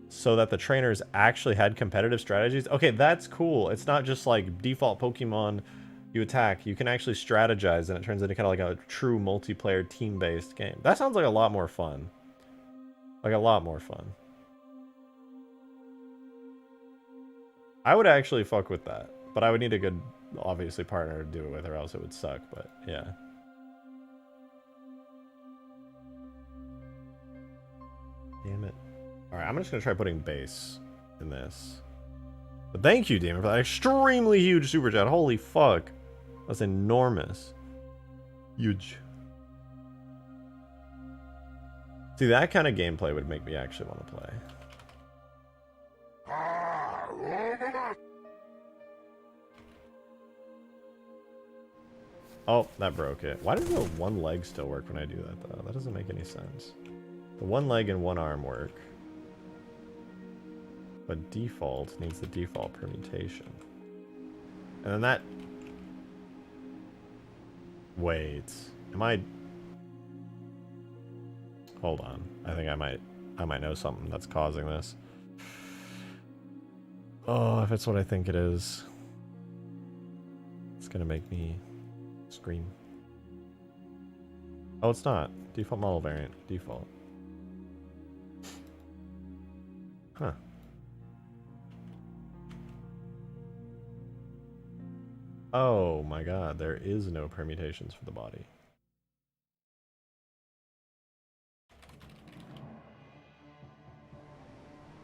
so that the trainers actually had competitive strategies. Okay, that's cool. It's not just like default Pokemon you attack. You can actually strategize, and it turns into kind of like a true multiplayer team-based game. That sounds like a lot more fun. Like a lot more fun. I would actually fuck with that, but I would need a good, obviously, partner to do it with, or else it would suck, but yeah. Damn it. Alright, I'm just gonna try putting base in this. But thank you, Demon, for that extremely huge super chat. Holy fuck. That's enormous. Huge. See, that kind of gameplay would make me actually want to play. Oh, that broke it. Why does the one leg still work when I do that, though? That doesn't make any sense. The one leg and one arm work. But default needs the default permutation. And then that... Wait. Am I... Hold on. I think I might know something that's causing this. Oh, if it's what I think it is, it's gonna make me scream. Oh, it's not. Default model variant. Default. Huh. Oh my god, there is no permutations for the body.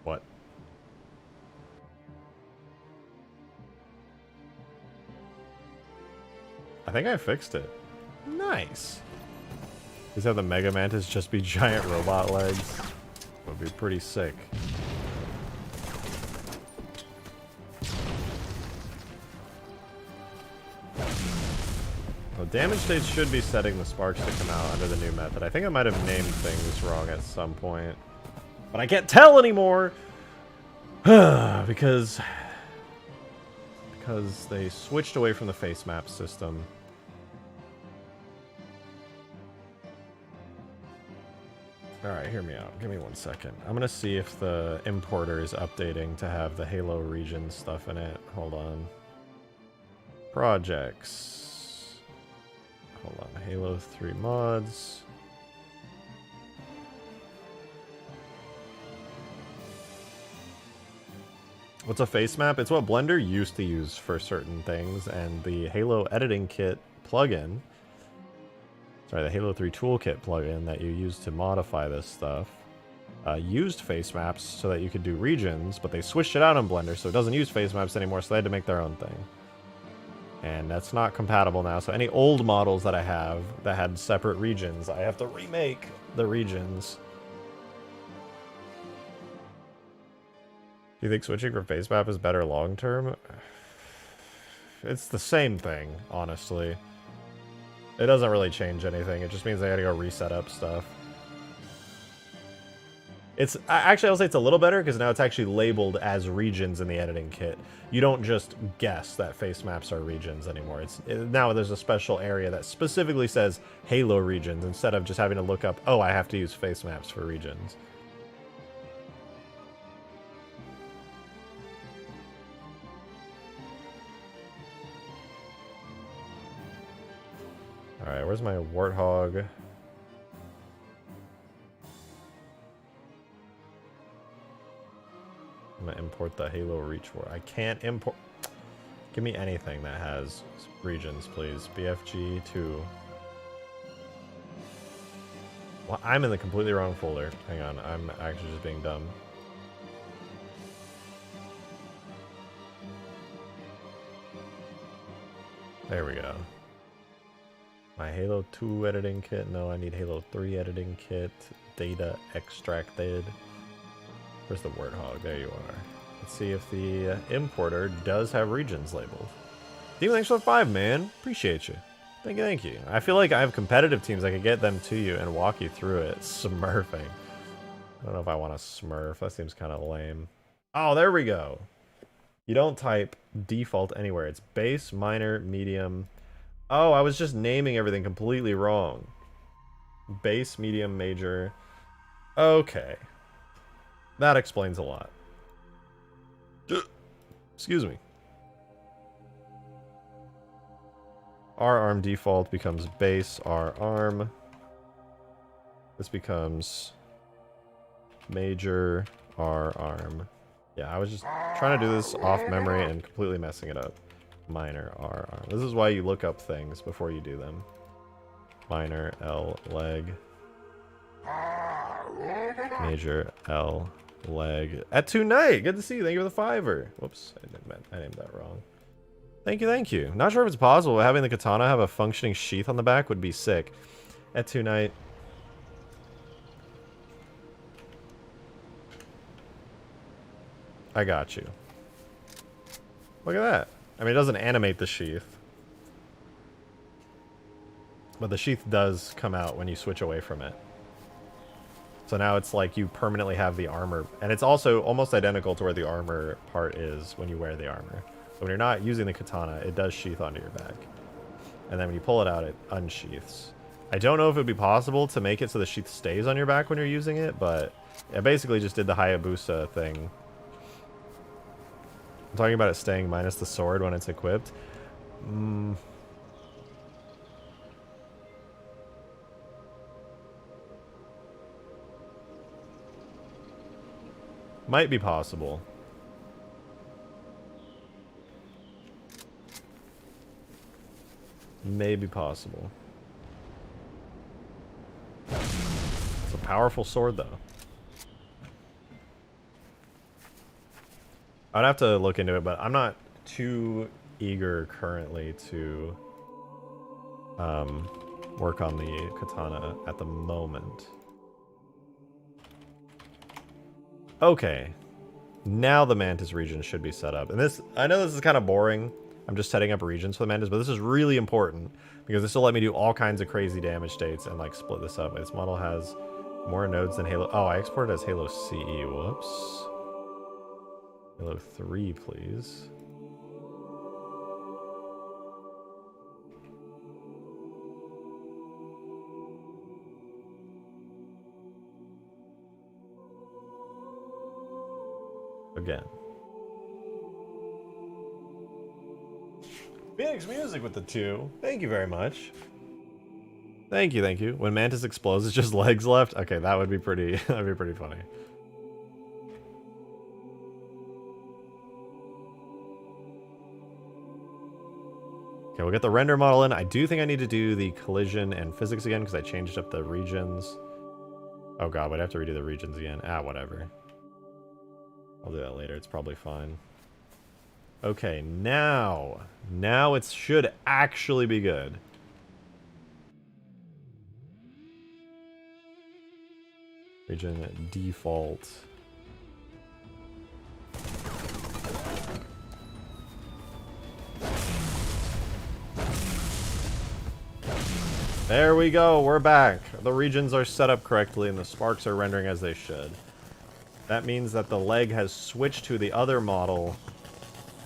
What? I think I fixed it. Nice. Just have the Mega Mantis just be giant robot legs. Would be pretty sick. Well, damage states should be setting the sparks to come out under the new method. I think I might have named things wrong at some point. But I can't tell anymore! because they switched away from the face map system. Alright, hear me out. Give me 1 second. I'm gonna see if the importer is updating to have the Halo region stuff in it. Hold on. Projects. Hold on. Halo 3 mods. What's a face map? It's what Blender used to use for certain things, and the Halo editing kit plugin, sorry, the Halo 3 toolkit plugin that you use to modify this stuff, used face maps so that you could do regions, but they switched it out on Blender, so it doesn't use face maps anymore, so they had to make their own thing. And that's not compatible now, so any old models that I have that had separate regions, I have to remake the regions. Do you think switching from face map is better long term? It's the same thing, honestly. It doesn't really change anything. It just means I gotta go reset up stuff. It's actually, I'll say it's a little better because now it's actually labeled as regions in the editing kit. You don't just guess that face maps are regions anymore. Now there's a special area that specifically says Halo regions instead of just having to look up, oh, I have to use face maps for regions. All right, where's my warthog? I'm gonna import the Halo Reach for. I can't import. Give me anything that has regions, please. BFG 2. Well, I'm in the completely wrong folder. Hang on, I'm actually just being dumb. There we go. My Halo 2 editing kit. No, I need Halo 3 editing kit. Data extracted. Where's the warthog? There you are. Let's see if the importer does have regions labeled. Demon, thanks for the 5, man. Appreciate you. Thank you, thank you. I feel like I have competitive teams. I could get them to you and walk you through it. Smurfing. I don't know if I want to smurf. That seems kind of lame. Oh, there we go. You don't type default anywhere. It's base, minor, medium. Oh, I was just naming everything completely wrong. Base, medium, major. Okay. That explains a lot. Excuse me. R arm default becomes base R arm. This becomes major R arm. Yeah, I was just trying to do this off memory and completely messing it up. Minor R arm. This is why you look up things before you do them. Minor L leg. Major L leg. At 2 night. Good to see you. Thank you for the 5-er. Whoops, I named that wrong. Thank you, thank you. Not sure if it's possible, but having the katana have a functioning sheath on the back would be sick. At 2 night. I got you. Look at that. I mean, it doesn't animate the sheath. But the sheath does come out when you switch away from it. So now it's like you permanently have the armor. And it's also almost identical to where the armor part is when you wear the armor. So when you're not using the katana, it does sheath onto your back. And then when you pull it out, it unsheaths. I don't know if it would be possible to make it so the sheath stays on your back when you're using it, but I basically just did the Hayabusa thing. I'm talking about it staying minus the sword when it's equipped. Might be possible. Maybe possible. It's a powerful sword, though. I'd have to look into it, but I'm not too eager currently to work on the katana at the moment. Okay. Now the Mantis region should be set up. And this, I know this is kind of boring. I'm just setting up regions for the Mantis, but this is really important because this will let me do all kinds of crazy damage states and like split this up. This model has more nodes than Halo. Oh, I exported as Halo CE. Whoops. Halo 3, please. Again. Phoenix Music with the 2. Thank you very much. Thank you, thank you. When Mantis explodes, it's just legs left. Okay, that would be pretty. That'd be pretty funny. Okay, we'll get the render model in. I do think I need to do the collision and physics again because I changed up the regions. Oh god, we'd have to redo the regions again. Ah, whatever. I'll do that later. It's probably fine. Okay, now it should actually be good. Region default. There we go, we're back. The regions are set up correctly and the sparks are rendering as they should. That means that the leg has switched to the other model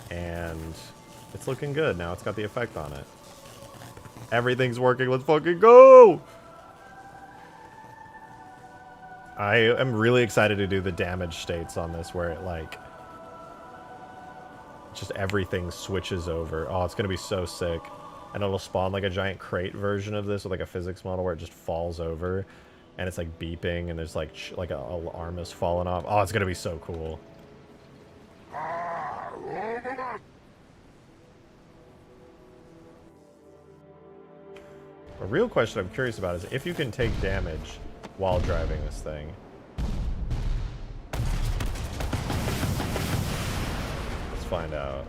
and it's looking good now. It's got the effect on it. Everything's working, let's fucking go! I am really excited to do the damage states on this where it like just everything switches over. Oh, it's gonna be so sick. And it'll spawn like a giant crate version of this with like a physics model where it just falls over and it's like beeping and there's like a arm is falling off. Oh, it's gonna be so cool. A real question I'm curious about is if you can take damage while driving this thing. Let's find out.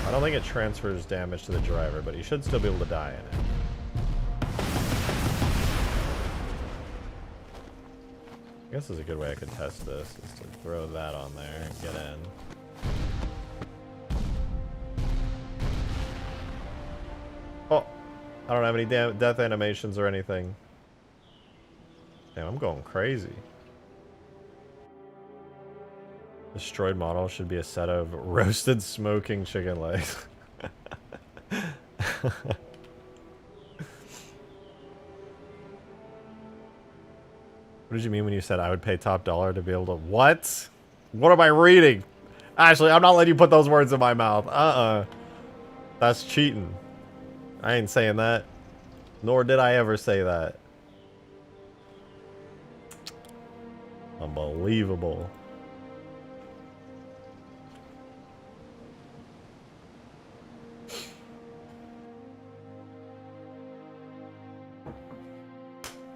I don't think it transfers damage to the driver, but you should still be able to die in it. I guess there's a good way I could test this, is to throw that on there and get in. Oh, I don't have any death animations or anything. Damn, I'm going crazy. Destroyed model should be a set of roasted smoking chicken legs. What did you mean when you said I would pay top dollar to be able to... What? What am I reading? Ashley, I'm not letting you put those words in my mouth. That's cheating. I ain't saying that. Nor did I ever say that. Unbelievable.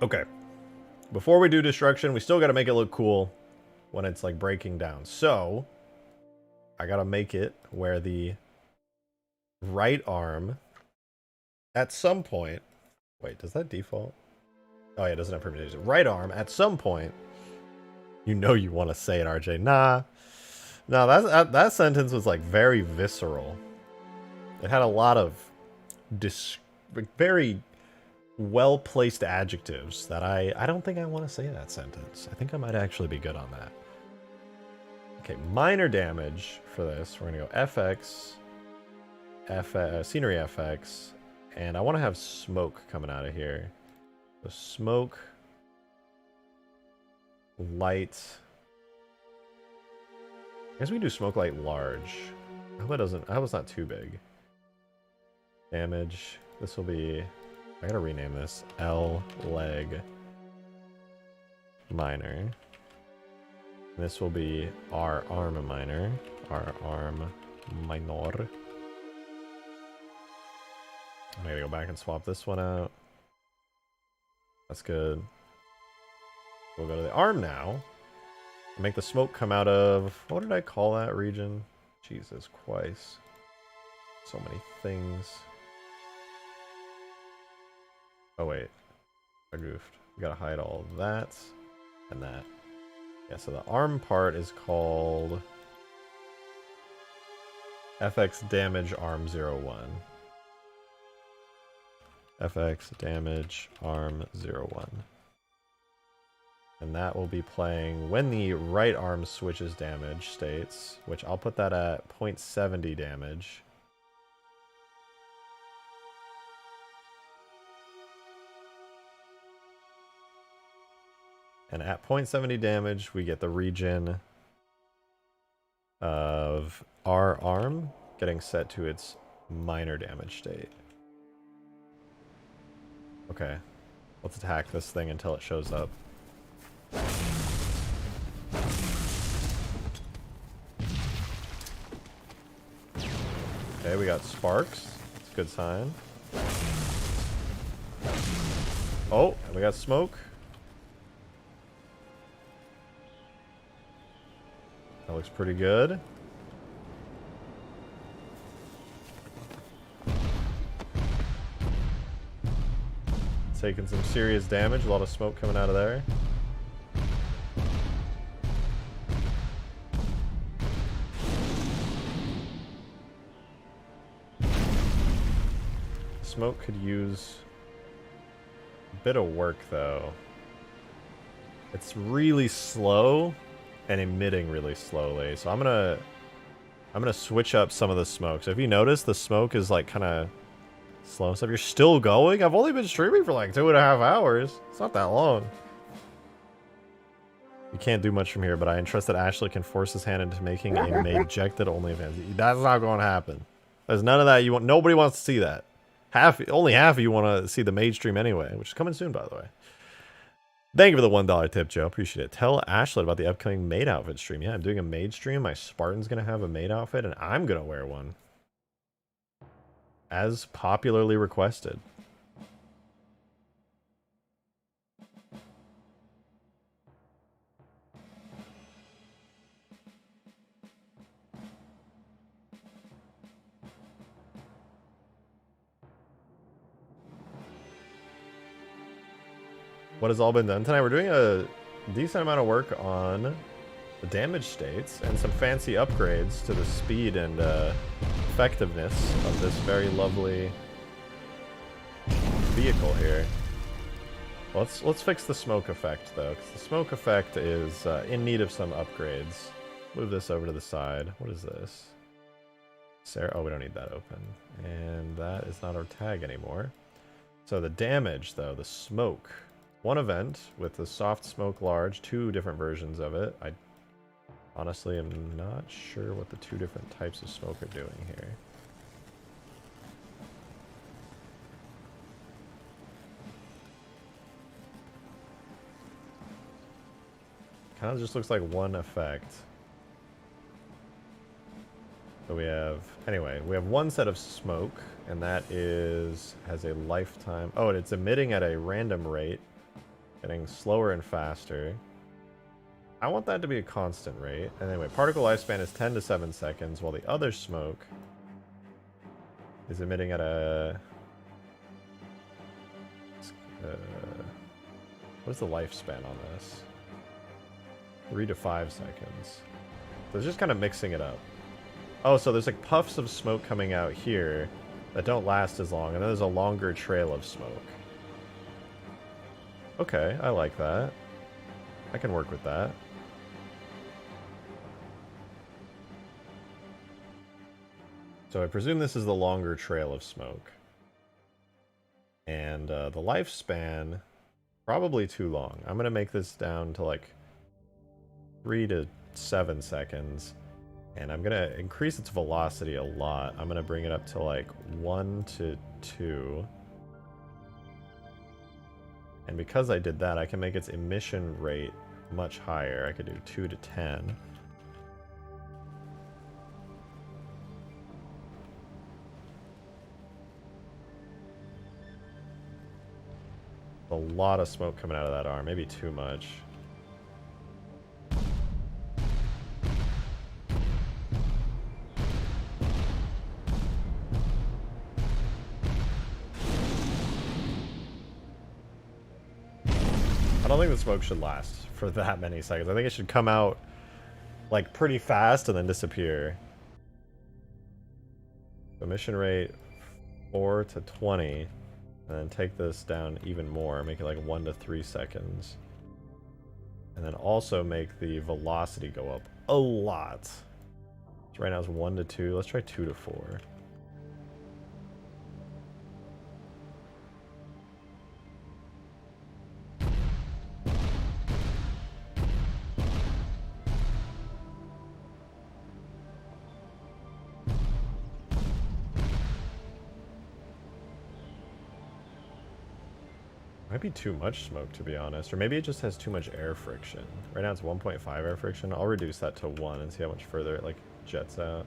Okay. Before we do destruction, we still got to make it look cool when it's like breaking down. So, I got to make it where the right arm at some point... Wait, does that default? Oh yeah, it doesn't have permutation. Right arm at some point... You know you want to say it, RJ. Nah. No, that sentence was like very visceral. It had a lot of very well-placed adjectives that I don't think I want to say that sentence. I think I might actually be good on that. Okay, minor damage for this. We're going to go FX, scenery FX, and I want to have smoke coming out of here. So smoke, light. I guess we do smoke light large. I hope it doesn't. I hope it's not too big. Damage. This will be... I gotta rename this. L leg minor. This will be R arm minor. R arm minor. I'm gonna go back and swap this one out. That's good. We'll go to the arm now. Make the smoke come out of... What did I call that region? Jesus Christ. So many things. Oh wait, I goofed. We gotta hide all of that and that. Yeah, so the arm part is called FX damage arm 01. FX damage arm 01. And that will be playing when the right arm switches damage states, which I'll put that at 0.70 damage. And at 0.70 damage, we get the region of our arm getting set to its minor damage state. Okay, let's attack this thing until it shows up. Okay, we got sparks. It's a good sign. Oh, and we got smoke. That looks pretty good. Taking some serious damage. A lot of smoke coming out of there. Smoke could use a bit of work, though. It's really slow and emitting really slowly, so I'm gonna switch up some of the smoke. So if you notice, the smoke is like kind of slow and stuff. You're still going? I've only been streaming for like 2.5 hours. It's not that long. You can't do much from here, but I entrust that Ashley can force his hand into making a majected OnlyFans. That's not going to happen. There's none of that you want. Nobody wants to see that. Only half of you want to see the maid stream anyway, which is coming soon, by the way. Thank you for the $1 tip, Joe. Appreciate it. Tell Ashley about the upcoming maid outfit stream. Yeah, I'm doing a maid stream. My Spartan's going to have a maid outfit, and I'm going to wear one. As popularly requested. What has all been done tonight? We're doing a decent amount of work on the damage states and some fancy upgrades to the speed and effectiveness of this very lovely vehicle here. Let's fix the smoke effect though, because the smoke effect is in need of some upgrades. Move this over to the side. What is this? Sarah, oh, we don't need that open, and that is not our tag anymore. So the damage though, the smoke. One event with the soft smoke large, 2 different versions of it. I honestly am not sure what the 2 different types of smoke are doing here. Kind of just looks like one effect. So we have, anyway, we have one set of smoke, and that has a lifetime. Oh, and it's emitting at a random rate. Getting slower and faster. I want that to be a constant rate. And anyway, particle lifespan is 10 to 7 seconds, while the other smoke is emitting at a... what is the lifespan on this? 3 to 5 seconds. So it's just kind of mixing it up. Oh, so there's like puffs of smoke coming out here that don't last as long, and then there's a longer trail of smoke. Okay, I like that. I can work with that. So I presume this is the longer trail of smoke. And the lifespan, probably too long. I'm going to make this down to like 3 to 7 seconds. And I'm going to increase its velocity a lot. I'm going to bring it up to like 1 to 2. And because I did that, I can make its emission rate much higher. I could do 2 to 10. A lot of smoke coming out of that arm, maybe too much. I don't think the smoke should last for that many seconds. I think it should come out like pretty fast and then disappear. Emission rate 4 to 20, and then take this down even more, make it like 1 to 3 seconds. And then also make the velocity go up a lot. So right now it's 1 to 2. Let's try 2 to 4. Might be too much smoke, to be honest. Or maybe it just has too much air friction. Right now it's 1.5 air friction. I'll reduce that to 1 and see how much further it like jets out.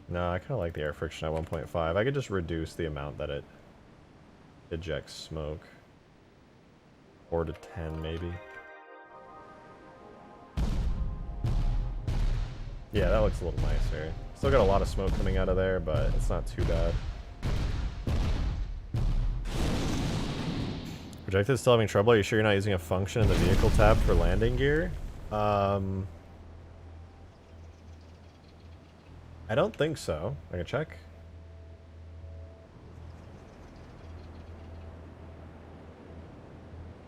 No, I kind of like the air friction at 1.5. I could just reduce the amount that it ejects smoke. 4 to 10 maybe. Yeah, that looks a little nicer. Still got a lot of smoke coming out of there, but it's not too bad. Projectile still having trouble? Are you sure you're not using a function in the vehicle tab for landing gear? I don't think so. I can check.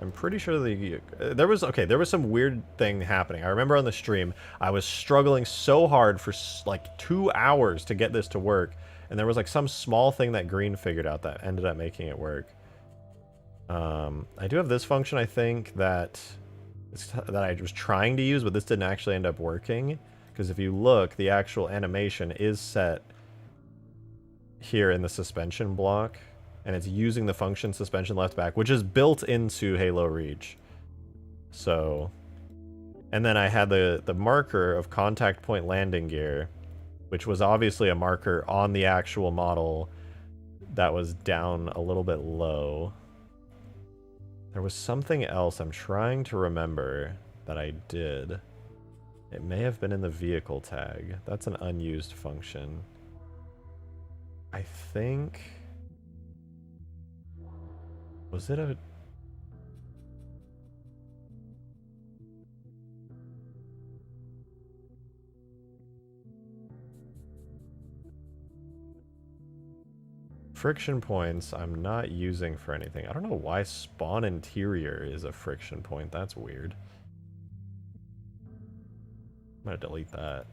I'm pretty sure there was some weird thing happening. I remember on the stream, I was struggling so hard for like 2 hours to get this to work, and there was like some small thing that Green figured out that ended up making it work. I do have this function, I think, that I was trying to use, but this didn't actually end up working. Because if you look, the actual animation is set here in the suspension block, and it's using the function suspension left back, which is built into Halo Reach. So, and then I had the marker of contact point landing gear, which was obviously a marker on the actual model that was down a little bit low. There was something else I'm trying to remember that I did. It may have been in the vehicle tag. That's an unused function. I think... Was it a... Friction points I'm not using for anything. I don't know why spawn interior is a friction point. That's weird. I'm gonna delete that.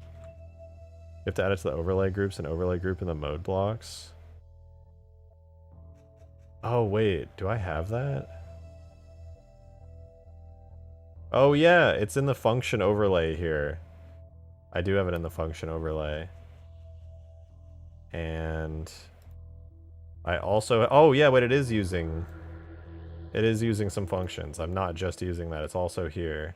You have to add it to the overlay groups and overlay group in the mode blocks. Oh wait, do I have that? Oh yeah, it's in the function overlay here. I do have it in the function overlay. And I also, oh yeah, wait, it is using some functions. I'm not just using that, it's also here.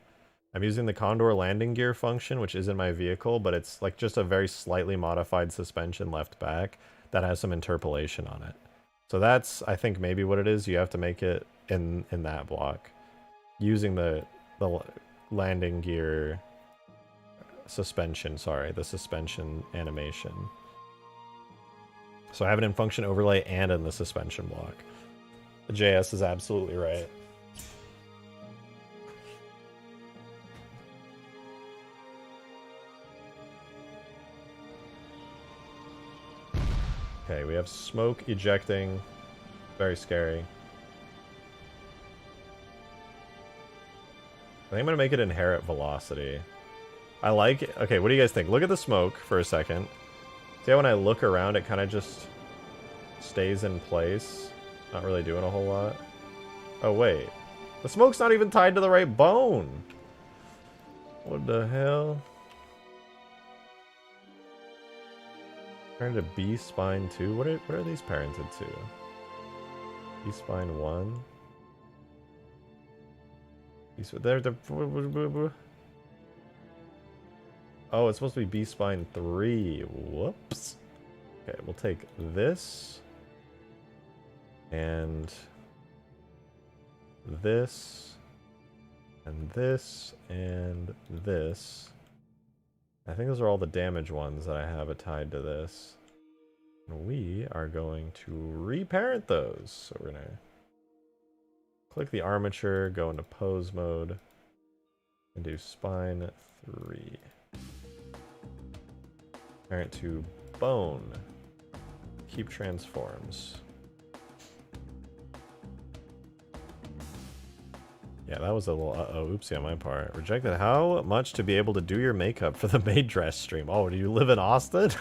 I'm using the Condor landing gear function, which is in my vehicle, but it's like just a very slightly modified suspension left back that has some interpolation on it. So that's, I think, maybe what it is. You have to make it in that block using the landing gear suspension, sorry, the suspension animation. So I have it in function overlay and in the suspension block. The JS is absolutely right. Okay, we have smoke ejecting. Very scary. I think I'm gonna make it inherit velocity. I like it. Okay, what do you guys think? Look at the smoke for a second. See how when I look around, it kind of just stays in place? Not really doing a whole lot. Oh, wait. The smoke's not even tied to the right bone. What the hell? Turned to B spine 2. What are these parented to? B spine 1. Oh, it's supposed to be B spine 3. Whoops. Okay, we'll take this and this and this and this. I think those are all the damage ones that I have tied to this. And we are going to reparent those. So we're gonna click the armature, go into pose mode, and do spine 3. Parent to bone. Keep transforms. Yeah, that was a little oopsie on my part. Rejected. How much to be able to do your makeup for the maid dress stream? Oh, do you live in Austin?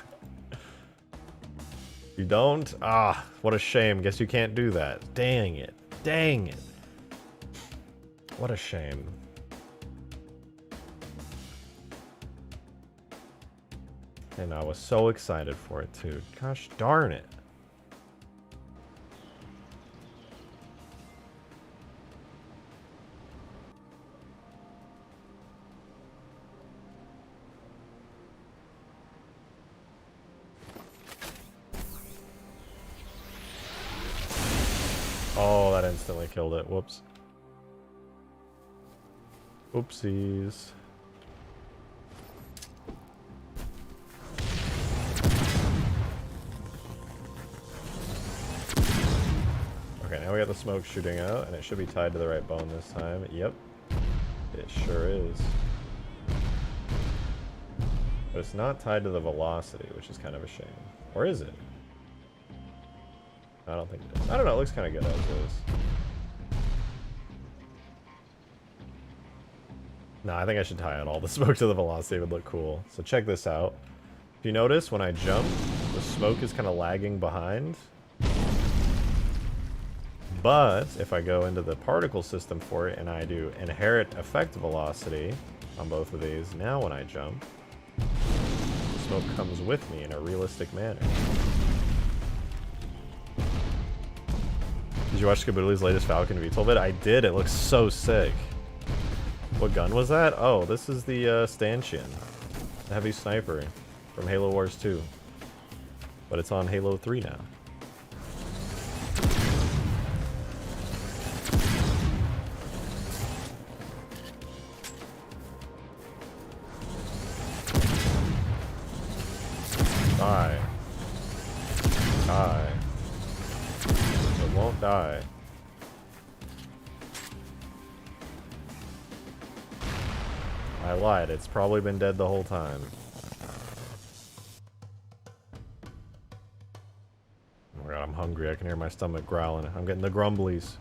You don't? Ah, what a shame. Guess you can't do that. Dang it. Dang it. What a shame. And I was so excited for it too. Gosh darn it. Oh, that instantly killed it. Whoops. Oopsies. Okay, now we got the smoke shooting out, and it should be tied to the right bone this time. Yep. It sure is. But it's not tied to the velocity, which is kind of a shame. Or is it? I don't think it is. I don't know, it looks kind of good as is. No, I think I should tie on all the smoke to the velocity. It would look cool. So check this out. If you notice, when I jump, the smoke is kind of lagging behind. But if I go into the particle system for it and I do inherit effect velocity on both of these, now when I jump, the smoke comes with me in a realistic manner. Did you watch Skaboodley's latest Falcon VTOL vid? I did. It looks so sick. What gun was that? Oh, this is the stanchion. The heavy sniper from Halo Wars 2. But it's on Halo 3 now. Die. Die. It won't die. I lied. It's probably been dead the whole time. Oh my god, I'm hungry. I can hear my stomach growling. I'm getting the grumblies.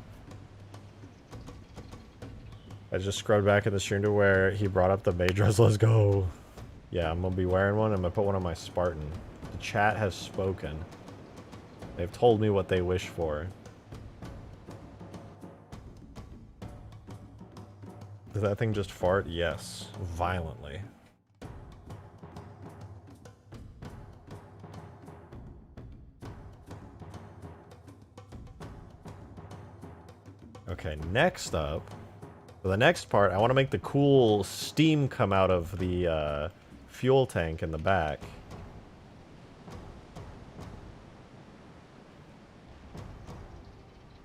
I just scrubbed back in the stream to where he brought up the Maydress. Let's go. Yeah, I'm gonna be wearing one. I'm gonna put one on my Spartan. The chat has spoken. They've told me what they wish for. Did that thing just fart? Yes. Violently. Okay, next up, for the next part, I want to make the cool steam come out of the fuel tank in the back.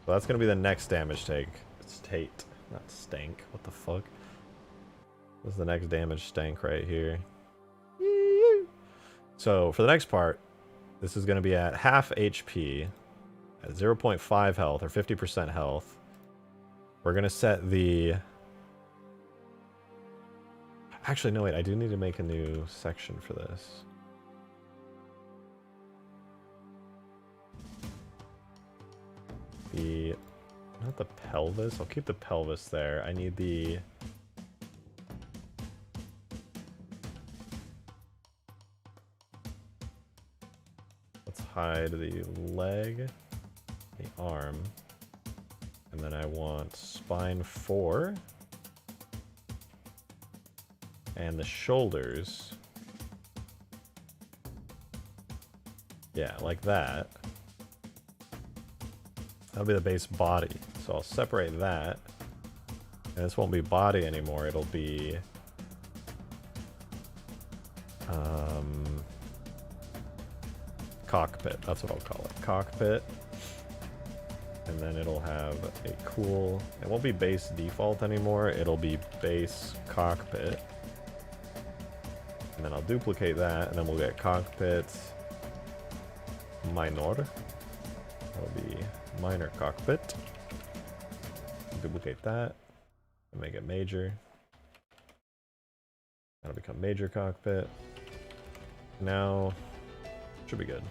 So that's going to be the next damage take. It's Tate, not stank. What the fuck? This is the next damage stank right here. So for the next part, this is going to be at half HP, at 0.5 health or 50% health. We're going to set the... Actually, no, wait. I do need to make a new section for this. The... Not the pelvis. I'll keep the pelvis there. I need the... Let's hide the leg, the arm, and then I want spine 4 and the shoulders. Yeah, like that. That'll be the base body. So I'll separate that. And this won't be body anymore. It'll be... cockpit. That's what I'll call it. Cockpit. And then it'll have a cool... It won't be base default anymore. It'll be base cockpit. And then I'll duplicate that. And then we'll get cockpit minor. That'll be minor cockpit. Duplicate that. And make it major. That'll become major cockpit. Now... Should be good.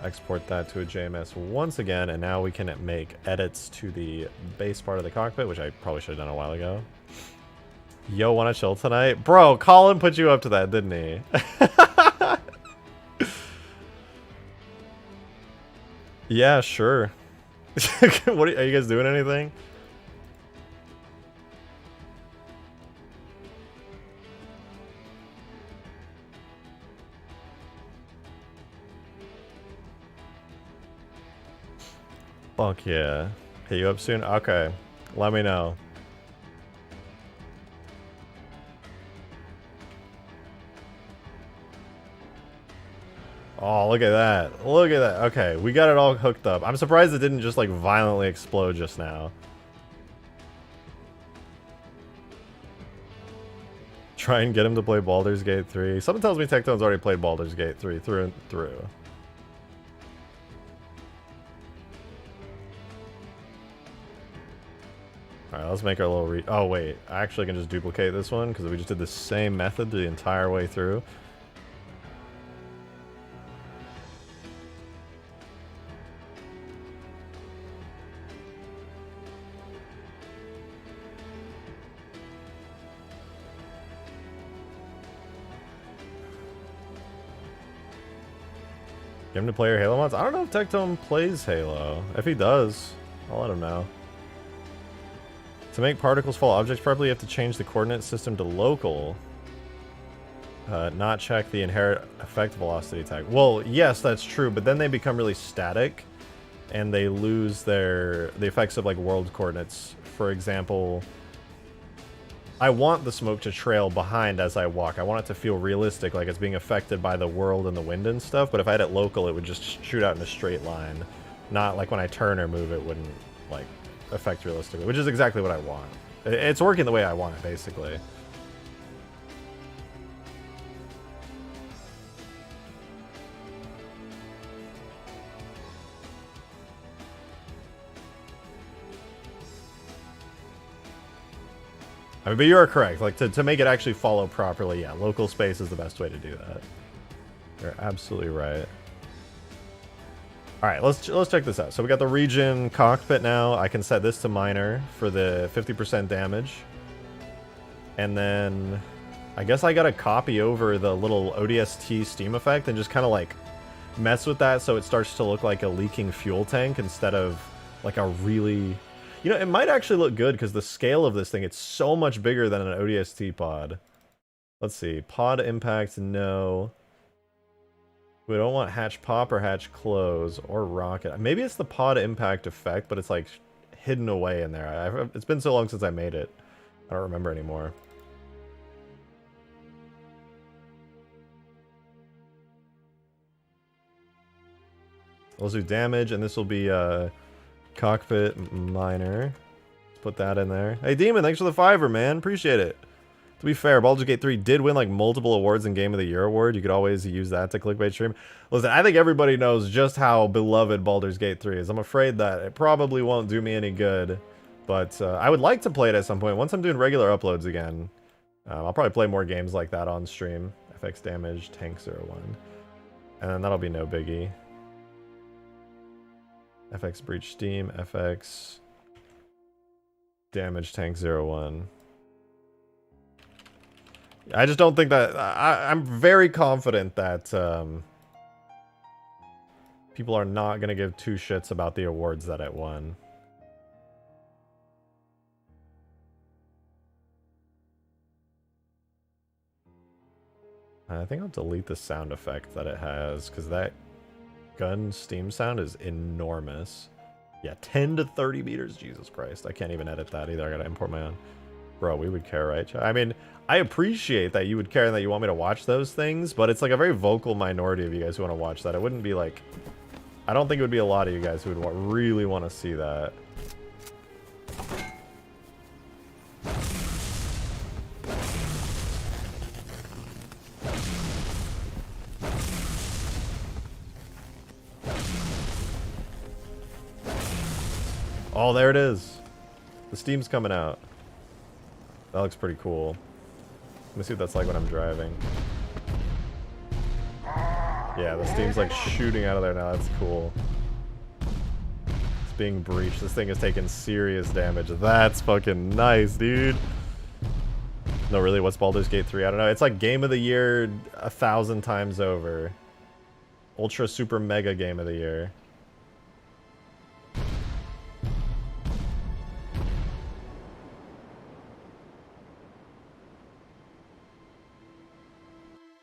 Export that to a JMS once again, and now we can make edits to the base part of the cockpit, which I probably should have done a while ago. Yo, wanna chill tonight? Bro, Colin put you up to that, didn't he? Yeah, sure. What are you guys doing anything? Fuck yeah. Hit you up soon? Okay. Let me know. Oh, look at that. Look at that. Okay, we got it all hooked up. I'm surprised it didn't just like violently explode just now. Try and get him to play Baldur's Gate 3. Someone tells me Tectone's already played Baldur's Gate 3 through and through. Alright, let's make our little oh wait, I actually can just duplicate this one because we just did the same method the entire way through. Get him to play your Halo mods? I don't know if Tectone plays Halo. If he does, I'll let him know. To make particles fall objects properly, you have to change the coordinate system to local. Not check the inherent effect velocity tag. Well, yes, that's true, but then they become really static, and they lose the effects of like world coordinates. For example, I want the smoke to trail behind as I walk. I want it to feel realistic, like it's being affected by the world and the wind and stuff, but if I had it local, it would just shoot out in a straight line. Not like when I turn or move, it wouldn't, like, affect realistically, which is exactly what I want. It's working the way I want it, basically. I mean, but you are correct. Like, to make it actually follow properly, yeah, local space is the best way to do that. You're absolutely right. All right, let's check this out. So we got the region cockpit now. I can set this to minor for the 50% damage. And then I guess I got to copy over the little ODST steam effect and just kind of like mess with that so it starts to look like a leaking fuel tank instead of like a really... You know, it might actually look good because the scale of this thing, it's so much bigger than an ODST pod. Let's see. Pod impact, no. We don't want hatch pop or hatch close or rocket. Maybe it's the pod impact effect, but it's like hidden away in there. It's been so long since I made it. I don't remember anymore. Let's do damage, and this will be cockpit minor. Let's put that in there. Hey Demon, thanks for the $5, man. Appreciate it. To be fair, Baldur's Gate 3 did win like multiple awards in Game of the Year award. You could always use that to clickbait stream. Listen, I think everybody knows just how beloved Baldur's Gate 3 is. I'm afraid that it probably won't do me any good, but I would like to play it at some point. Once I'm doing regular uploads again, I'll probably play more games like that on stream. FX damage, tank 01. And then that'll be no biggie. FX breach steam, FX damage tank 01. I just don't think that... I'm very confident that people are not going to give two shits about the awards that it won. I think I'll delete the sound effect that it has, because that gun steam sound is enormous. Yeah, 10 to 30 meters. Jesus Christ. I can't even edit that either. I gotta import my own. Bro, we would care, right? I mean, I appreciate that you would care and that you want me to watch those things, but it's like a very vocal minority of you guys who want to watch that. It wouldn't be like... I don't think it would be a lot of you guys who would really want to see that. Oh, there it is. The steam's coming out. That looks pretty cool. Let me see what that's like when I'm driving. Yeah, the steam's like shooting out of there now. That's cool. It's being breached. This thing is taking serious damage. That's fucking nice, dude. No, really, what's Baldur's Gate 3? I don't know. It's like Game of the Year 1,000 times over. Ultra super mega Game of the Year.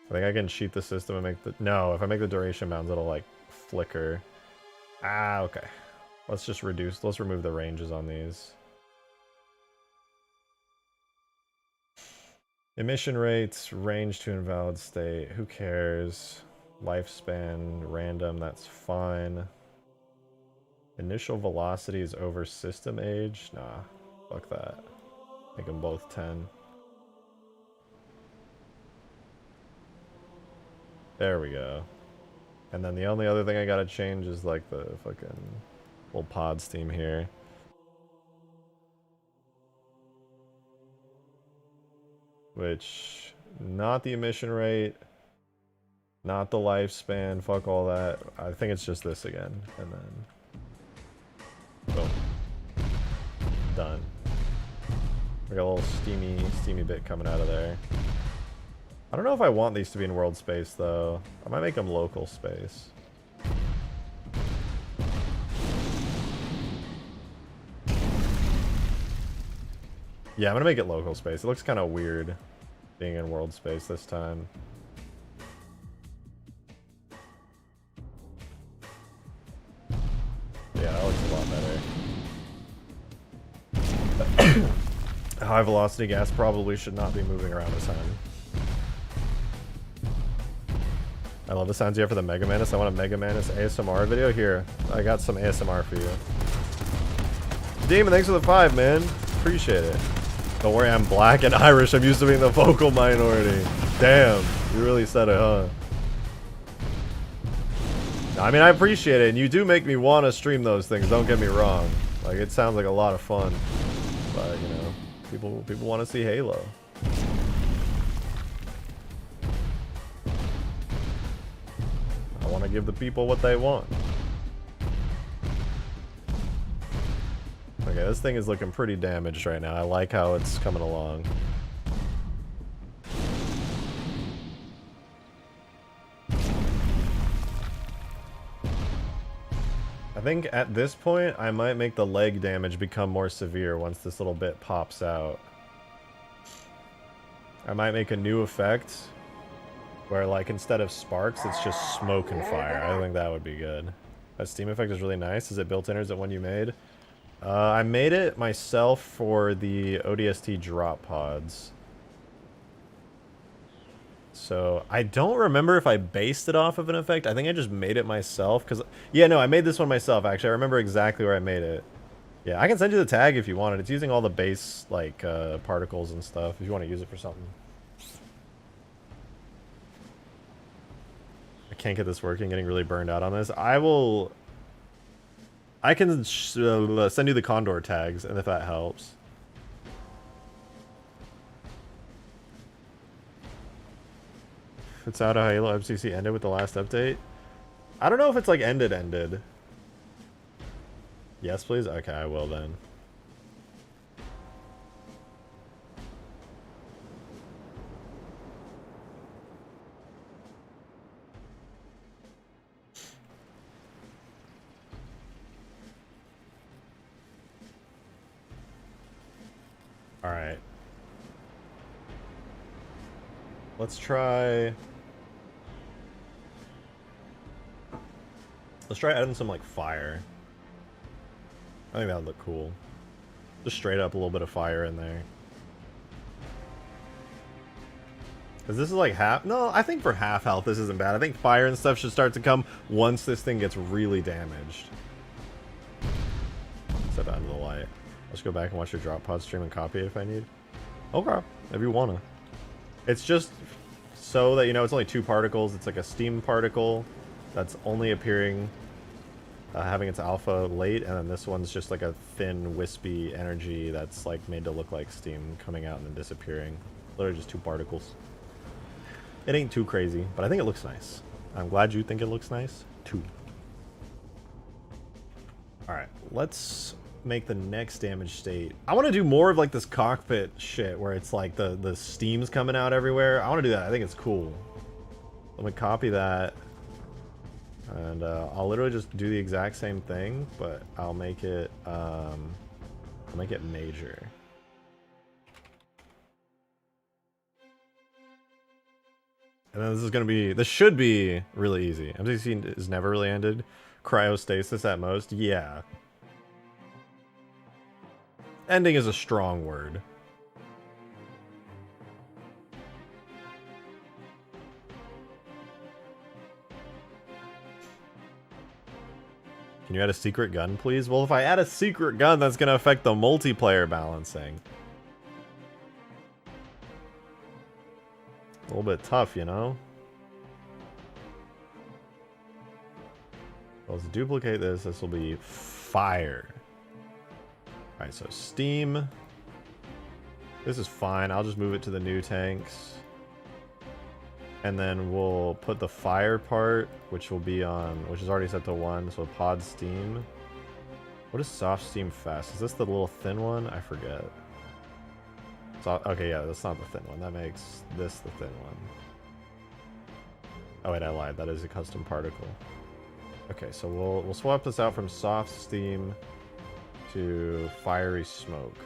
I think I can cheat the system and make the... No, if I make the duration bounds, it'll, like, flicker. Ah, okay. Let's just reduce... Let's remove the ranges on these. Emission rates, range to invalid state. Who cares? Lifespan, random, that's fine. Initial velocity is over system age? Nah, fuck that. Make them both 10. There we go. And then the only other thing I gotta change is like the fucking little pod steam here. which, not the emission rate, not the lifespan, fuck all that. I think it's just this again, and then, boom. Done. We got a little steamy bit coming out of there. I don't know if I want these to be in world space, though. I might make them local space. Yeah, I'm gonna make it local space. It looks kind of weird being in world space this time. Yeah, that looks a lot better. High velocity gas probably should not be moving around this time. I love the sounds you have for the Mega Mantis. I want a Mega Mantis ASMR video. Here, I got some ASMR for you. Demon, thanks for the 5, man. Appreciate it. Don't worry, I'm black and Irish. I'm used to being the vocal minority. Damn, you really said it, huh? I mean, I appreciate it, and you do make me want to stream those things, don't get me wrong. Like, it sounds like a lot of fun. But, you know, people want to see Halo. I want to give the people what they want. Okay, this thing is looking pretty damaged right now. I like how it's coming along. I think at this point, I might make the leg damage become more severe once this little bit pops out. I might make a new effect where, like, instead of sparks, it's just smoke and fire. I think that would be good. That steam effect is really nice. Is it built in or is it one you made? I made it myself for the ODST drop pods. So, I don't remember if I based it off of an effect. I think I just made it myself. Cause, yeah, no, I made this one myself, actually. I remember exactly where I made it. Yeah, I can send you the tag if you want it. It's using all the base, like, particles and stuff, if you want to use it for something. I can't get this working. Getting really burned out on this. I can send you the Condor tags, and if that helps. It's out of Halo FCC ended with the last update. I don't know if it's like ended. Yes, please? Okay, I will then. Alright. Let's try adding some, like, fire. I think that would look cool. Just straight up a little bit of fire in there. Because this is like half... No, I think for half health this isn't bad. I think fire and stuff should start to come once this thing gets really damaged. Step out into the light. Let's go back and watch your drop pod stream and copy it if I need. Okay, if you wanna. It's just so that you know it's only 2 particles. It's like a steam particle that's only appearing, having its alpha late, and then this one's just like a thin, wispy energy that's like made to look like steam coming out and then disappearing. Literally just 2 particles. It ain't too crazy, but I think it looks nice. I'm glad you think it looks nice, too. Alright, let's make the next damage state. I want to do more of like this cockpit shit where it's like the steam's coming out everywhere. I want to do that. I think it's cool. Let me copy that. And I'll literally just do the exact same thing, but I'll make it major. And then this should be really easy. MCC is never really ended. Cryostasis at most, yeah. Ending is a strong word. Can you add a secret gun, please? Well, if I add a secret gun, that's going to affect the multiplayer balancing. A little bit tough, you know? Let's duplicate this. This will be fire. Alright, so steam. This is fine. I'll just move it to the new tanks. And then we'll put the fire part, which will be on, which is already set to 1, so pod steam. What is soft steam fast? Is this the little thin one? I forget. So, okay, yeah, that's not the thin one. That makes this the thin one. Oh wait, I lied. That is a custom particle. Okay, so we'll swap this out from soft steam to fiery smoke.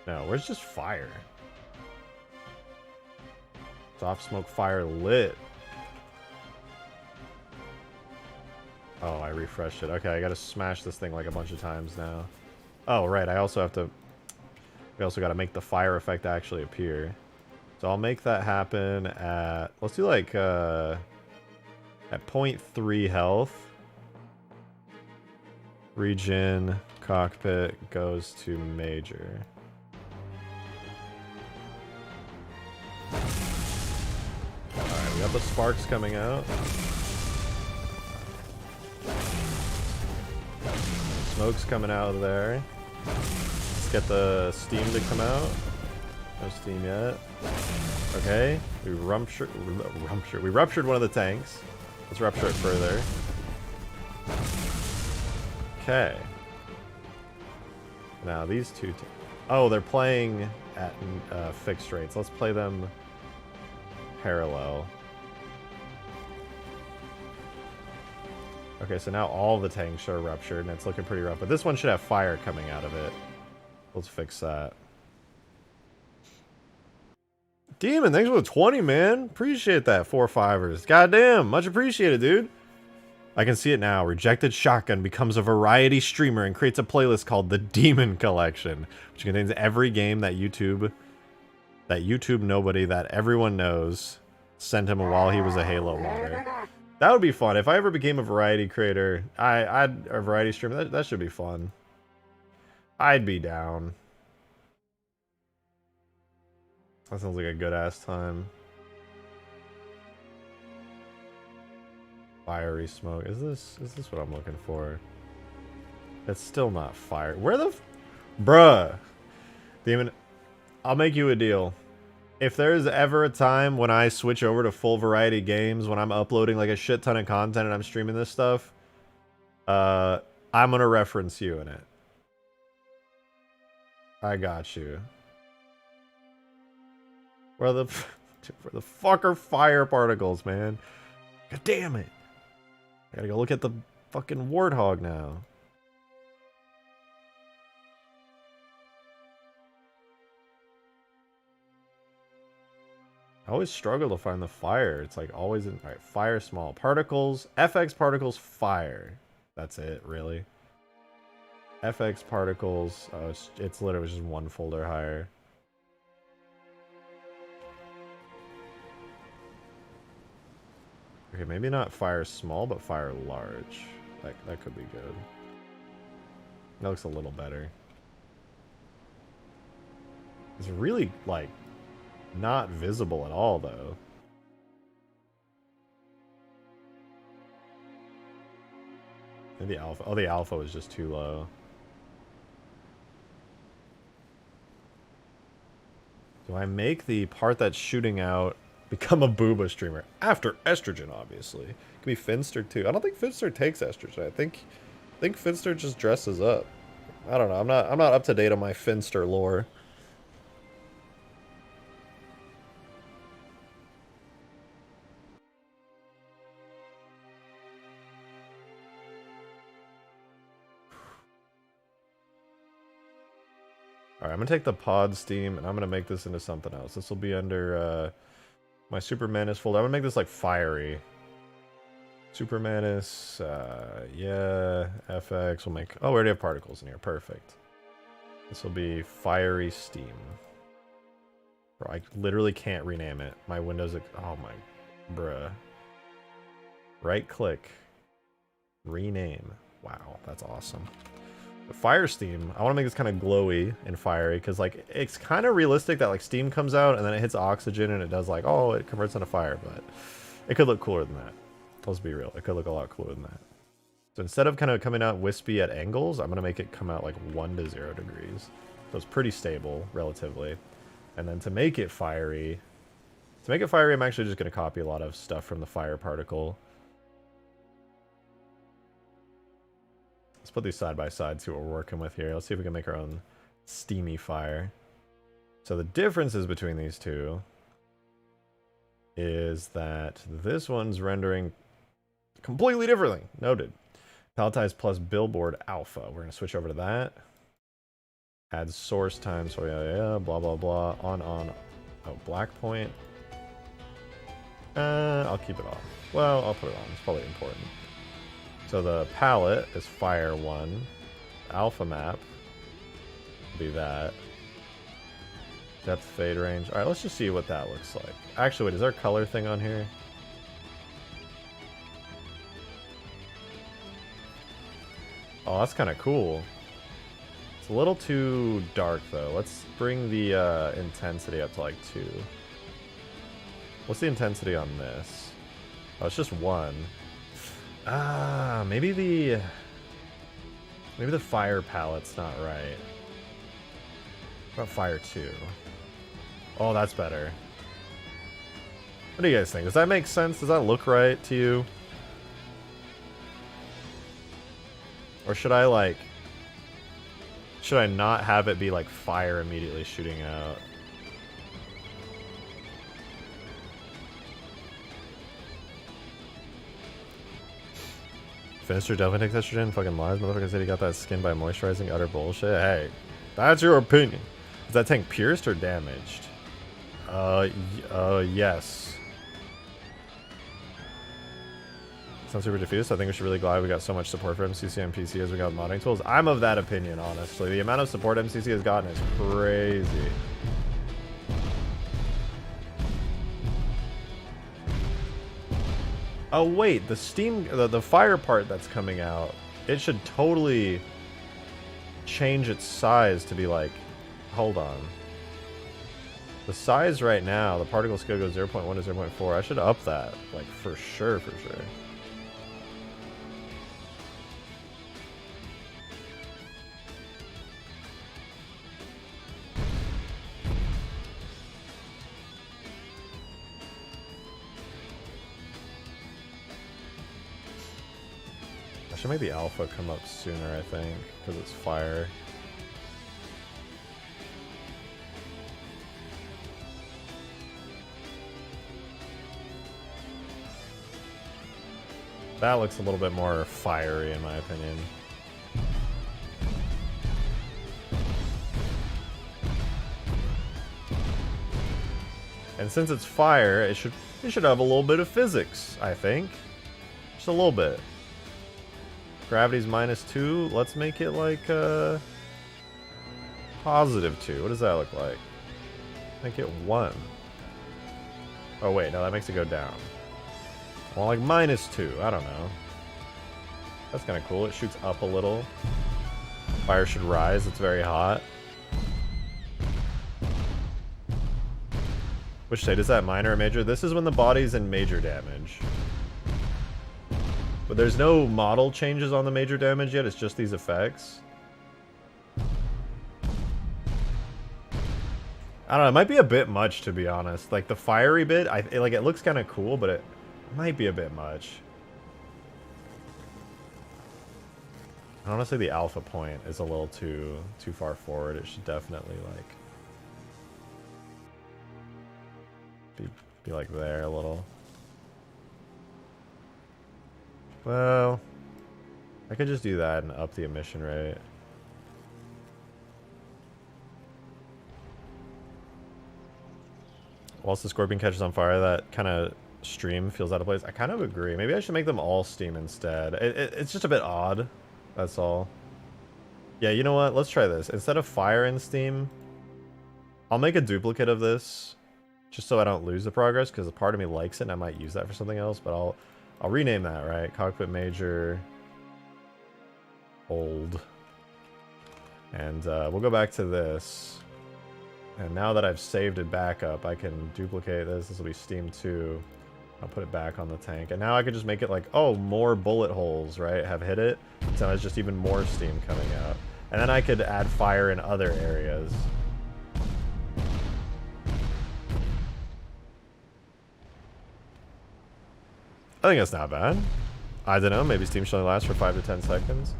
No, where's just fire? Soft smoke, fire, lit. Oh, I refreshed it. Okay, I gotta smash this thing like a bunch of times now. Oh, right, I also have to... We also gotta make the fire effect actually appear. So I'll make that happen at... Let's do like, at 0.3 health. Regen, cockpit, goes to major. Alright, we got the sparks coming out. Smoke's coming out of there. Let's get the steam to come out. No steam yet. Okay, we ruptured one of the tanks. Let's rupture it further. Okay. Now these two... Oh, they're playing at fixed rates. Let's play them parallel. Okay, so now all the tanks are ruptured, and it's looking pretty rough. But this one should have fire coming out of it. Let's fix that. Demon, thanks for the 20, man. Appreciate that. 4 5ers. Goddamn, much appreciated, dude. I can see it now. Rejected Shotgun becomes a variety streamer and creates a playlist called the Demon Collection, which contains every game that YouTube nobody that everyone knows sent him while he was a Halo modder. That would be fun. If I ever became a variety creator, I'd a variety streamer. That should be fun. I'd be down. That sounds like a good ass time. Fiery smoke. Is this what I'm looking for? It's still not fire. Where the bruh? Demon, I'll make you a deal. If there's ever a time when I switch over to full variety games, when I'm uploading like a shit ton of content and I'm streaming this stuff, I'm gonna reference you in it. I got you. Where the fuck are fire particles, man? God damn it. I gotta go look at the fucking warthog now. I always struggle to find the fire. It's like always in... Alright, fire, small particles. FX particles, fire. That's it, really. FX particles. Oh, it's literally just one folder higher. Okay, maybe not fire small, but fire large. That could be good. That looks a little better. It's really, like, not visible at all, though. And the alpha. Oh, the alpha was just too low. Do I make the part that's shooting out become a booba streamer? After estrogen, obviously. It can be Finster, too. I don't think Finster takes estrogen. I think Finster just dresses up. I don't know. I'm not up to date on my Finster lore. Alright, I'm going to take the pod steam, and I'm going to make this into something else. This will be under my Super Mantis folder. I'm going to make this, like, fiery. Super Mantis, yeah, FX, we'll make... Oh, we already have particles in here. Perfect. This will be fiery steam. Bro, I literally can't rename it. My Windows... Oh, my... Bruh. Right-click. Rename. Wow, that's awesome. Fire steam, I want to make this kind of glowy and fiery because like it's kind of realistic that like steam comes out and then it hits oxygen and it does like, oh, it converts into fire, but it could look cooler than that. Let's be real, it could look a lot cooler than that. So instead of kind of coming out wispy at angles, I'm going to make it come out like 1 to 0 degrees. So it's pretty stable, relatively. And then to make it fiery, I'm actually just going to copy a lot of stuff from the fire particle. Let's put these side by side, see what we're working with here. Let's see if we can make our own steamy fire. So the differences between these two is that this one's rendering completely differently. Noted. Palletize plus billboard alpha. We're going to switch over to that. Add source time. So yeah, blah, blah, blah. On. Oh, black point. I'll keep it off. Well, I'll put it on. It's probably important. So the palette is fire 1. Alpha map will be that. Depth fade range. Alright, let's just see what that looks like. Actually, wait, is there a color thing on here? Oh, that's kind of cool. It's a little too dark, though. Let's bring the intensity up to like 2. What's the intensity on this? Oh, it's just 1. Maybe the fire palette's not right. What about fire 2? Oh, that's better. What do you guys think? Does that make sense? Does that look right to you? Or should I not have it be like fire immediately shooting out? Finister definitely takes estrogen. Fucking lies. Motherfucker said he got that skin by moisturizing. Utter bullshit. Hey, that's your opinion. Is that tank pierced or damaged? Yes. Sounds super defeatist. I think we should really glad we got so much support for MCC and PC as we got modding tools. I'm of that opinion, honestly. The amount of support MCC has gotten is crazy. Oh wait, the steam, the fire part that's coming out, it should totally change its size to be like, hold on. The size right now, the particle scale goes 0.1 to 0.4. I should up that, like for sure, for sure. I should make the alpha come up sooner, I think, because it's fire. That looks a little bit more fiery, in my opinion. And since it's fire, it should have a little bit of physics, I think. Just a little bit. Gravity's -2. Let's make it like +2. What does that look like? Make it 1. Oh wait, no, that makes it go down. Well, like -2. I don't know. That's kind of cool. It shoots up a little. Fire should rise. It's very hot. Which state is that? Minor or major? This is when the body's in major damage. But there's no model changes on the major damage yet. It's just these effects. I don't know. It might be a bit much, to be honest. Like the fiery bit, it looks kind of cool, but it might be a bit much. Honestly, the alpha point is a little too far forward. It should definitely like be like there a little. Well, I could just do that and up the emission rate. Whilst the scorpion catches on fire, that kind of stream feels out of place. I kind of agree. Maybe I should make them all steam instead. It's just a bit odd. That's all. Yeah, you know what? Let's try this. Instead of fire and steam, I'll make a duplicate of this just so I don't lose the progress, because a part of me likes it and I might use that for something else, but I'll rename that, right? Cockpit major old. And we'll go back to this. And now that I've saved it back up, I can duplicate this. This will be steam 2. I'll put it back on the tank. And now I can just make it like, oh, more bullet holes, right? Have hit it. So it's just even more steam coming out. And then I could add fire in other areas. I think that's not bad. I don't know, maybe Steam should only last for 5 to 10 seconds.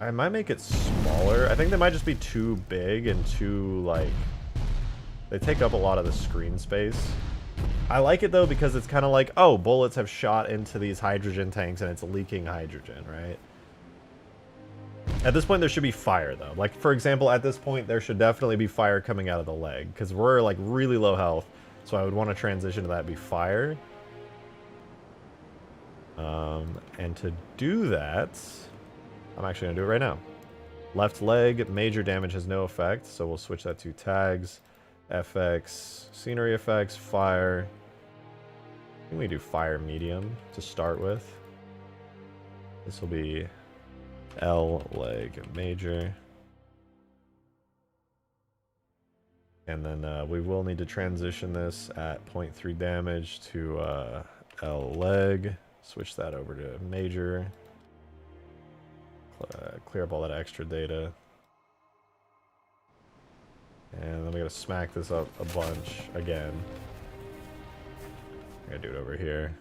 I might make it smaller. I think they might just be too big and too, like... They take up a lot of the screen space. I like it, though, because it's kind of like, oh, bullets have shot into these hydrogen tanks and it's leaking hydrogen, right? At this point, there should be fire, though. Like, for example, at this point, there should definitely be fire coming out of the leg, because we're, like, really low health, so I would want to transition to that be fire. And to do that, I'm actually going to do it right now. Left leg, major damage has no effect, so we'll switch that to tags, FX, scenery effects, fire. I think we do fire medium to start with. This will be L leg major. And then we will need to transition this at 0.3 damage to L leg. Switch that over to major. Clear up all that extra data. And then we gotta smack this up a bunch again. I gotta do it over here.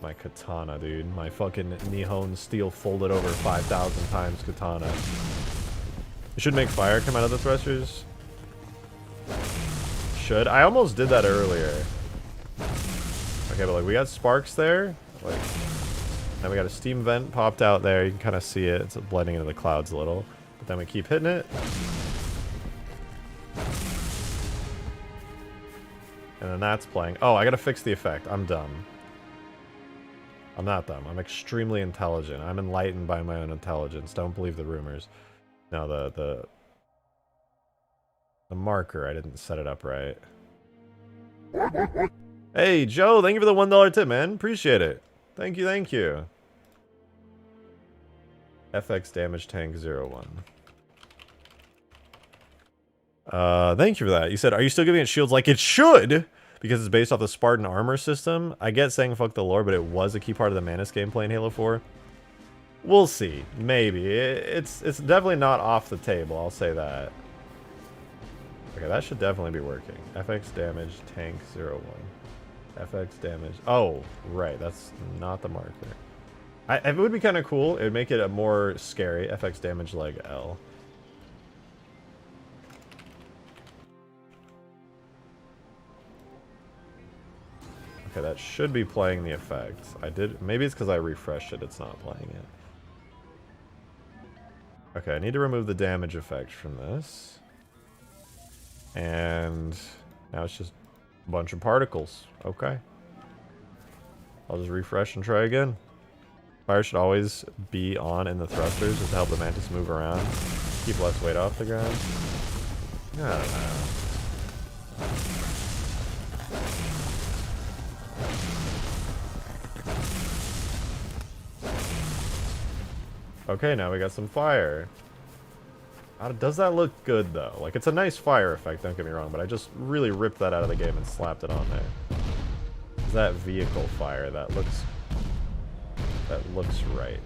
My katana, dude. My fucking Nihon steel folded over 5,000 times katana. You should make fire come out of the thrusters. Should. I almost did that earlier. Okay, but like we got sparks there. Like, then we got a steam vent popped out there. You can kind of see it. It's blending into the clouds a little. But then we keep hitting it. And then that's playing. Oh, I gotta fix the effect. I'm dumb. I'm not dumb. I'm extremely intelligent. I'm enlightened by my own intelligence. Don't believe the rumors. No, the marker, I didn't set it up right. Hey, Joe, thank you for the $1 tip, man. Appreciate it. Thank you, thank you. FX damage tank 01. Thank you for that. You said, are you still giving it shields like it should? Because it's based off the Spartan armor system. I get saying fuck the lore, but it was a key part of the Mantis gameplay in Halo 4. We'll see. Maybe. It's definitely not off the table, I'll say that. Okay, that should definitely be working. FX damage tank 01. FX damage. Oh, right. That's not the marker. It would be kind of cool. It would make it a more scary. FX damage leg L. Okay, that should be playing the effect. Maybe it's because I refreshed it. It's not playing it. Okay, I need to remove the damage effect from this. And now it's just a bunch of particles. Okay. I'll just refresh and try again. Fire should always be on in the thrusters just to help the Mantis move around. Keep less weight off the ground. I don't know. Okay, now we got some fire. Does that look good, though? Like, it's a nice fire effect, don't get me wrong, but I just really ripped that out of the game and slapped it on there. Is that vehicle fire? That looks right.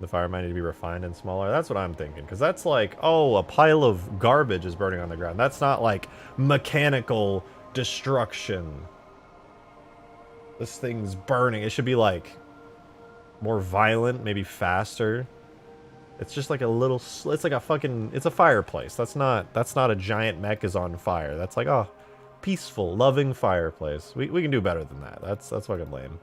The fire might need to be refined and smaller. That's what I'm thinking, because that's like, oh, a pile of garbage is burning on the ground. That's not like mechanical destruction. This thing's burning. It should be like more violent, maybe faster. It's just like a little, it's like a fucking, it's a fireplace. That's not a giant mech is on fire. That's like, oh, peaceful, loving fireplace. We can do better than that. That's fucking lame.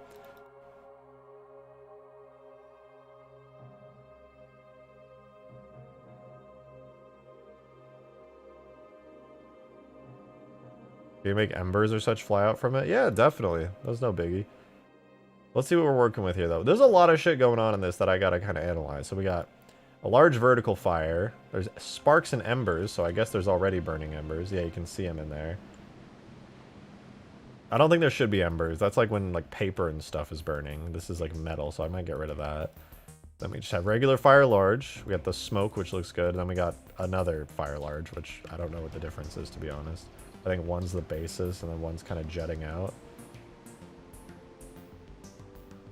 Can you make embers or such fly out from it? Yeah, definitely. That's no biggie. Let's see what we're working with here, though. There's a lot of shit going on in this that I gotta kind of analyze. So we got a large vertical fire. There's sparks and embers, so I guess there's already burning embers. Yeah, you can see them in there. I don't think there should be embers. That's like when like paper and stuff is burning. This is like metal, so I might get rid of that. Then we just have regular fire large. We got the smoke, which looks good. And then we got another fire large, which I don't know what the difference is, to be honest. I think one's the basis, and then one's kind of jetting out.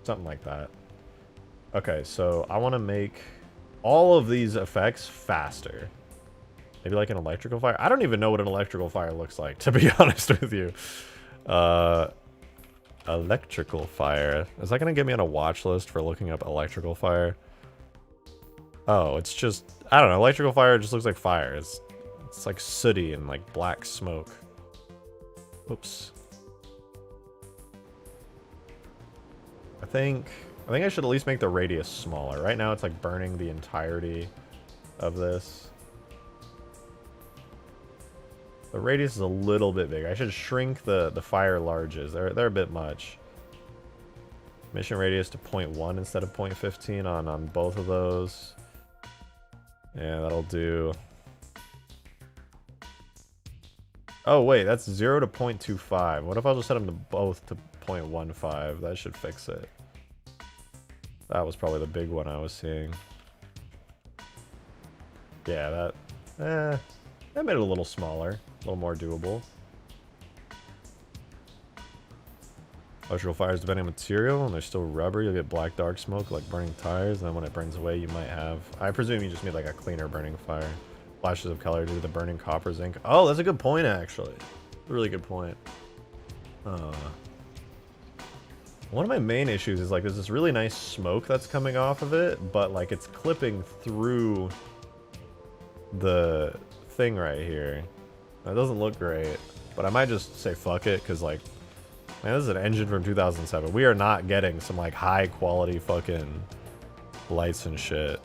Something like that. Okay, so I want to make all of these effects faster. Maybe like an electrical fire? I don't even know what an electrical fire looks like, to be honest with you. Electrical fire. Is that going to get me on a watch list for looking up electrical fire? Oh, it's just... I don't know. Electrical fire just looks like fire. It's like sooty and like black smoke. Oops. I think I should at least make the radius smaller. Right now it's like burning the entirety of this. The radius is a little bit big. I should shrink the fire larges. They're a bit much. Mission radius to 0.1 instead of 0.15 on both of those. Yeah, that'll do. Oh wait, that's 0 to 0.25. What if I'll just set them to both to 0.15? That should fix it. That was probably the big one I was seeing. Yeah, that made it a little smaller, a little more doable. Electrical fires depending on material, and they're still rubber. You'll get black dark smoke like burning tires, and then when it burns away, you might have... I presume you just need like a cleaner burning fire. Flashes of color due to the burning copper zinc. Oh, that's a good point, actually. Really good point. One of my main issues is like there's this really nice smoke that's coming off of it, but like it's clipping through the thing right here. That doesn't look great, but I might just say fuck it, because like, man, this is an engine from 2007. We are not getting some like high quality fucking lights and shit.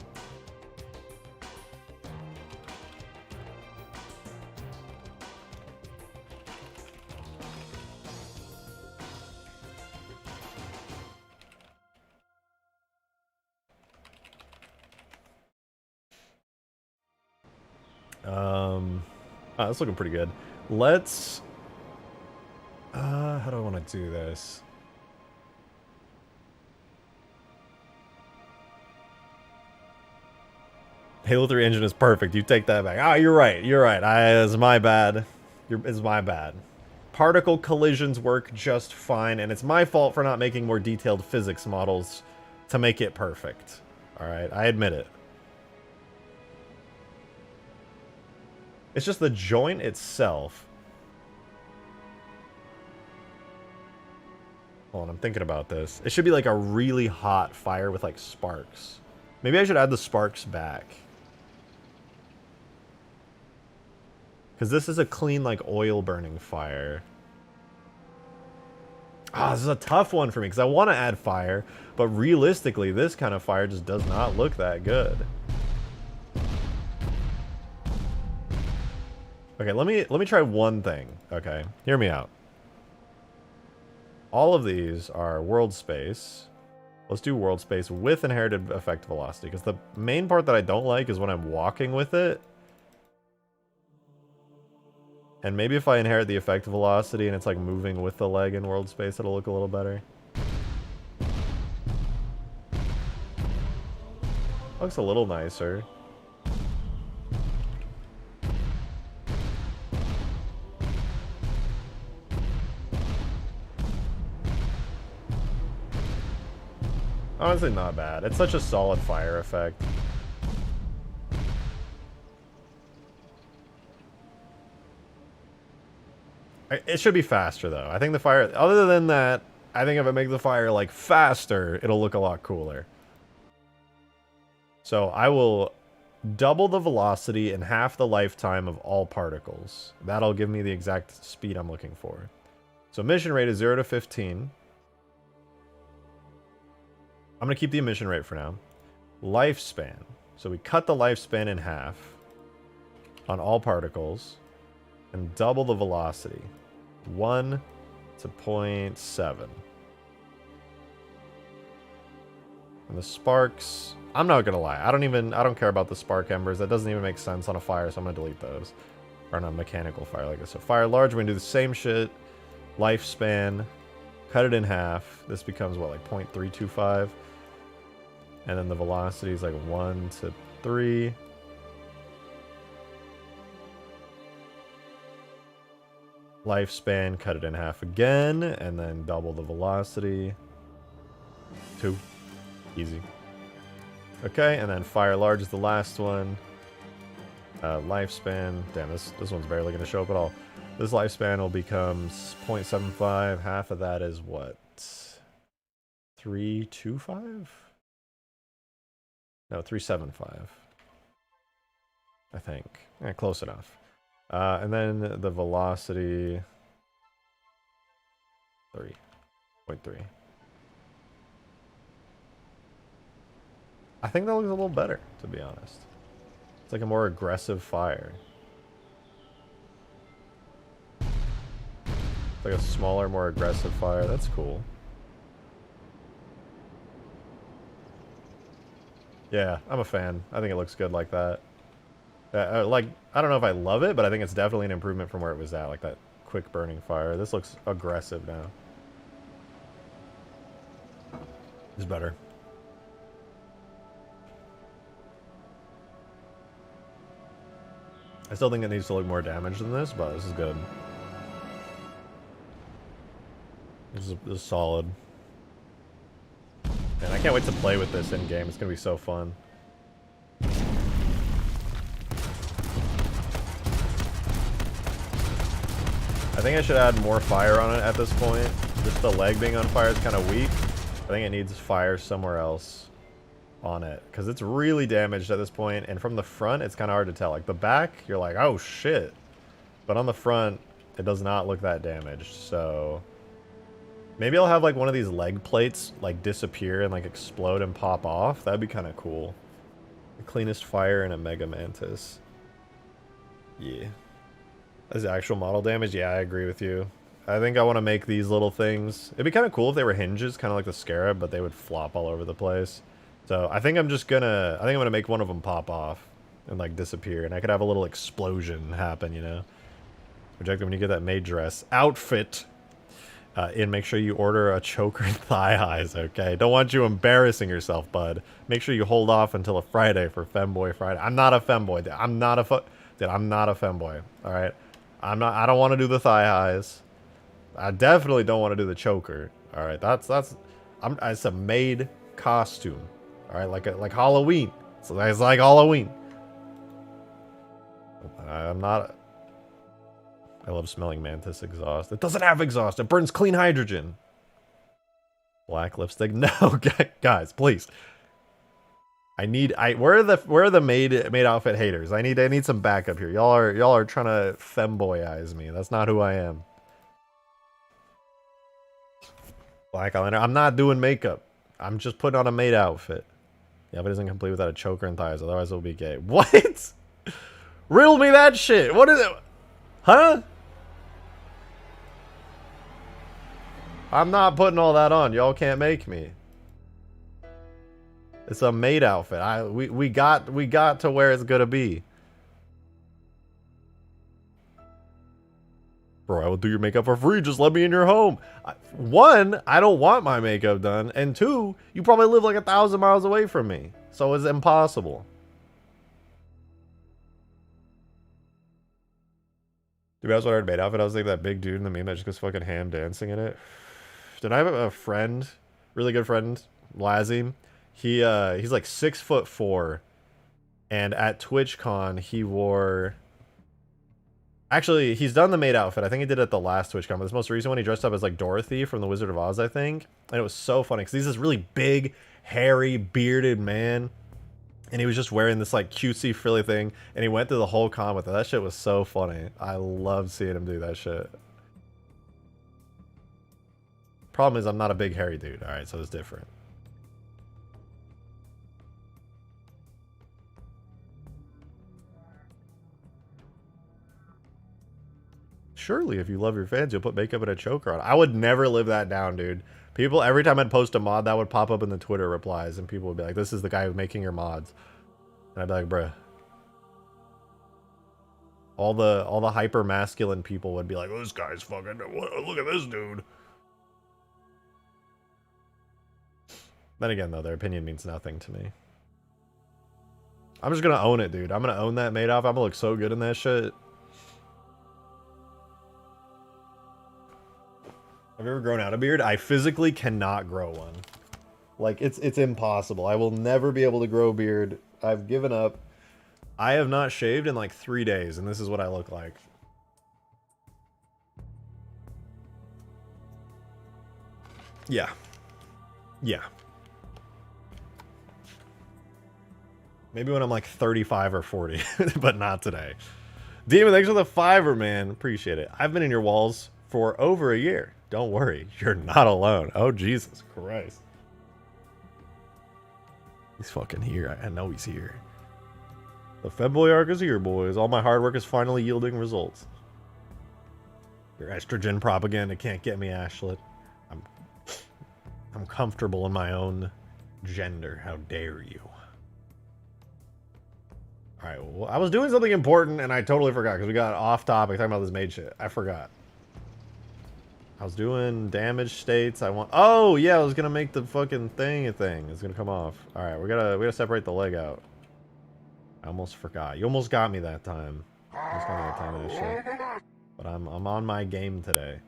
Oh, that's looking pretty good. Let's... how do I want to do this? Halo 3 engine is perfect. You take that back. Ah, you're right. You're right. It's my bad. It's my bad. Particle collisions work just fine, and it's my fault for not making more detailed physics models to make it perfect. Alright, I admit it. It's just the joint itself. Hold on, I'm thinking about this. It should be like a really hot fire with like sparks. Maybe I should add the sparks back. Because this is a clean like oil burning fire. Ah, this is a tough one for me because I want to add fire, but realistically this kind of fire just does not look that good. Okay, let me try one thing. Okay, hear me out. All of these are world space. Let's do world space with inherited effect velocity, because the main part that I don't like is when I'm walking with it. And maybe if I inherit the effect velocity and it's like moving with the leg in world space, it'll look a little better. Looks a little nicer. Honestly, not bad. It's such a solid fire effect. It should be faster, though. I think the fire... Other than that, I think if I make the fire, like, faster, it'll look a lot cooler. So, I will double the velocity and half the lifetime of all particles. That'll give me the exact speed I'm looking for. So, emission rate is 0 to 15. I'm going to keep the emission rate for now. Lifespan. So we cut the lifespan in half on all particles and double the velocity. 1 to 0.7. And the sparks, I'm not going to lie. I don't care about the spark embers. That doesn't even make sense on a fire, so I'm going to delete those. Or on a mechanical fire like this. So fire large, we're going to do the same shit. Lifespan, cut it in half. This becomes what, like 0.325? And then the velocity is like 1 to 3. Lifespan, cut it in half again, and then double the velocity. 2. Easy. Okay, and then fire large is the last one. Lifespan. Damn, this one's barely going to show up at all. This lifespan will become 0.75. Half of that is what? 325? No, 375. I think. Yeah, close enough. And then the velocity... 3.3. I think that looks a little better, to be honest. It's like a more aggressive fire. It's like a smaller, more aggressive fire. That's cool. Yeah, I'm a fan. I think it looks good like that. Like, I don't know if I love it, but I think it's definitely an improvement from where it was at. Like that quick burning fire. This looks aggressive now. It's better. I still think it needs to look more damage than this, but this is good. This is solid. And I can't wait to play with this in game. It's gonna be so fun. I think I should add more fire on it at this point. Just the leg being on fire is kind of weak. I think it needs fire somewhere else on it, because it's really damaged at this point, and from the front it's kind of hard to tell. Like the back, you're like, oh shit, but on the front it does not look that damaged. So maybe I'll have like one of these leg plates like disappear and like explode and pop off. That'd be kind of cool. The cleanest fire in a Mega Mantis. Yeah. As actual model damage, yeah, I agree with you. I think I want to make these little things. It'd be kind of cool if they were hinges, kind of like the Scarab, but they would flop all over the place. So I think I'm gonna make one of them pop off and like disappear, and I could have a little explosion happen, you know. Projected when you get that maid dress outfit in, make sure you order a choker and thigh highs, okay? Don't want you embarrassing yourself, bud. Make sure you hold off until a Friday for Femboy Friday. I'm not a femboy. I'm not a femboy. All right. I don't want to do the thigh highs. I definitely don't want to do the choker. All right. It's a maid costume. All right, like Halloween. So it's like Halloween. I love smelling Mantis exhaust. It doesn't have exhaust. It burns clean hydrogen. Black lipstick. No, guys, please. Where are the maid outfit haters? I need some backup here. Y'all are trying to femboyize me. That's not who I am. Black eyeliner. I'm not doing makeup. I'm just putting on a maid outfit. Yeah, but it isn't complete without a choker and thighs, otherwise it'll be gay. What? Riddle me that shit. What is it? Huh? I'm not putting all that on. Y'all can't make me. It's a maid outfit. We got to where it's gonna be. Bro, I will do your makeup for free. Just let me in your home. One, I don't want my makeup done. And two, you probably live like 1,000 miles away from me. So it's impossible. Dude, that's what I made outfit. I was like that big dude in the meme that just goes fucking ham dancing in it. Did I have a friend, really good friend, Lazzy? He's like 6'4", and at TwitchCon he wore... Actually, he's done the maid outfit. I think he did it at the last TwitchCon, but this most recent one, he dressed up as like Dorothy from The Wizard of Oz, I think. And it was so funny, because he's this really big, hairy, bearded man. And he was just wearing this like cutesy, frilly thing. And he went through the whole con with it. That shit was so funny. I loved seeing him do that shit. Problem is, I'm not a big, hairy dude. Alright, so it's different. Surely, if you love your fans, you'll put makeup and a choker on. I would never live that down, dude. People, every time I'd post a mod, that would pop up in the Twitter replies, and people would be like, this is the guy who's making your mods. And I'd be like, bruh. All the hyper masculine people would be like, oh, this guy's fucking, look at this dude. Then again, though, their opinion means nothing to me. I'm just gonna own it, dude. I'm gonna own that maid off. I'm gonna look so good in that shit. Have you ever grown out a beard? I physically cannot grow one. Like, it's impossible. I will never be able to grow a beard. I've given up. I have not shaved in like 3 days, and this is what I look like. Yeah. Yeah. Maybe when I'm like 35 or 40, but not today. Demon, thanks for the $5, man. Appreciate it. I've been in your walls for over a year. Don't worry, you're not alone. Oh, Jesus Christ. He's fucking here. I know he's here. The Febboy arc is here, boys. All my hard work is finally yielding results. Your estrogen propaganda can't get me, Ashlet. I'm comfortable in my own gender. How dare you? Alright, well, I was doing something important and I totally forgot because we got off topic talking about this maid shit. I forgot. I was doing damage states. Oh, yeah, I was gonna make the fucking thing a thing. It's gonna come off. Alright, we gotta separate the leg out. I almost forgot. You almost got me that time. Almost got me that time of this shit. But I'm on my game today.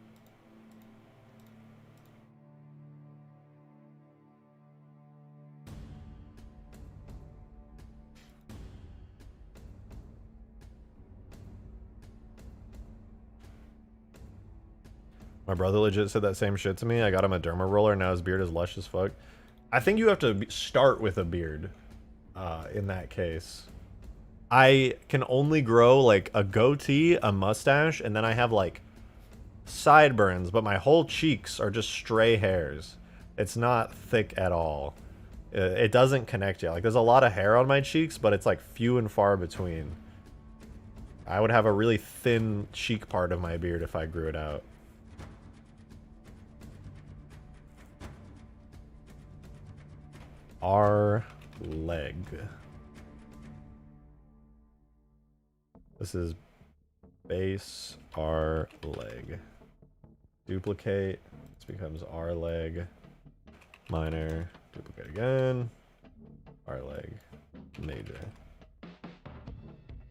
My brother legit said that same shit to me. I got him a derma roller, now his beard is lush as fuck. I think you have to start with a beard in that case. I can only grow like a goatee, a mustache, and then I have like sideburns, but my whole cheeks are just stray hairs. It's not thick at all. It doesn't connect yet. Like there's a lot of hair on my cheeks, but it's like few and far between. I would have a really thin cheek part of my beard if I grew it out. Our leg. This is base our leg. Duplicate. This becomes our leg. Minor. Duplicate again. Our leg. Major.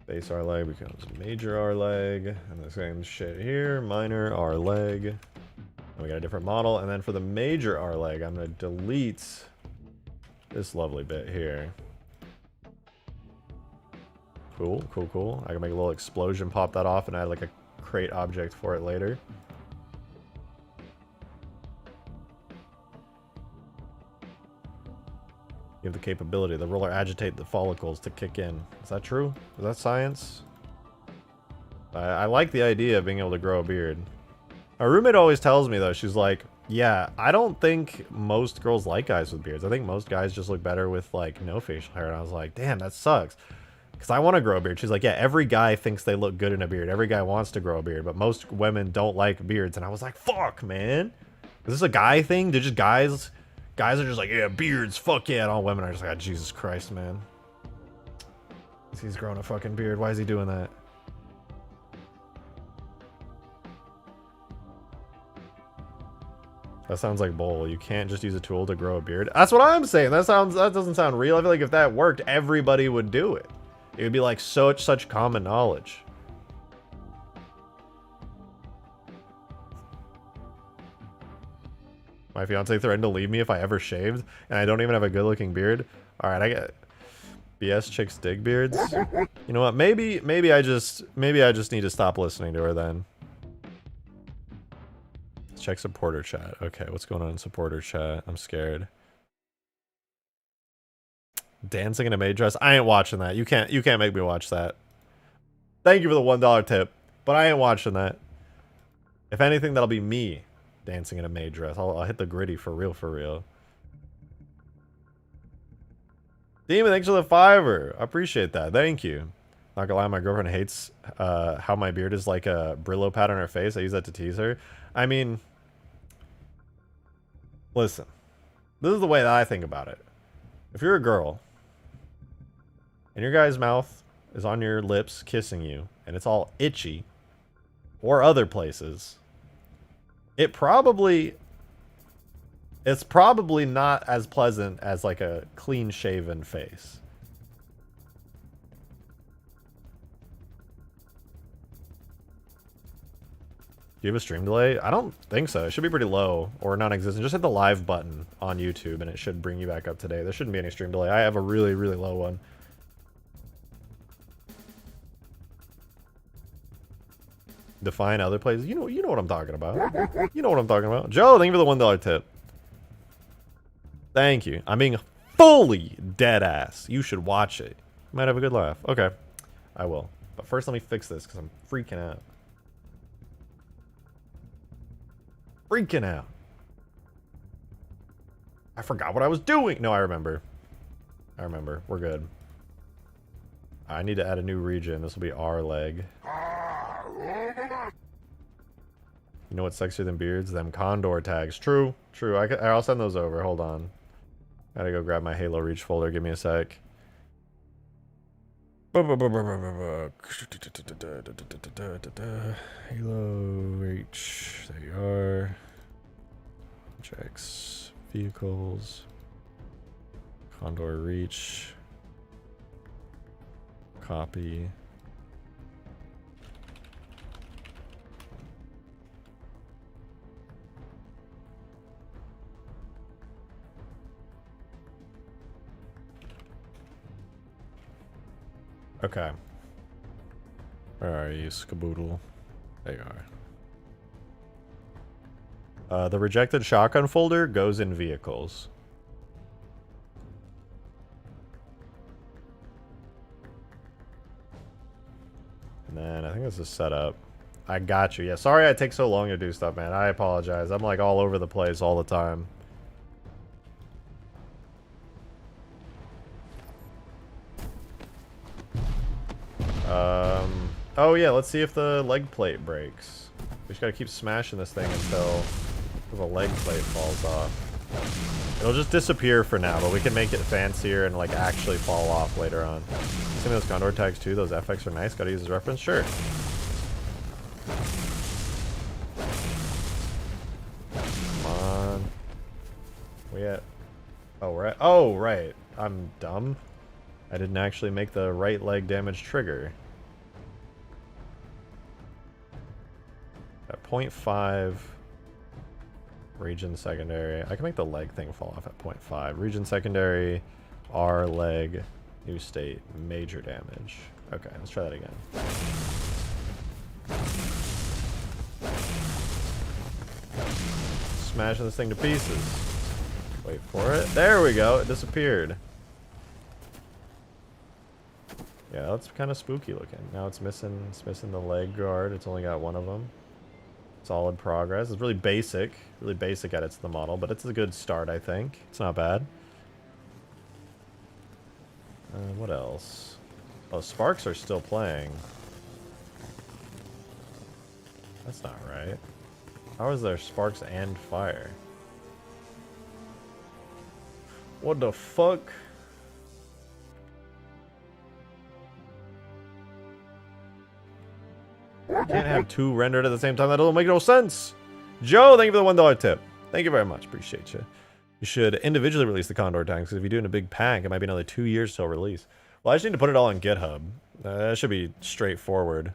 Base our leg becomes major our leg. And the same shit here. Minor our leg. And we got a different model. And then for the major our leg, I'm going to delete this lovely bit here. Cool, cool, cool. I can make a little explosion, pop that off, and add like a crate object for it later. You have the capability, the roller agitate the follicles to kick in. Is that true? Is that science? I like the idea of being able to grow a beard. My roommate always tells me though, she's like, yeah, I don't think most girls like guys with beards. I think most guys just look better with like no facial hair. And I was like, damn, that sucks. Because I want to grow a beard. She's like, yeah, every guy thinks they look good in a beard. Every guy wants to grow a beard, but most women don't like beards. And I was like, fuck, man. Is this a guy thing? Did just guys are just like, yeah, beards, fuck yeah. And all women are just like, oh, Jesus Christ, man. He's growing a fucking beard. Why is he doing that? That sounds like bull. You can't just use a tool to grow a beard. That's what I'm saying. That doesn't sound real. I feel like if that worked, everybody would do it. It would be like such common knowledge. My fiance threatened to leave me if I ever shaved, and I don't even have a good-looking beard. All right, I get BS chicks dig beards. You know what? Maybe I just need to stop listening to her then. Check supporter chat. Okay, what's going on in supporter chat? I'm scared. Dancing in a maid dress? I ain't watching that. You can't make me watch that. Thank you for the $1 tip, but I ain't watching that. If anything, that'll be me dancing in a maid dress. I'll hit the gritty for real. Demon, thanks for the $5. I appreciate that. Thank you. Not gonna lie, my girlfriend hates how my beard is like a Brillo pad on her face. I use that to tease her. I mean, listen, this is the way that I think about it. If you're a girl and your guy's mouth is on your lips kissing you and it's all itchy or other places, it's probably not as pleasant as like a clean shaven face. Do you have a stream delay? I don't think so. It should be pretty low or non-existent. Just hit the live button on YouTube and it should bring you back up to date. There shouldn't be any stream delay. I have a really, really low one. Define other places. You know what I'm talking about. You know what I'm talking about. Joe, thank you for the $1 tip. Thank you. I'm being fully dead ass. You should watch it. You might have a good laugh. Okay. I will. But first let me fix this because I'm freaking out. Freaking out. I forgot what I was doing. No, I remember. I remember. We're good. I need to add a new region. This will be our leg. You know what's sexier than beards? Them condor tags. True. True. I'll send those over. Hold on. Gotta go grab my Halo Reach folder. Give me a sec. Halo Reach. There you are. Objects. Vehicles. Condor Reach. Copy. Okay. Where are you, Skaboodle? There you are. The rejected shotgun folder goes in vehicles. And then I think this is set up. I got you. Yeah, sorry I take so long to do stuff, man. I apologize. I'm like all over the place all the time. Oh yeah, let's see if the leg plate breaks. We just gotta keep smashing this thing until the leg plate falls off. It'll just disappear for now, but we can make it fancier and like actually fall off later on. Some of those condor tags too, those FX are nice. Gotta use as reference, sure. Come on. We at? Oh, we're at. Oh, right. I'm dumb. I didn't actually make the right leg damage trigger. At 0.5 region secondary. I can make the leg thing fall off at 0.5. Region secondary, R leg, new state, major damage. Okay, let's try that again. Smashing this thing to pieces. Wait for it. There we go. It disappeared. Yeah, that's kind of spooky looking. Now it's missing the leg guard. It's only got one of them. Solid progress. It's really basic edits to the model, but it's a good start, I think. It's not bad. What else? Oh, sparks are still playing. That's not right. How is there sparks and fire? What the fuck? Can't have two rendered at the same time. That doesn't make no sense. Joe, thank you for the $1 tip. Thank you very much. Appreciate you. You should individually release the condor tags, because if you do it in a big pack, it might be another 2 years till release. Well, I just need to put it all on GitHub. That should be straightforward.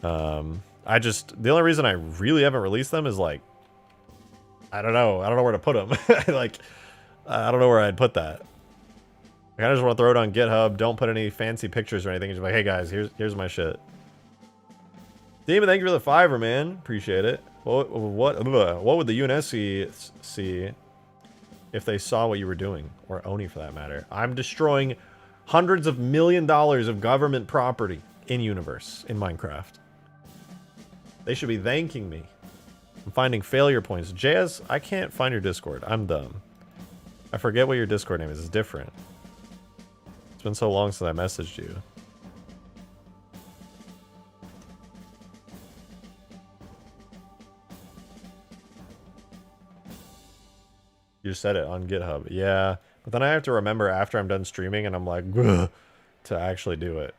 The only reason I really haven't released them is like, I don't know where to put them. Like, I don't know where I'd put that. I just want to throw it on GitHub. Don't put any fancy pictures or anything. Just like, hey guys, here's my shit. Demon, thank you for the $5, man. Appreciate it. What would the UNSC see if they saw what you were doing? Or Oni, for that matter. I'm destroying hundreds of $millions of government property in universe, in Minecraft. They should be thanking me. I'm finding failure points. Jazz, I can't find your Discord. I'm dumb. I forget what your Discord name is. It's different. It's been so long since I messaged you. You just said it on GitHub. Yeah, but then I have to remember after I'm done streaming and I'm like, ugh, to actually do it.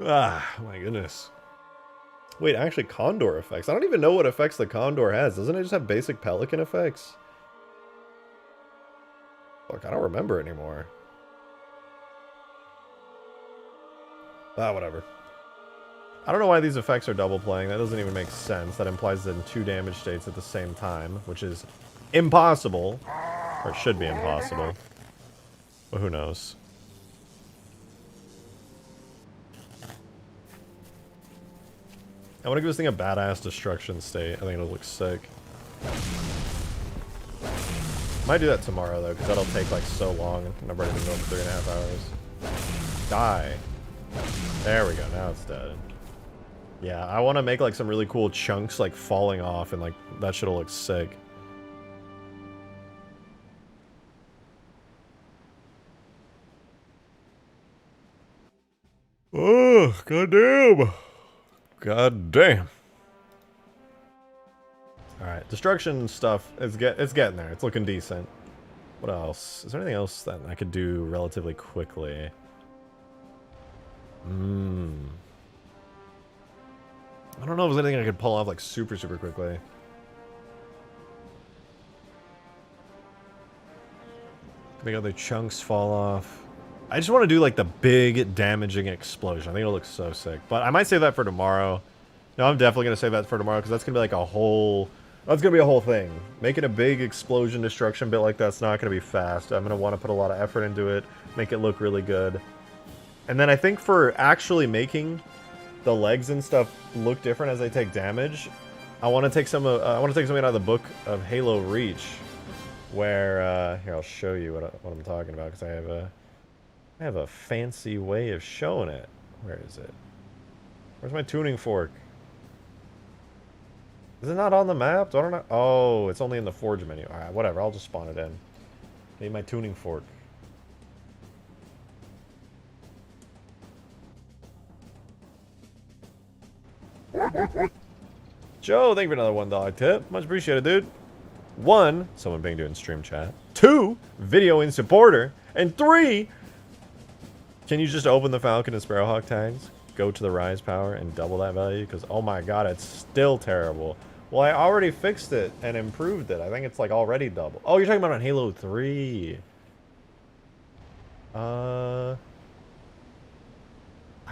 Ah, my goodness. Wait, actually, condor effects. I don't even know what effects the condor has. Doesn't it just have basic pelican effects? Look, I don't remember anymore. Ah, whatever. I don't know why these effects are double playing. That doesn't even make sense. That implies that in 2 damage states at the same time, which is impossible. Or should be impossible. But who knows? I want to give this thing a badass destruction state. I think it'll look sick. Might do that tomorrow, though, because that'll take, like, so long. And I'm ready to go for 3.5 hours. Die. There we go. Now it's dead. Yeah, I want to make, like, some really cool chunks, like, falling off, and, like, that shit'll look sick. Oh, goddamn. Goddamn. Alright, destruction stuff, it's getting there. It's looking decent. What else? Is there anything else that I could do relatively quickly? I don't know if there's anything I could pull off, like, super quickly. Make other chunks fall off. I just want to do, like, the big damaging explosion. I think it'll look so sick. But I might save that for tomorrow. No, I'm definitely going to save that for tomorrow, because that's going to be, like, a whole... That's going to be a whole thing. Making a big explosion destruction bit like that's not going to be fast. I'm going to want to put a lot of effort into it, make it look really good. And then I think for actually making the legs and stuff look different as they take damage, I want to take something out of the book of Halo Reach, where here, I'll show you what I'm talking about, because I have a fancy way of showing it. Where is it? Where's my tuning fork? Is it not on the map? I don't know. Oh, it's only in the forge menu. Alright, whatever. I'll just spawn it in. Need my tuning fork. Joe, thank you for another $1 tip. Much appreciated, dude. 1, someone being doing stream chat. 2, videoing supporter. And 3, can you just open the Falcon and Sparrowhawk tags? Go to the rise power and double that value? Because, oh my god, it's still terrible. Well, I already fixed it and improved it. I think it's, like, already double. Oh, you're talking about on Halo 3. I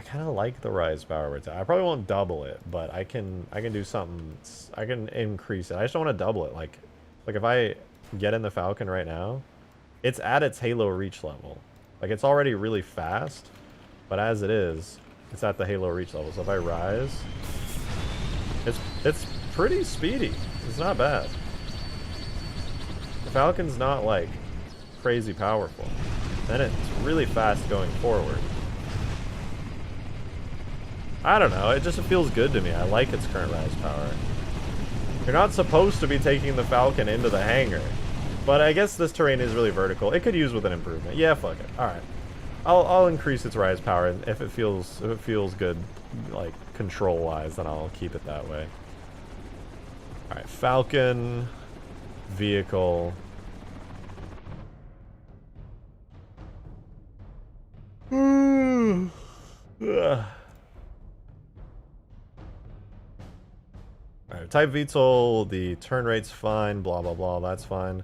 kind of like the rise power return. I probably won't double it, but I can do something. I can increase it. I just don't want to double it. Like if I get in the Falcon right now, it's at its Halo Reach level. Like, it's already really fast, but as it is, it's at the Halo Reach level. So if I rise, it's pretty speedy. It's not bad. The Falcon's not, like, crazy powerful. Then it's really fast going forward. I don't know, it just feels good to me. I like its current rise power. You're not supposed to be taking the Falcon into the hangar, but I guess this terrain is really vertical. It could use with an improvement. Yeah, fuck it. All right, I'll increase its rise power, and if it feels good, like, control-wise, then I'll keep it that way. All right, Falcon, vehicle. Alright, type VTOL, the turn rate's fine, blah blah blah, that's fine.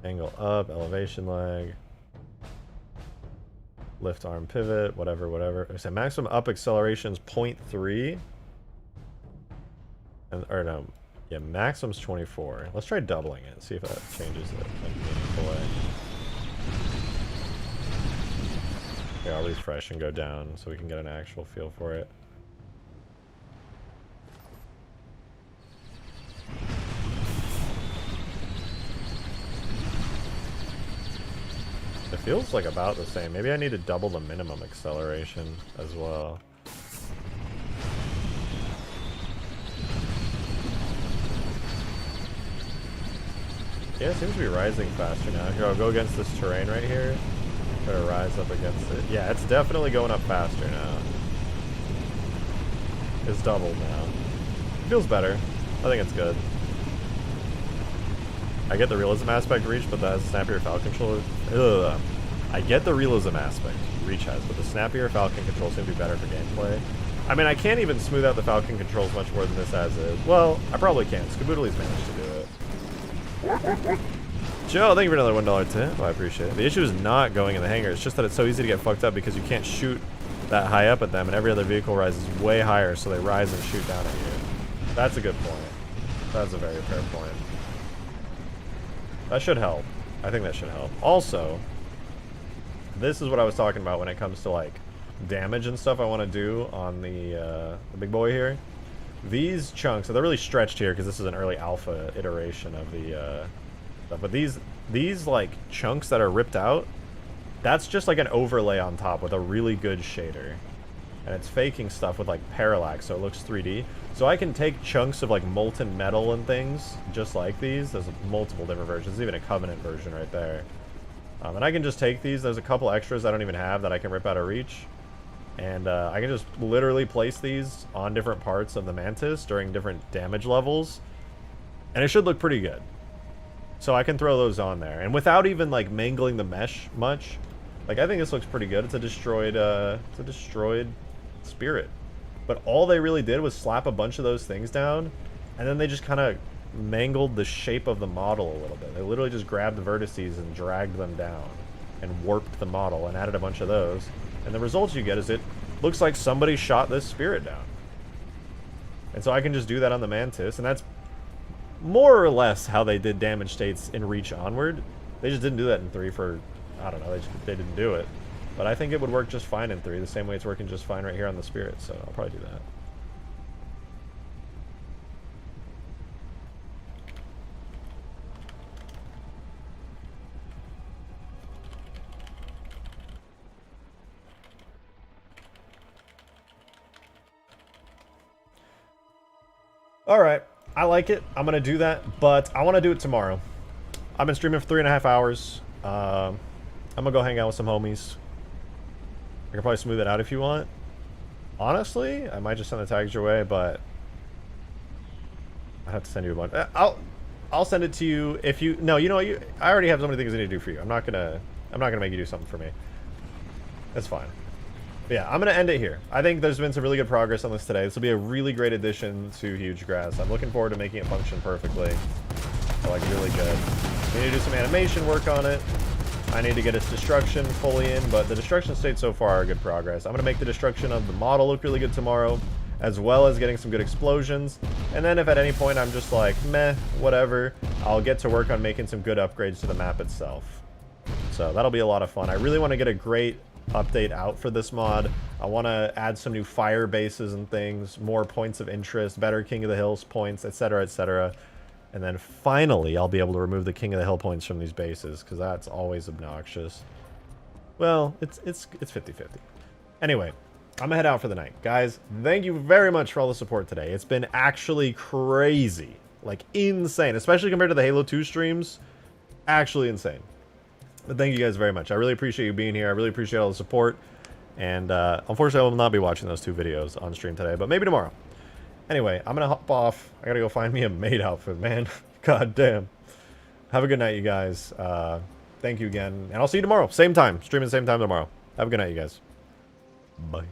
Angle up, elevation lag. Lift arm pivot, whatever. I said maximum up acceleration's 0.3. Or no, yeah, maximum's 24. Let's try doubling it, see if that changes it in a meaningful way. Okay, I'll refresh and go down so we can get an actual feel for it. It feels like about the same. Maybe I need to double the minimum acceleration as well. Yeah, it seems to be rising faster now. Here, I'll go against this terrain right here. Try to rise up against it. Yeah, it's definitely going up faster now. It's doubled now. It feels better. I think it's good. I get the realism aspect Reach, but the snappier Falcon controller. Ugh. I get the realism aspect Reach has, but the snappier Falcon controls seem to be better for gameplay. I mean, I can't even smooth out the Falcon controls much more than this as is. Well, I probably can. Skaboodley's managed to do it. Joe, thank you for another $1 tip. I appreciate it. The issue is not going in the hangar. It's just that it's so easy to get fucked up because you can't shoot that high up at them, and every other vehicle rises way higher, so they rise and shoot down at you. That's a good point. That's a very fair point. That should help. I think that should help. Also, this is what I was talking about when it comes to like damage and stuff I want to do on the big boy here. These chunks, so they're really stretched here because this is an early alpha iteration of the stuff. But these like chunks that are ripped out, that's just like an overlay on top with a really good shader. And it's faking stuff with like parallax, so it looks 3D. So I can take chunks of like molten metal and things just like these. There's multiple different versions. There's even a Covenant version right there. And I can just take these. There's a couple extras I don't even have that I can rip out of reach. And I can just literally place these on different parts of the Mantis during different damage levels. And it should look pretty good. So I can throw those on there. And without even like mangling the mesh much, like I think this looks pretty good. It's a destroyed spirit. But all they really did was slap a bunch of those things down, and then they just kind of mangled the shape of the model a little bit. They literally just grabbed the vertices and dragged them down and warped the model and added a bunch of those. And the results you get is it looks like somebody shot this spirit down. And so I can just do that on the Mantis, and that's more or less how they did damage states in Reach onward. They just didn't do that in 3 for, I don't know, they didn't do it. But I think it would work just fine in 3, the same way it's working just fine right here on the Spirit, so I'll probably do that. Alright, I like it. I'm going to do that, but I want to do it tomorrow. I've been streaming for 3.5 hours. I'm going to go hang out with some homies. I can probably smooth it out if you want. Honestly, I might just send the tags your way, but I have to send you a bunch. I'll send it to you if you. No, you know what? I already have so many things I need to do for you. I'm not gonna make you do something for me. That's fine. But yeah, I'm gonna end it here. I think there's been some really good progress on this today. This will be a really great addition to Hugegrass. I'm looking forward to making it function perfectly. Like really good. We need to do some animation work on it. I need to get its destruction fully in, but the destruction states so far are good progress. I'm going to make the destruction of the model look really good tomorrow, as well as getting some good explosions. And then if at any point I'm just like, meh, whatever, I'll get to work on making some good upgrades to the map itself. So that'll be a lot of fun. I really want to get a great update out for this mod. I want to add some new fire bases and things, more points of interest, better King of the Hills points, etc., etc. And then finally, I'll be able to remove the King of the Hill points from these bases, because that's always obnoxious. Well, it's 50-50. Anyway, I'm gonna head out for the night. Guys, thank you very much for all the support today. It's been actually crazy. Like, insane. Especially compared to the Halo 2 streams. Actually insane. But thank you guys very much. I really appreciate you being here. I really appreciate all the support. And unfortunately, I will not be watching those 2 videos on stream today, but maybe tomorrow. Anyway, I'm gonna hop off. I gotta go find me a maid outfit, man. God damn. Have a good night, you guys. Thank you again. And I'll see you tomorrow. Same time. Streaming same time tomorrow. Have a good night, you guys. Bye.